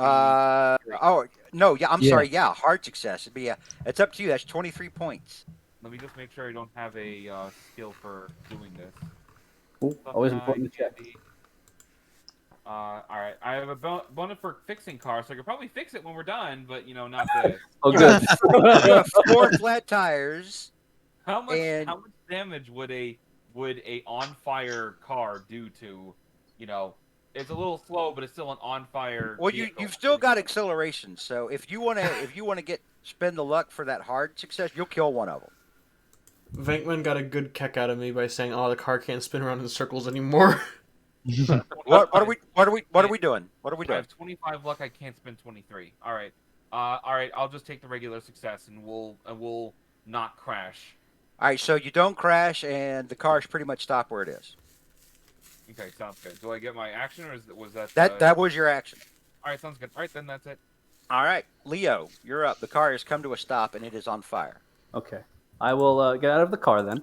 Oh no, yeah, I'm Yeah. sorry, yeah, hard success. It'd be it's up to you. That's 23 points. Let me just make sure I don't have a skill for doing this. Ooh, always important to check. All right. I have a bonus for fixing cars, so I could probably fix it when we're done, but not this. Oh, good. You have 4 flat tires. How much And- damage would a on fire car do to, It's a little slow, but it's still an on fire. Well, you've still got acceleration, so if you wanna spend the luck for that hard success, you'll kill one of them. Venkman got a good kick out of me by saying, "Oh, the car can't spin around in circles anymore." What are we doing? What are we I doing? have 25 luck. I can't spend 23. All right. All right. I'll just take the regular success, and we'll not crash. All right, so you don't crash, and the cars pretty much stop where it is. Okay, sounds good. Do I get my action, or was that That was your action. All right, sounds good. All right, then that's it. All right, Leo, you're up. The car has come to a stop, and it is on fire. Okay. I will get out of the car then.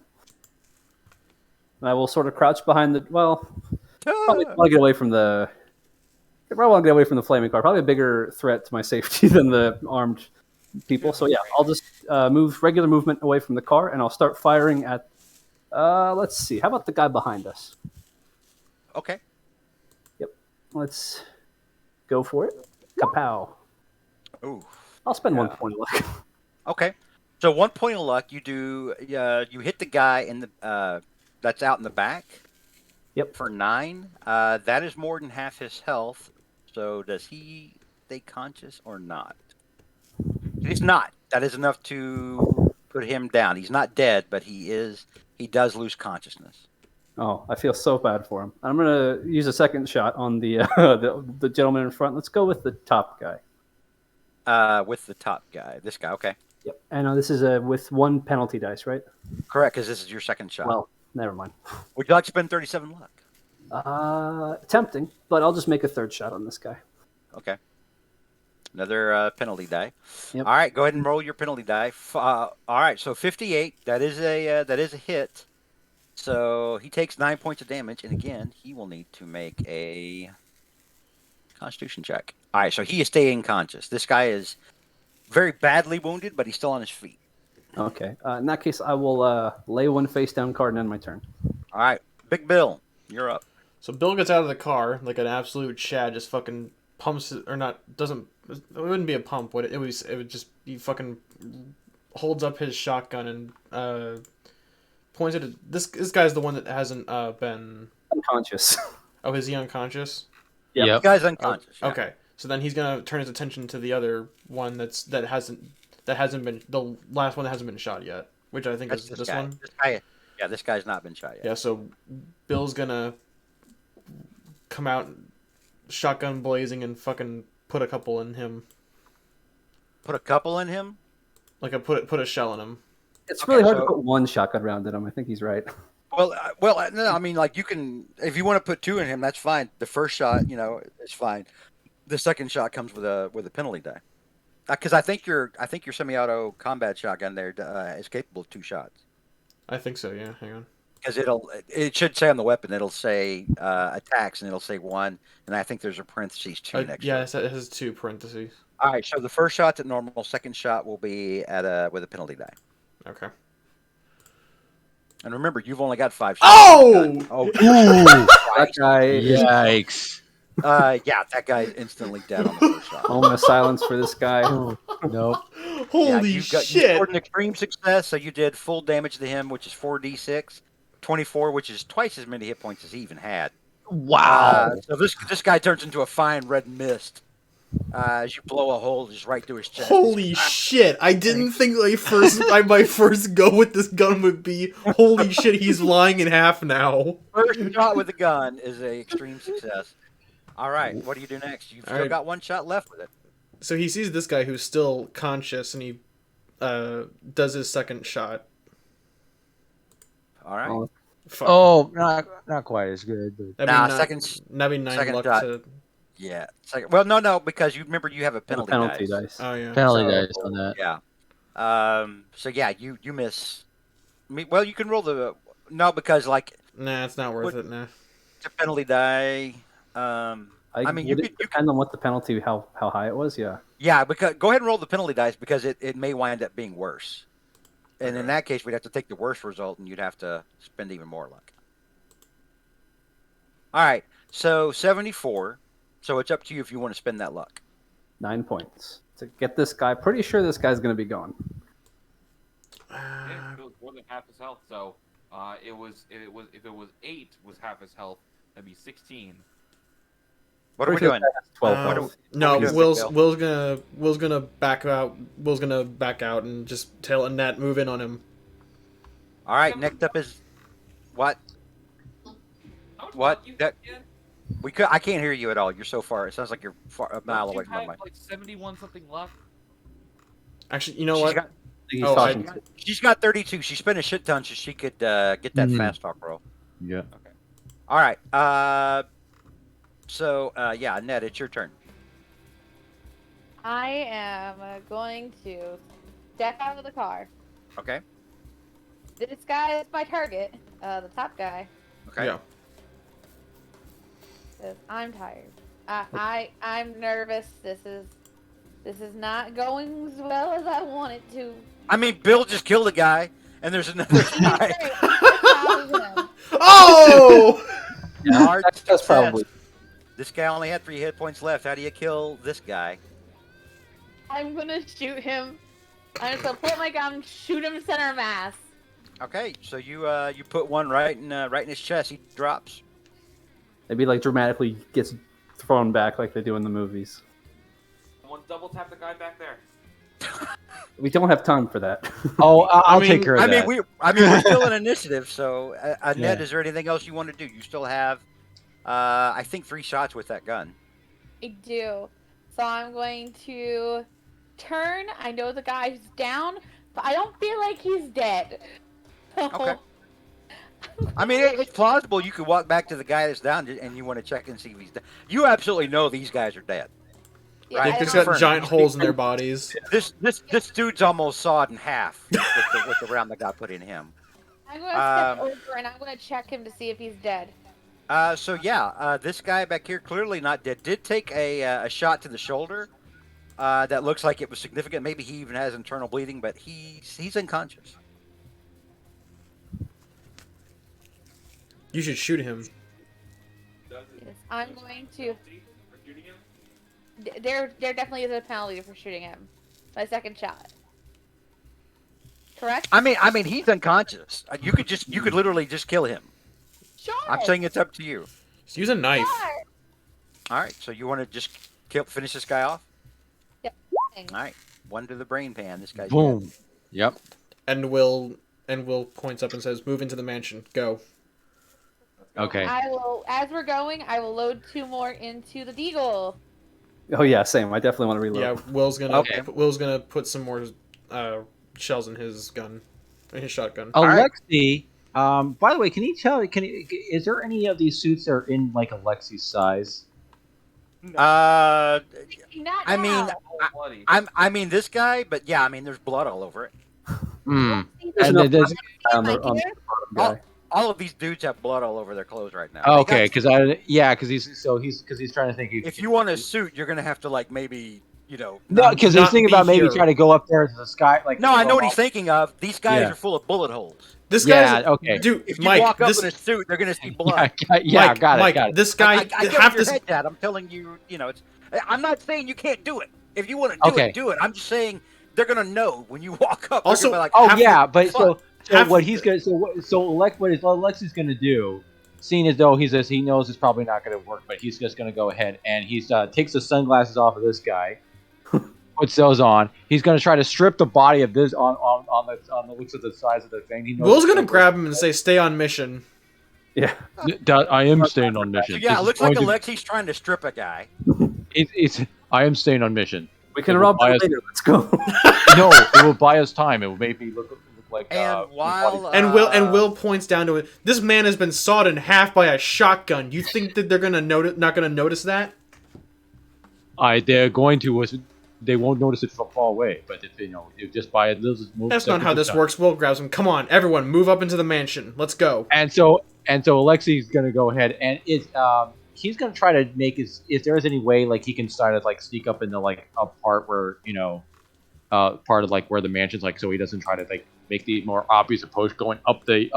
And I will sort of crouch behind the. Well, probably want to get away from the. I probably want to get away from the flaming car. Probably a bigger threat to my safety than the armed people. So yeah, I'll just move regular movement away from the car, and I'll start firing at. Let's see. How about the guy behind us? Okay. Let's go for it. Kapow! Ooh. I'll spend 1 Yeah. point of luck. Okay. So 1 point of luck. You do. You hit the guy in the that's out in the back. Yep. For 9. That is more than half his health. So does he stay conscious or not? He's not. That is enough to put him down. He's not dead, but he does lose consciousness. Oh, I feel so bad for him. I'm gonna use a second shot on the the gentleman in front. Let's go with the top guy. With the top guy. This guy. Okay. Yep. And this is with 1 penalty dice, right? Correct, because this is your second shot. Well, never mind. Would you like to spend 37 luck? Tempting, but I'll just make a third shot on this guy. Okay. Another penalty die. Yep. All right, go ahead and roll your penalty die. All right, so 58. That is a hit. So he takes 9 points of damage, and again, he will need to make a Constitution check. All right, so he is staying conscious. This guy is very badly wounded, but he's still on his feet. Okay. In that case, I will lay 1 face down card and end my turn. All right, Big Bill, you're up. So Bill gets out of the car like an absolute Chad, just fucking pumps it, or not, doesn't, it wouldn't be a pump, would it? It would just, he fucking holds up his shotgun and points it at, this guy's the one that hasn't been... Unconscious. Oh, is he unconscious? Yep. The guy's unconscious. yeah. Okay, so then he's gonna turn his attention to the other one that hasn't been, the last one that hasn't been shot yet, which I think That's is this this guy. one. This guy's not been shot yet. Yeah, so Bill's gonna come out, shotgun blazing, and fucking put a couple in him. Put a couple in him. Like put a shell in him. It's Okay, really hard so- to put 1 shotgun round in him. I think he's right. Well, no. I mean, like you can, if you want to put 2 in him, that's fine. The first shot, is fine. The second shot comes with a penalty die, because I think your semi-auto combat shotgun there is capable of 2 shots. I think so. Yeah, hang on. Because it should say on the weapon, it'll say attacks, and it'll say 1, and I think there's a parentheses 2 next. Yeah, to it. it has 2 parentheses. All right. So the first shot's at normal. Second shot will be with a penalty die. Okay. And remember, you've only got 5 shots. Oh! Oh, That guy. Yikes. yeah, that guy's instantly dead on the first shot. Moment of silence for this guy. Nope. Holy you shit! scored an extreme success, so you did full damage to him, which is 4d6, 24, which is twice as many hit points as he even had. Wow. So this guy turns into a fine red mist as you blow a hole just right through his chest. Holy shit! I didn't think my first go with this gun would be, holy shit, he's lying in half now. First shot with a gun is a extreme success. All right, what do you do next? You've still All right. got 1 shot left with it. So he sees this guy who's still conscious, and he does his second shot. All right. Oh, Fuck. Oh, not quite as good. But... That'd be Nah, that'd be 9 second luck shot. to... Yeah. Second, well, no, because you remember you have a penalty, penalty dice. dice. Oh, yeah. Penalty So- dice on that. Yeah. So yeah, you miss Well, you can roll the no because like Nah, it's not worth What- it. Nah. it's a penalty die. I mean, you would could, it depend on what the penalty, how high it was. Yeah. yeah, because go ahead and roll the penalty dice because it may wind up being worse. And in Okay. that case, we'd have to take the worst result, and you'd have to spend even more luck. All right, so 74. So it's up to you if you want to spend that luck. 9 points to get this guy. Pretty sure this guy's gonna be gone. Yeah, it was more than half his health. So if it was 8 was half his health, that'd be 16. What are we Pretty sure doing? this guy has 12 Um, health. no, what are we doing, Will's gonna back out. Will's gonna back out and just tell Annette move in on him. All right, next up is what? How much What? luck you That- get? I can't hear you at all. You're so far. It sounds like you're a mile Don't away you from the have, mic. like 71 something luck? Actually, you know She's what? got, I think he's Oh, talking she's to. she's got 32. She spent a shit ton, so she could get that Mhm. fast talk roll. Yeah. All right. So yeah, Annette, it's your turn. I am going to step out of the car. Okay. This guy is my target, the top guy, Okay. Yeah. says I'm tired. I'm nervous. This is not going as well as I want it to. I mean, Bill just killed a guy, and there's another guy. Great. I'm proud of him. Oh! Hard That's success. probably. This guy only had 3 hit points left. How do you kill this guy? I'm gonna shoot him. I'm just gonna pull out my gun, shoot him center mass. Okay, so you put one right in his chest. He drops. Maybe like dramatically gets thrown back like they do in the movies. Someone double tap the guy back there. We don't have time for that. Oh, I'll mean- take care of I that. mean, we're still in initiative. So, Annette, Yeah. is there anything else you want to do? You still have, I think, 3 shots with that gun. I do. So I'm going to turn. I know the guy's down, but I don't feel like he's dead. So Okay. I mean, it's plausible you could walk back to the guy that's down and you want to check and see if he's dead. You absolutely know these guys are dead. yeah, Right, I They've just don't- got giant holes in their bodies. This dude's almost sawed in half with the round that got put in him. I'm going to step over and I'm going to check him to see if he's dead. So yeah, this guy back here clearly not dead. Did take a shot to the shoulder. That looks like it was significant. Maybe he even has internal bleeding, but he's unconscious. You should shoot him. Does it Yes, I'm going to. penalty for shooting him? There definitely is a penalty for shooting him. My second shot. Correct? I mean, he's unconscious. You could literally just kill him. Sure. I'm saying it's up to you. Just use a knife. Sure. All right, so you want to just finish this guy off? Thanks. All right, one to the brain pan. This guy's Boom. dead. Yep. And Will points up and says, "Move into the mansion. Go." Okay. I will, as we're going, I will load 2 more into the deagle. Oh yeah, same. I definitely want to reload. Yeah, Will's gonna Okay. put some more shells in his gun, in his shotgun. right. Alexi, by the way, can you tell? Is there any of these suits that are in like Alexi's size? Uh, Not I mean, now. Oh, bloody. I mean this guy, but yeah, I mean there's blood all over it. Hmm. There's And enough there's- on the bottom guy. All of these dudes have blood all over their clothes right now. Okay, They got- because he's trying to think. if you want a suit, you're gonna have to like maybe no, not- because he's not thinking be about maybe here. trying to go up there to the sky. Like No, I know what he's thinking of. These guys Yeah. are full of bullet holes. This Yeah. guy's Okay. dude. If you Mike, walk up this in a suit, they're gonna see Yeah. blood. Yeah. Mike, Got it. Mike, Got it. this guy I get half where your this. head's at. I'm telling you, it's. I'm not saying you can't do it. If you want to do Okay. it, do it. I'm just saying they're gonna know when you walk up. Also- they're gonna be like, Oh half yeah, the- but so half what the- he's gonna what Alexi's gonna do, seeing as though he knows it's probably not gonna work, but he's just gonna go ahead and he's takes the sunglasses off of this guy, puts those on. He's gonna try to strip the body of this on the looks of the size of the thing. He knows Will's it's gonna grab him and say, "Stay on mission." Yeah. I am staying on mission. So yeah, This it is looks like going to- Alexi's trying to strip a guy. I am staying on mission. We can It rob will them buy us- later. Let's go. No, it will buy us time. It will make me look like. And while And Will points down to it. This man has been sawed in half by a shotgun. You think that they're gonna not gonna notice that? they're going to they won't notice it from far away. But if if just by a little move. That's not how this works. Will grabs him. Come on, everyone, move up into the mansion. Let's go. And so Alexi's gonna go ahead and he's gonna try to make if there is any way like he can start to like sneak up into like a part where part of like where the mansion's like, so he doesn't try to like make the more obvious approach going up the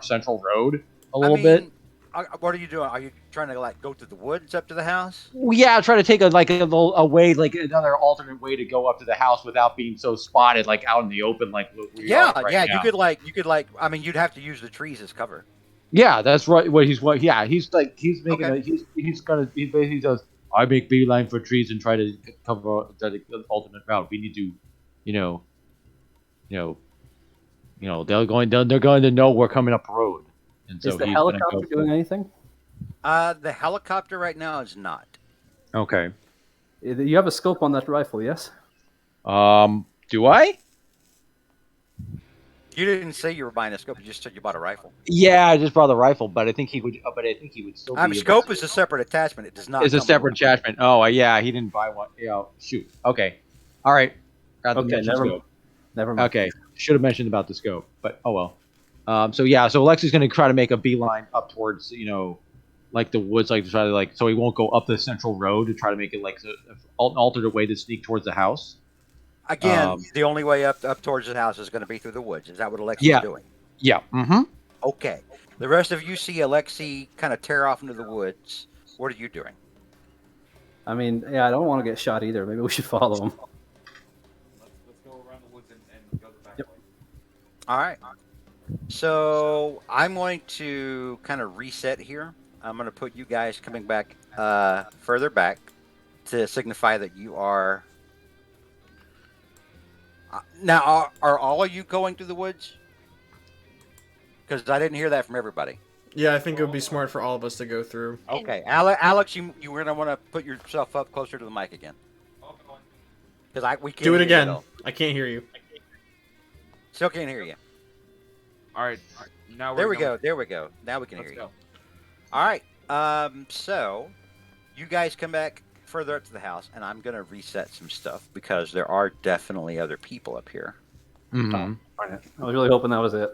central road a little bit. What are you doing? Are you trying to like go through the woods up to the house? Well, yeah, try to take a way, like another alternate way to go up to the house without being so spotted, like out in the open, like we are right now. You could like. I mean, you'd have to use the trees as cover. Yeah, that's right. He's basically does. I make beeline for trees and try to cover the alternate route. We need to, they're going to know we're coming up the road. And so is the helicopter doing anything? The helicopter right now is not. Okay. You have a scope on that rifle, yes? Do I? You didn't say you were buying a scope. You just said you bought a rifle. Yeah, I just bought the rifle, but I think he would. Still. Scope is a separate attachment. It does not. It's a separate attachment. Oh, yeah, he didn't buy one. Yeah, shoot. Okay. All right. Okay, never mind. Okay, should have mentioned about the scope, but oh well. So Alexi's going to try to make a beeline up towards like the woods, like to try to so he won't go up the central road to try to make it like an alternate way to sneak towards the house. Again, the only way up towards the house is going to be through the woods. Is that what Alexi's doing? Yeah. Mm-hmm. Okay. The rest of you see Alexi kind of tear off into the woods. What are you doing? I mean, I don't want to get shot either. Maybe we should follow him. Let's go around the woods and go the back way. All right. So I'm going to kind of reset here. I'm going to put you guys coming back further back to signify that you are... Now, are all of you going through the woods? Because I didn't hear that from everybody. Yeah, I think it would be smart for all of us to go through. Okay, Alex, you were gonna want to put yourself up closer to the mic again. Because we can't do it again. You I can't hear you. Still can't hear you. All right. Now there we go. There we go. Now we can hear you. All right. So you guys come back further up to the house, and I'm gonna reset some stuff because there are definitely other people up here. Mm-hmm. I was really hoping that was it.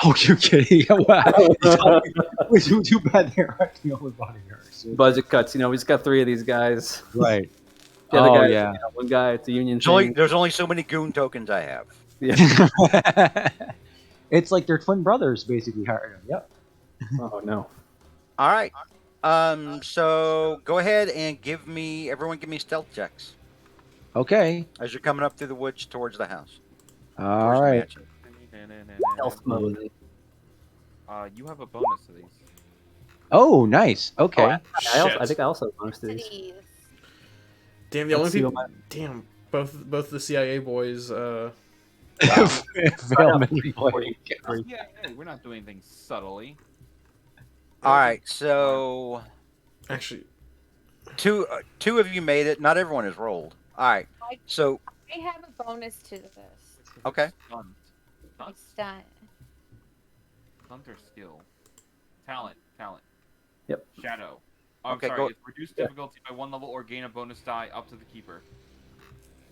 Oh, you're kidding! Wow, we do too bad there. The only bodyguards. Budget cuts. We just got 3 of these guys. Right. The other guy, yeah. One guy at the Union. There's only so many goon tokens I have. Yeah. It's like they're twin brothers, basically. Yep. Oh no. All right. So go ahead and everyone give me stealth checks Okay. as you're coming up through the woods towards the house. All right. Health mode. You have a bonus to these. Oh, nice. Okay. I think I also have bonus to these. Cities. Damn, the only Let's see people. what Damn, both the CIA boys. Fail Yeah, we're not doing anything subtly. All right. So Actually, two of you made it. Not everyone has rolled. All right. So I have a bonus to this. okay. Stunt. It's stunt. Stunt or skill? Talent. Yep. Shadow. I'm Okay, sorry. go- It's reduced difficulty by 1 level or gain a bonus die up to the keeper.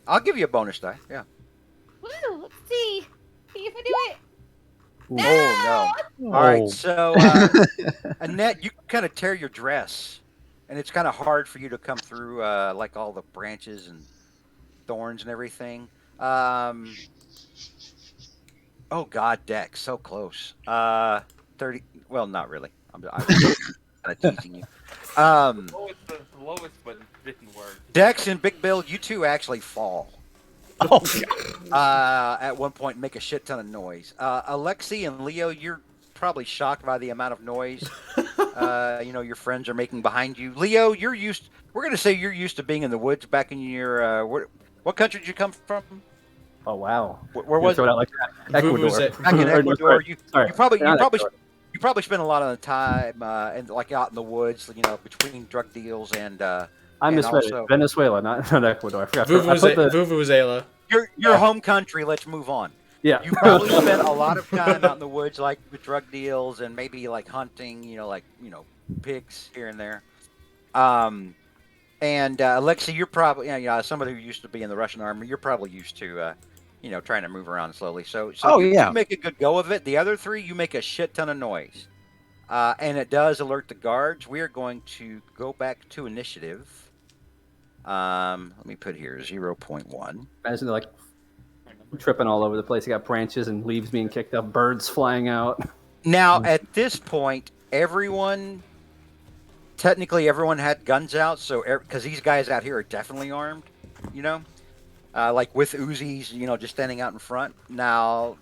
I'll give you a bonus die. Yeah. Woo! Let's see. See if I do it. Oh no. All right. So Annette, you kind of tear your dress, and it's kind of hard for you to come through like all the branches and thorns and everything. Oh God, Dex, so close. 30. Well, not really. I'm kind of teasing you. The lowest, but it didn't work. Dex and Big Bill, you two actually fall. Oh, At one point, make a shit ton of noise. Alexi and Leo, you're probably shocked by the amount of noise. Your friends are making behind you. Leo, we're gonna say you're used to being in the woods back in your. What country did you come from? Oh wow. Where was throw it? it out like that? Ecuador. Back in Ecuador. You probably Ecuador. you probably spend a lot of the time like out in the woods, between drug deals and. I and misread also- it. Venezuela, not Ecuador. I forgot. I put the, Vuvuzela. Your home country. Let's move on. yeah. You probably spent a lot of time out in the woods, like with drug deals and maybe like hunting. Pigs here and there. And Alexei, you're probably somebody who used to be in the Russian army. You're probably used to trying to move around slowly. So Oh, you yeah. make a good go of it. The other three, you make a shit ton of noise, and it does alert the guards. We are going to go back to initiative. Let me put here 0.1. Imagine they're like tripping all over the place. You got branches and leaves being kicked up, birds flying out. Now, at this point, technically everyone had guns out, so because these guys out here are definitely armed, like with Uzis, just standing out in front. Now,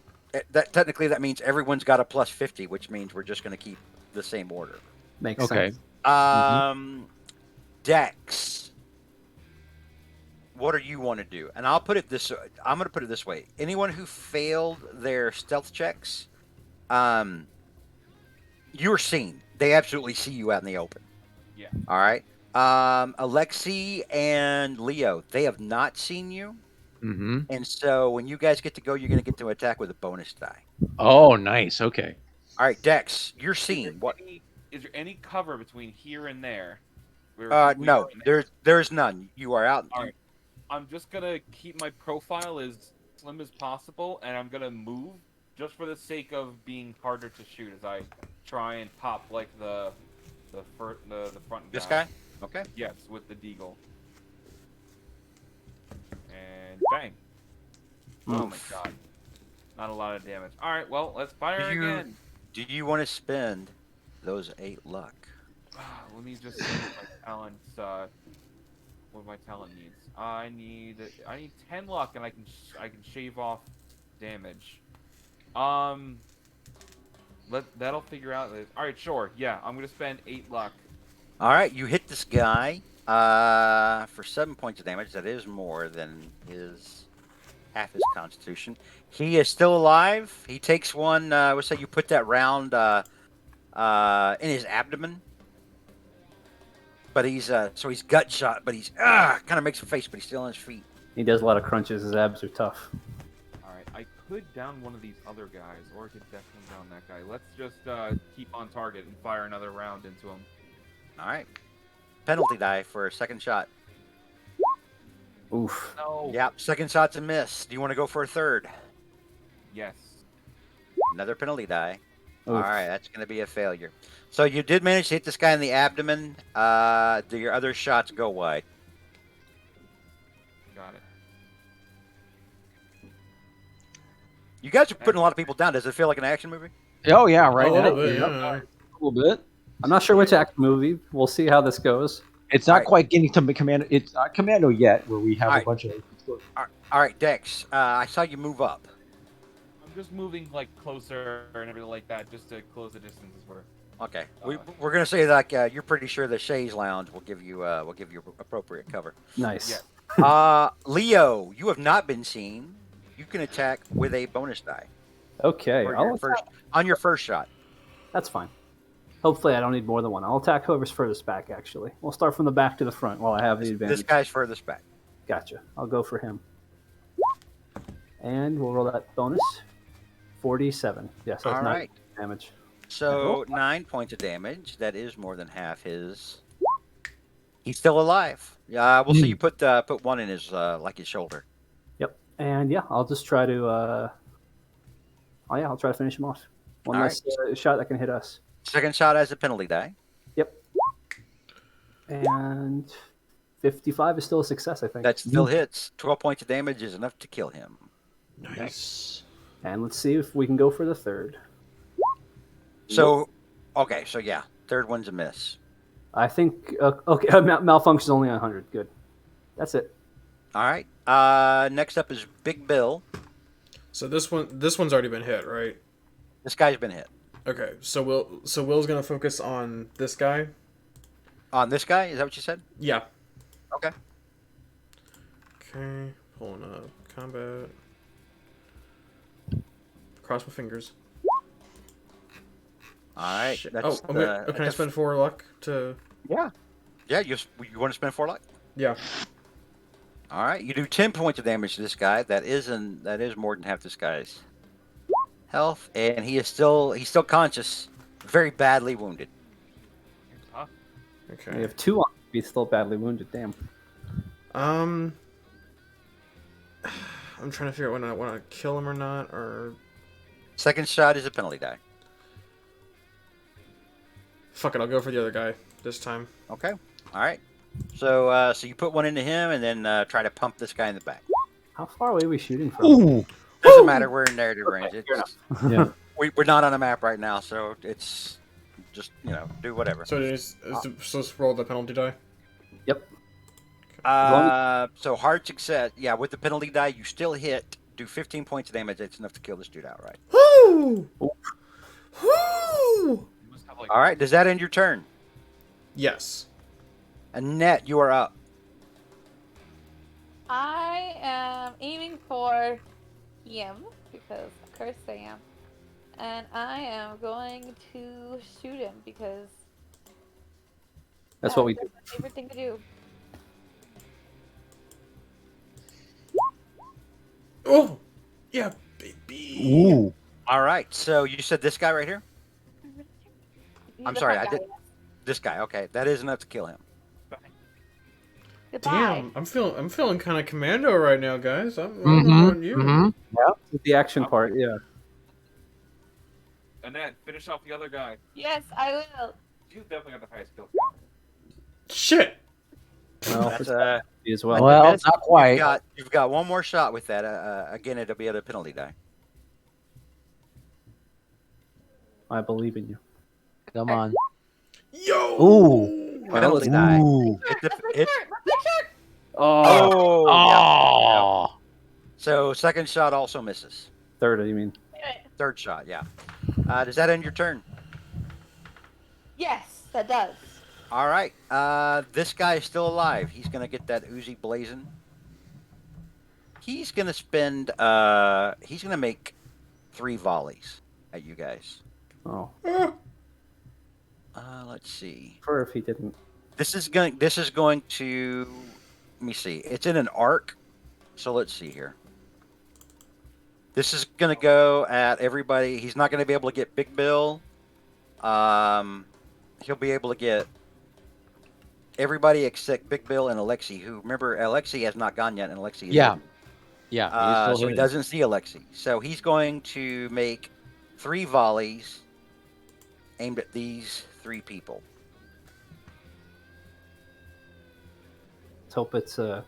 that means everyone's got a plus 50, which means we're just going to keep the same order. Makes Okay. sense. Dex, what do you want to do? And I'm going to put it this way: anyone who failed their stealth checks, you're seen. They absolutely see you out in the open. Yeah. All right. Alexei and Leo, they have not seen you. Mm-hmm. And so when you guys get to go, you're going to get to attack with a bonus die. Oh, nice. Okay. All right, Dex, you're seen. What? Is there any cover between here and there? We No, are in there? there's none. You are out. All right. I'm just gonna keep my profile as slim as possible, and I'm gonna move just for the sake of being harder to shoot as I try and pop like the front guy. This guy? Okay. Yes, with the deagle. And bang. Oh my god. Not a lot of damage. Alright, well, let's fire again. Do you want to spend those 8 luck? Let me just see what my talent needs. I need 10 luck, and I can shave off damage. That'll figure out. All right, sure. Yeah, I'm gonna spend 8 luck. All right, you hit this guy for 7 points of damage. That is more than half his constitution. He is still alive. He takes one. Let's say you put that round in his abdomen. But he's gut shot. But he's kind of makes a face, but he's still on his feet. He does a lot of crunches. His abs are tough. All right, I could down one of these other guys, or I could definitely down that guy. Let's just keep on target and fire another round into him. All right. Penalty die for a second shot. Oof. No. Yep, second shot's a miss. Do you want to go for a third? Yes. Another penalty die. Oof. All right, that's going to be a failure. So you did manage to hit this guy in the abdomen. Do your other shots go wide? Got it. You guys are putting a lot of people down. Does it feel like an action movie? Oh yeah, right. A little bit, Yep, yeah. a little bit. I'm not sure which action movie. We'll see how this goes. It's not Alright. quite getting to Commando. It's not Commando yet, where we have Alright. a bunch of. All right, Dex. I saw you move up. I'm just moving like closer and everything like that, just to close the distance as we're. Okay, we're going to say like you're pretty sure the Shays Lounge will give you appropriate cover. Nice. Yeah. Leo, you have not been seen. You can attack with a bonus die Okay. for I'll your on your first shot. That's fine. Hopefully, I don't need more than one. I'll attack whoever's furthest back, actually. We'll start from the back to the front while I have the advantage. This guy's furthest back. Gotcha. I'll go for him. And we'll roll that bonus. 47. Yes, that's All 9 right. damage. So 9 points of damage. That is more than half his. He's still alive. We'll see you put one in his his shoulder. Yep. And yeah, I'll just try to. I'll try to finish him off. One All less shot that can hit us. Second shot has a penalty die. Yep. And 55 is still a success, I think. That still hits. 12 points of damage is enough to kill him. Nice. And let's see if we can go for the third. So, okay, so yeah, third one's a miss. I think. Okay, malfunction's only 100. Good. That's it. All right. Next up is Big Bill. So this one's already been hit, right? This guy's been hit. Okay. So Will's gonna focus on this guy. On this guy? Is that what you said? Yeah. Okay. Okay. Pulling up combat. Cross my fingers. All right. Shit. That's Can I spend 4 luck to? Yeah. Yeah. You want to spend 4 luck? Yeah. All right. You do 10 points of damage to this guy. That is more than half this guy's health, and he's still conscious, very badly wounded. We Okay. have 2 on He's still badly wounded. Damn. I'm trying to figure out when I want to kill him or not, or Second shot is a penalty die. fuck it, I'll go for the other guy this time. Okay. All right. So so you put one into him and then try to pump this guy in the back. How far away are we shooting from? Ooh. Doesn't matter. We're in narrative range. fair It's, Yeah. we're not on a map right now, so it's just do whatever. So let's roll the penalty die. Yep. So hard success. Yeah, with the penalty die, you still hit. Do 15 points of damage. It's enough to kill this dude outright. Woo! Woo! You must have, like, All right. Does that end your turn? Yes. Annette, you are up. I am aiming for him because of course I am. And I am going to shoot him because That's what we do. my favorite thing to do. Oh, yeah, baby. Ooh. All right. So you said this guy right here. I'm The sorry, front I guy, did- yes. This guy. Okay, that is enough to kill him. Goodbye. Damn, I'm feeling kind of commando right now, guys. I'm Mm-hmm. on you. Mm-hmm. The action part, yeah. Annette, finish off the other guy. Yes, I will. You definitely got the highest kill. Shit. Well, That's as well. Well, Miss, not quite. You've got one more shot with that. Again, it'll be at a penalty die. I believe in you. Come on. Yo. Ooh. Penalty die. Ooh. It's Let's a- make it's- sure. Let's make sure. Oh, yeah. Oh. So second shot also misses. third, you mean? Third shot, yeah. Does that end your turn? Yes, that does. All right. This guy is still alive. He's gonna get that Uzi blazing. He's gonna spend. He's gonna make 3 volleys at you guys. Oh, Let's see. for if he didn't. This is going to. Let me see. It's in an arc. So let's see here. This is gonna go at everybody. He's not gonna be able to get Big Bill. He'll be able to get everybody except Big Bill and Alexi. Who, remember, Alexi has not gone yet, and Alexi is Yeah. hidden. Yeah. So he's he still doesn't see Alexi. So he's going to make 3 volleys aimed at these 3 people. Let's hope it's the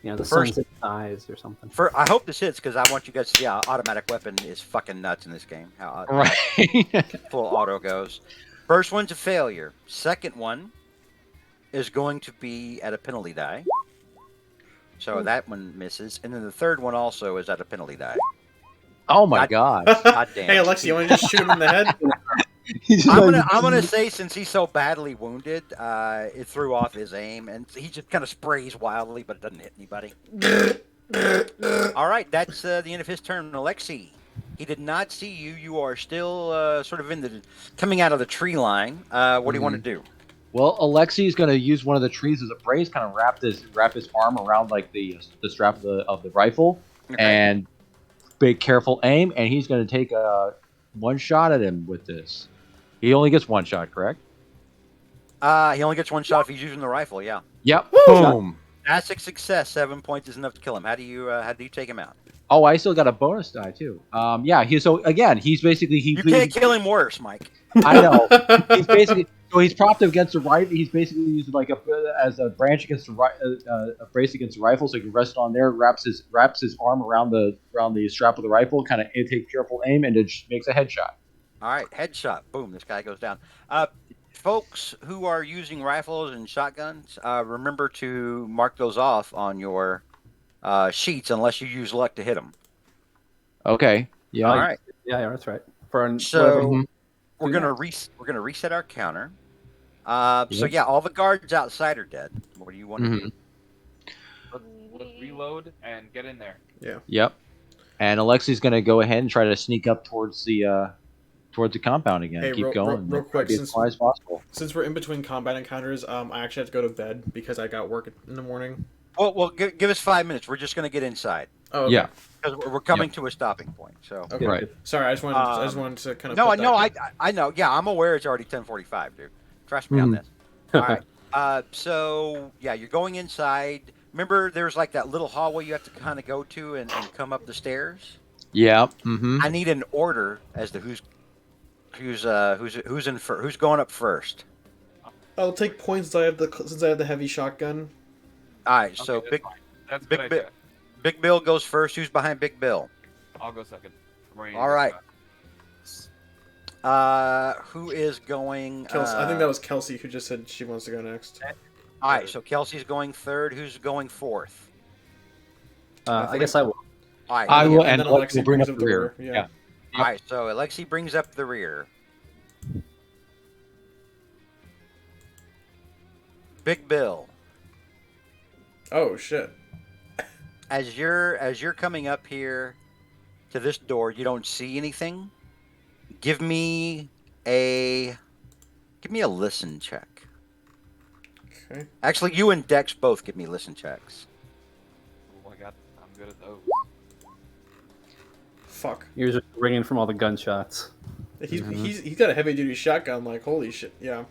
First- sun's in his eyes or something. I hope this hits because I want you guys to see how automatic weapon is fucking nuts in this game. How Right. full auto goes. First one's a failure. Second one is going to be at a penalty die. So that one misses. And then the third one also is at a penalty die. Oh my God. God damn. Hey, Alexi, you want to just shoot him in the head? I'm gonna say since he's so badly wounded, it threw off his aim, and he just kind of sprays wildly, but it doesn't hit anybody. All right, that's the end of his turn. Alexi, he did not see you. You are still sort of coming out of the tree line. What do you want to do? Well, Alexi's going to use one of the trees as a brace, kind of wrap his arm around like the strap of the rifle, Okay. and big careful aim, and he's going to take one shot at him with this. He only gets one shot, correct? He only gets one shot if he's using the rifle. Yeah, Yep. Boom. that's a success. 7 points is enough to kill him. How do you take him out? Oh, I still got a bonus die too. Yeah. He's basically You can't kill him worse, Mike. I know. He's basically he's propped up against a rifle. He's basically using like as a branch against a brace against a rifle, so he can rest on there. Wraps his arm around the strap of the rifle, kind of takes careful aim, and it just makes a headshot. All right, headshot. Boom, this guy goes down. Folks who are using rifles and shotguns, remember to mark those off on your sheets unless you use luck to hit them. Okay. Yeah. All right. Yeah, that's right. For So whatever- we're gonna reset our counter. So yeah, all the guards outside are dead. What do you want to do? Let's reload and get in there. Yep. And Alexi's gonna go ahead and try to sneak up towards the compound again. Hey, Keep real- going. real quick, Be as since- quiet as possible. Since we're in between combat encounters, I actually have to go to bed because I got work in the morning. Well, give us 5 minutes. We're just gonna get inside Oh, okay. Yeah. because we're coming to a stopping point. So Okay. Right. Sorry, I just wanted to kind of. no, I know. I know. Yeah, I'm aware it's already 10:45, dude. Trust me on Mhm. this. All right. So yeah, you're going inside. Remember, there's like that little hallway you have to kind of go to and come up the stairs. Yeah. Mm-hmm. I need an order as to who's going up first. I'll take points since I have the heavy shotgun. All right, Okay, so that's big fine. That's a Big good Bi- idea. Big Bill goes first. Who's behind Big Bill? I'll go second. I'm ready to All go right. back. Who is going? I think that was Kelsey who just said she wants to go next. All right, so Kelsey's going third. Who's going fourth? I guess I will. All right. I will, and and then Alexi Alexi will bring up brings the rear. Yeah. All right, so Alexi brings up the rear. Big Bill, Oh shit. as you're coming up here to this door, you don't see anything. Give me a listen check. Okay. Actually, you and Dex both give me listen checks. Oh my god, I'm good at those. Fuck. You're just ringing from all the gunshots. He's got a heavy duty shotgun. Like holy shit. Yeah.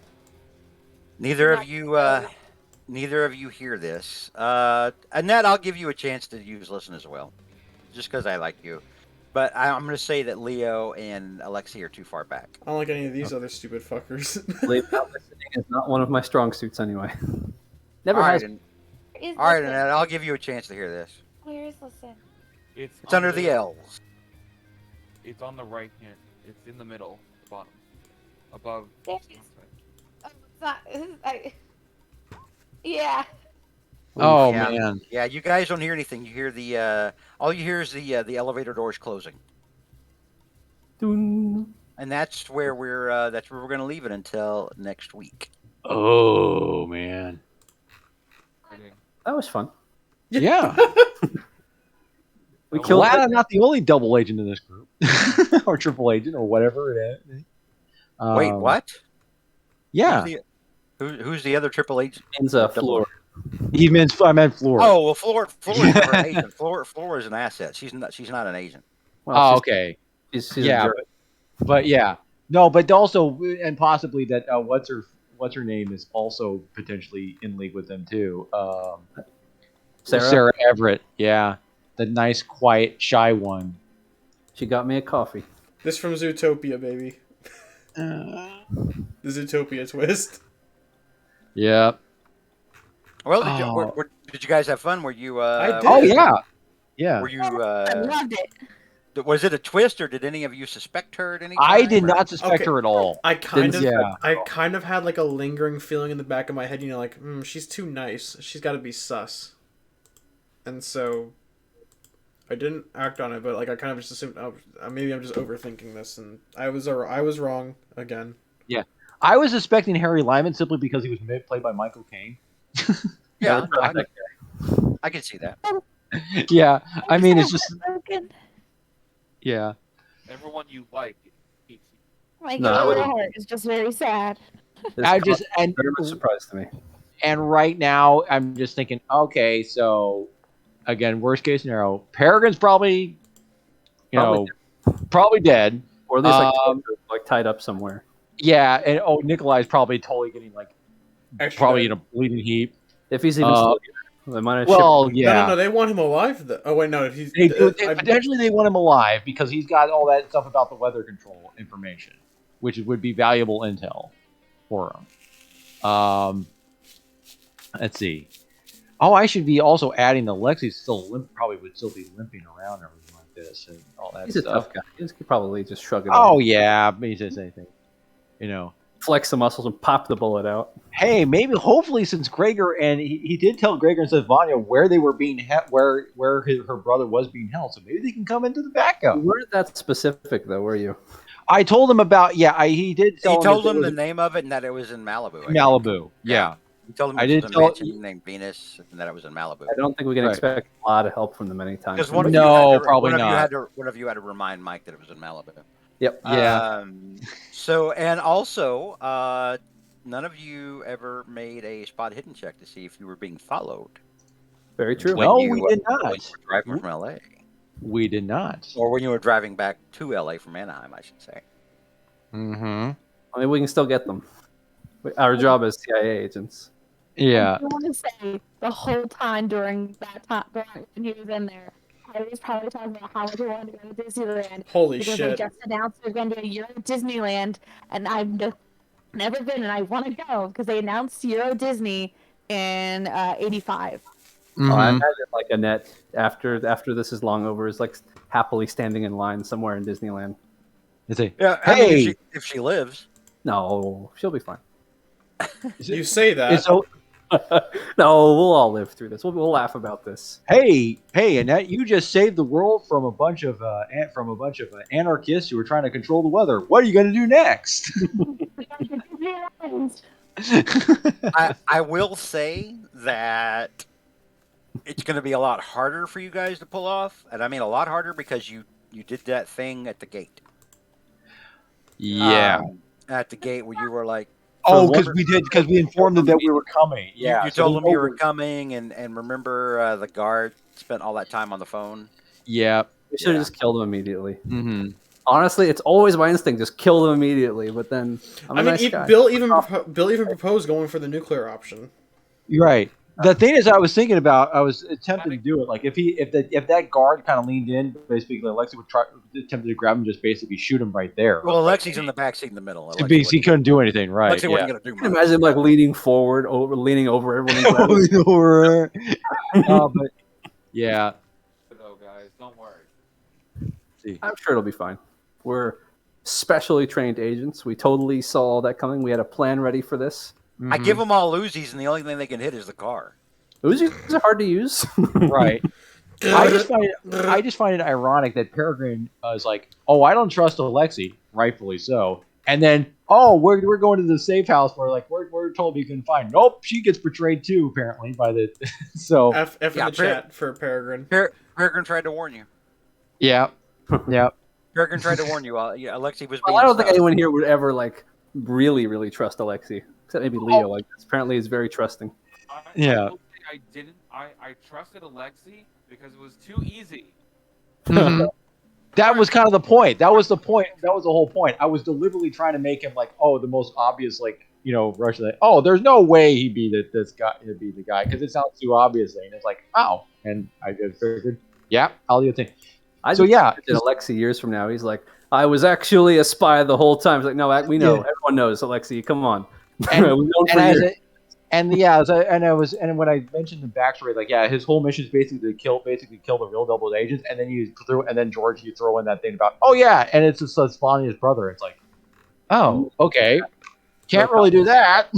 Neither of you hear this. Annette, I'll give you a chance to use listen as well, just because I like you. But I'm going to say that Leo and Alexi are too far back. I don't like any of these other stupid fuckers. Believe not listening is not one of my strong suits anyway. Never All right, has. all right, Annette, I'll give you a chance to hear this. Where is listen? It's under the L's. It's on the right hand. It's in the middle, bottom, above. There it is. Oh, it's not. Yeah. Oh Yeah. man. Yeah, you guys don't hear anything. You hear the all you hear is the elevator doors closing, Dun. and that's where we're going to leave it until next week. Oh man. Okay. That was fun. Yeah. We killed. Glad I'm not the only double agent in this group, or triple agent, or whatever it is. Wait, what? Yeah. Who's the other Triple H? Floor. I meant Flora. Oh well, Floor is never an agent. Floor is an asset. She's not an agent. Well, Oh, she's- okay. She's Yeah, a jerk. But yeah, no, but also, and possibly that what's her name is also potentially in league with them too. Sarah Everett, yeah, the nice, quiet, shy one. She got me a coffee. This from Zootopia, baby. The Zootopia twist. Yeah. Well, Oh. did you guys have fun? Were you? I did. Oh yeah, yeah. Were you? I loved it. Was it a twist, or did any of you suspect her at any time? I did not suspect Okay. her at all. I kind of, Yeah. I kind of had like a lingering feeling in the back of my head, like, she's too nice. She's got to be sus. And so, I didn't act on it, but like I kind of just assumed, maybe I'm just overthinking this, and I was wrong again. I was suspecting Harry Lyman simply because he was played by Michael Caine. Yeah, I can see that. Yeah, I mean it's just Broken. yeah. Everyone you like hates you. My No, I little wouldn't. heart is just very sad. This I caught just and very much surprised me. and right now I'm just thinking, okay, so again, worst case scenario, Peregrine's probably probably dead. Or at least Um, like tied up somewhere. Yeah, and Nikolai's probably totally getting like Extra probably dead. in a bleeding heap. If he's even still here. They might have Well, shipped yeah. No, they want him alive. Oh wait, no, he's. They do, I- potentially they want him alive because he's got all that stuff about the weather control information, which would be valuable intel for him. Let's see. Oh, I should be also adding that Lexi's still probably would still be limping around and everything like this and all that He's a stuff. tough guy. He could probably just shrug it Oh off. yeah, he says anything. Flex the muscles and pop the bullet out. Hey, maybe hopefully since Gregor and he did tell Gregor and Stefania where they were being where her brother was being held, so maybe they can come into the backup. You weren't that specific though, were you? I told him about he did tell He told that him it the was name of it and that it was in Malibu. I think. Malibu. Yeah. He told him I it did was a tell- mansion named Venus and that it was in Malibu. I don't think we can Right. expect a lot of help from them anytime. Because soon. one of No, you had to, probably one of you not. had to, one of you had to remind Mike that it was in Malibu. Yep. Yeah. So and also, none of you ever made a spot hidden check to see if you were being followed. Very true. No, you, we did when not. you were driving from LA, We did not. or when you were driving back to LA from Anaheim, I should say. Mm-hmm. I mean, we can still get them. Our job as CIA agents. Yeah. I want to say the whole time during that time when he was in there, I was probably talking about how much I wanted to go to Disneyland Holy because they shit. just announced they're going to do Euro Disneyland, and I've never been, and I want to go because they announced Euro Disney in '85. Oh, I Mhm. imagine like Annette after this is long over is like happily standing in line somewhere in Disneyland. It's a, Yeah, I mean, hey, if she lives. No, she'll be fine. You say that. it's so, No, we'll all live through this. We'll laugh about this. hey, Annette, you just saved the world from a bunch of anarchists who were trying to control the weather. What are you going to do next? I will say that it's going to be a lot harder for you guys to pull off, and I mean a lot harder because you did that thing at the gate. Yeah. At the gate where you were like, Oh, because we informed them that we were coming. you, Yeah. you so told they them you know were we're- coming, and remember the guard spent all that time on the phone. Yeah. We should have Yeah. just killed him immediately. Mm-hmm. Honestly, it's always my instinct just kill them immediately. But then I'm a I mean, nice guy. Bill even proposed going for the nuclear option. You're right. The thing is, I was thinking about. I was attempting to do it. Like if that guard kind of leaned in, basically Alexi would try attempted to grab him, just basically shoot him right there. Well, Alexi's in the back seat in the middle. So basically, he couldn't do anything. Right. Alexi wasn't going to do I can much. imagine like leaning forward, leaning over everyone. And grabbing Yeah. But yeah. Though, guys, don't worry. I'm sure it'll be fine. We're specially trained agents. We totally saw all that coming. We had a plan ready for this. I give them all Uzis, and the only thing they can hit is the car. Uzis are hard to use. Right. I just find it ironic that Peregrine is like, oh, I don't trust Alexi, rightfully so. And then, oh, we're going to the safe house where like we're told you can find. Nope, she gets betrayed too, apparently by the. So F in Yeah, the chat for Peregrine. Peregrine tried to warn you. yeah, yeah. Peregrine tried to warn you. Alexi was. Well, I being don't think sus. anyone here would ever like really trust Alexi, except maybe Leo. Like apparently, he's very trusting. Yeah. I will say I didn't. I trusted Alexi because it was too easy. Mhm. That was kind of the point. That was the point. That was the whole point. I was deliberately trying to make him like, oh, the most obvious, like, you know, Russian. Like, oh, there's no way he'd be this guy. He'd be the guy because it sounds too obviously. And it's like, oh, and I just figured, yeah, I'll do the thing. I So, just yeah. imagine Alexi years from now, he's like, I was actually a spy the whole time. It's like, no, we know. Yeah. Everyone knows, Alexi. Come on. And- We've known for And years. when I mentioned the backstory, like, yeah, his whole mission is basically to kill the real double agents, and then George, you throw in that thing about, oh yeah, and it's just Slavonia's brother. It's like, oh, okay, can't really do that.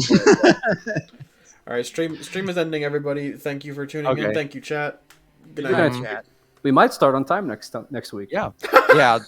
All right, stream is ending. Everybody, thank you for tuning in. Okay. Thank you, chat. Good Good night. night. Chat. We might start on time next week. Yeah, yeah.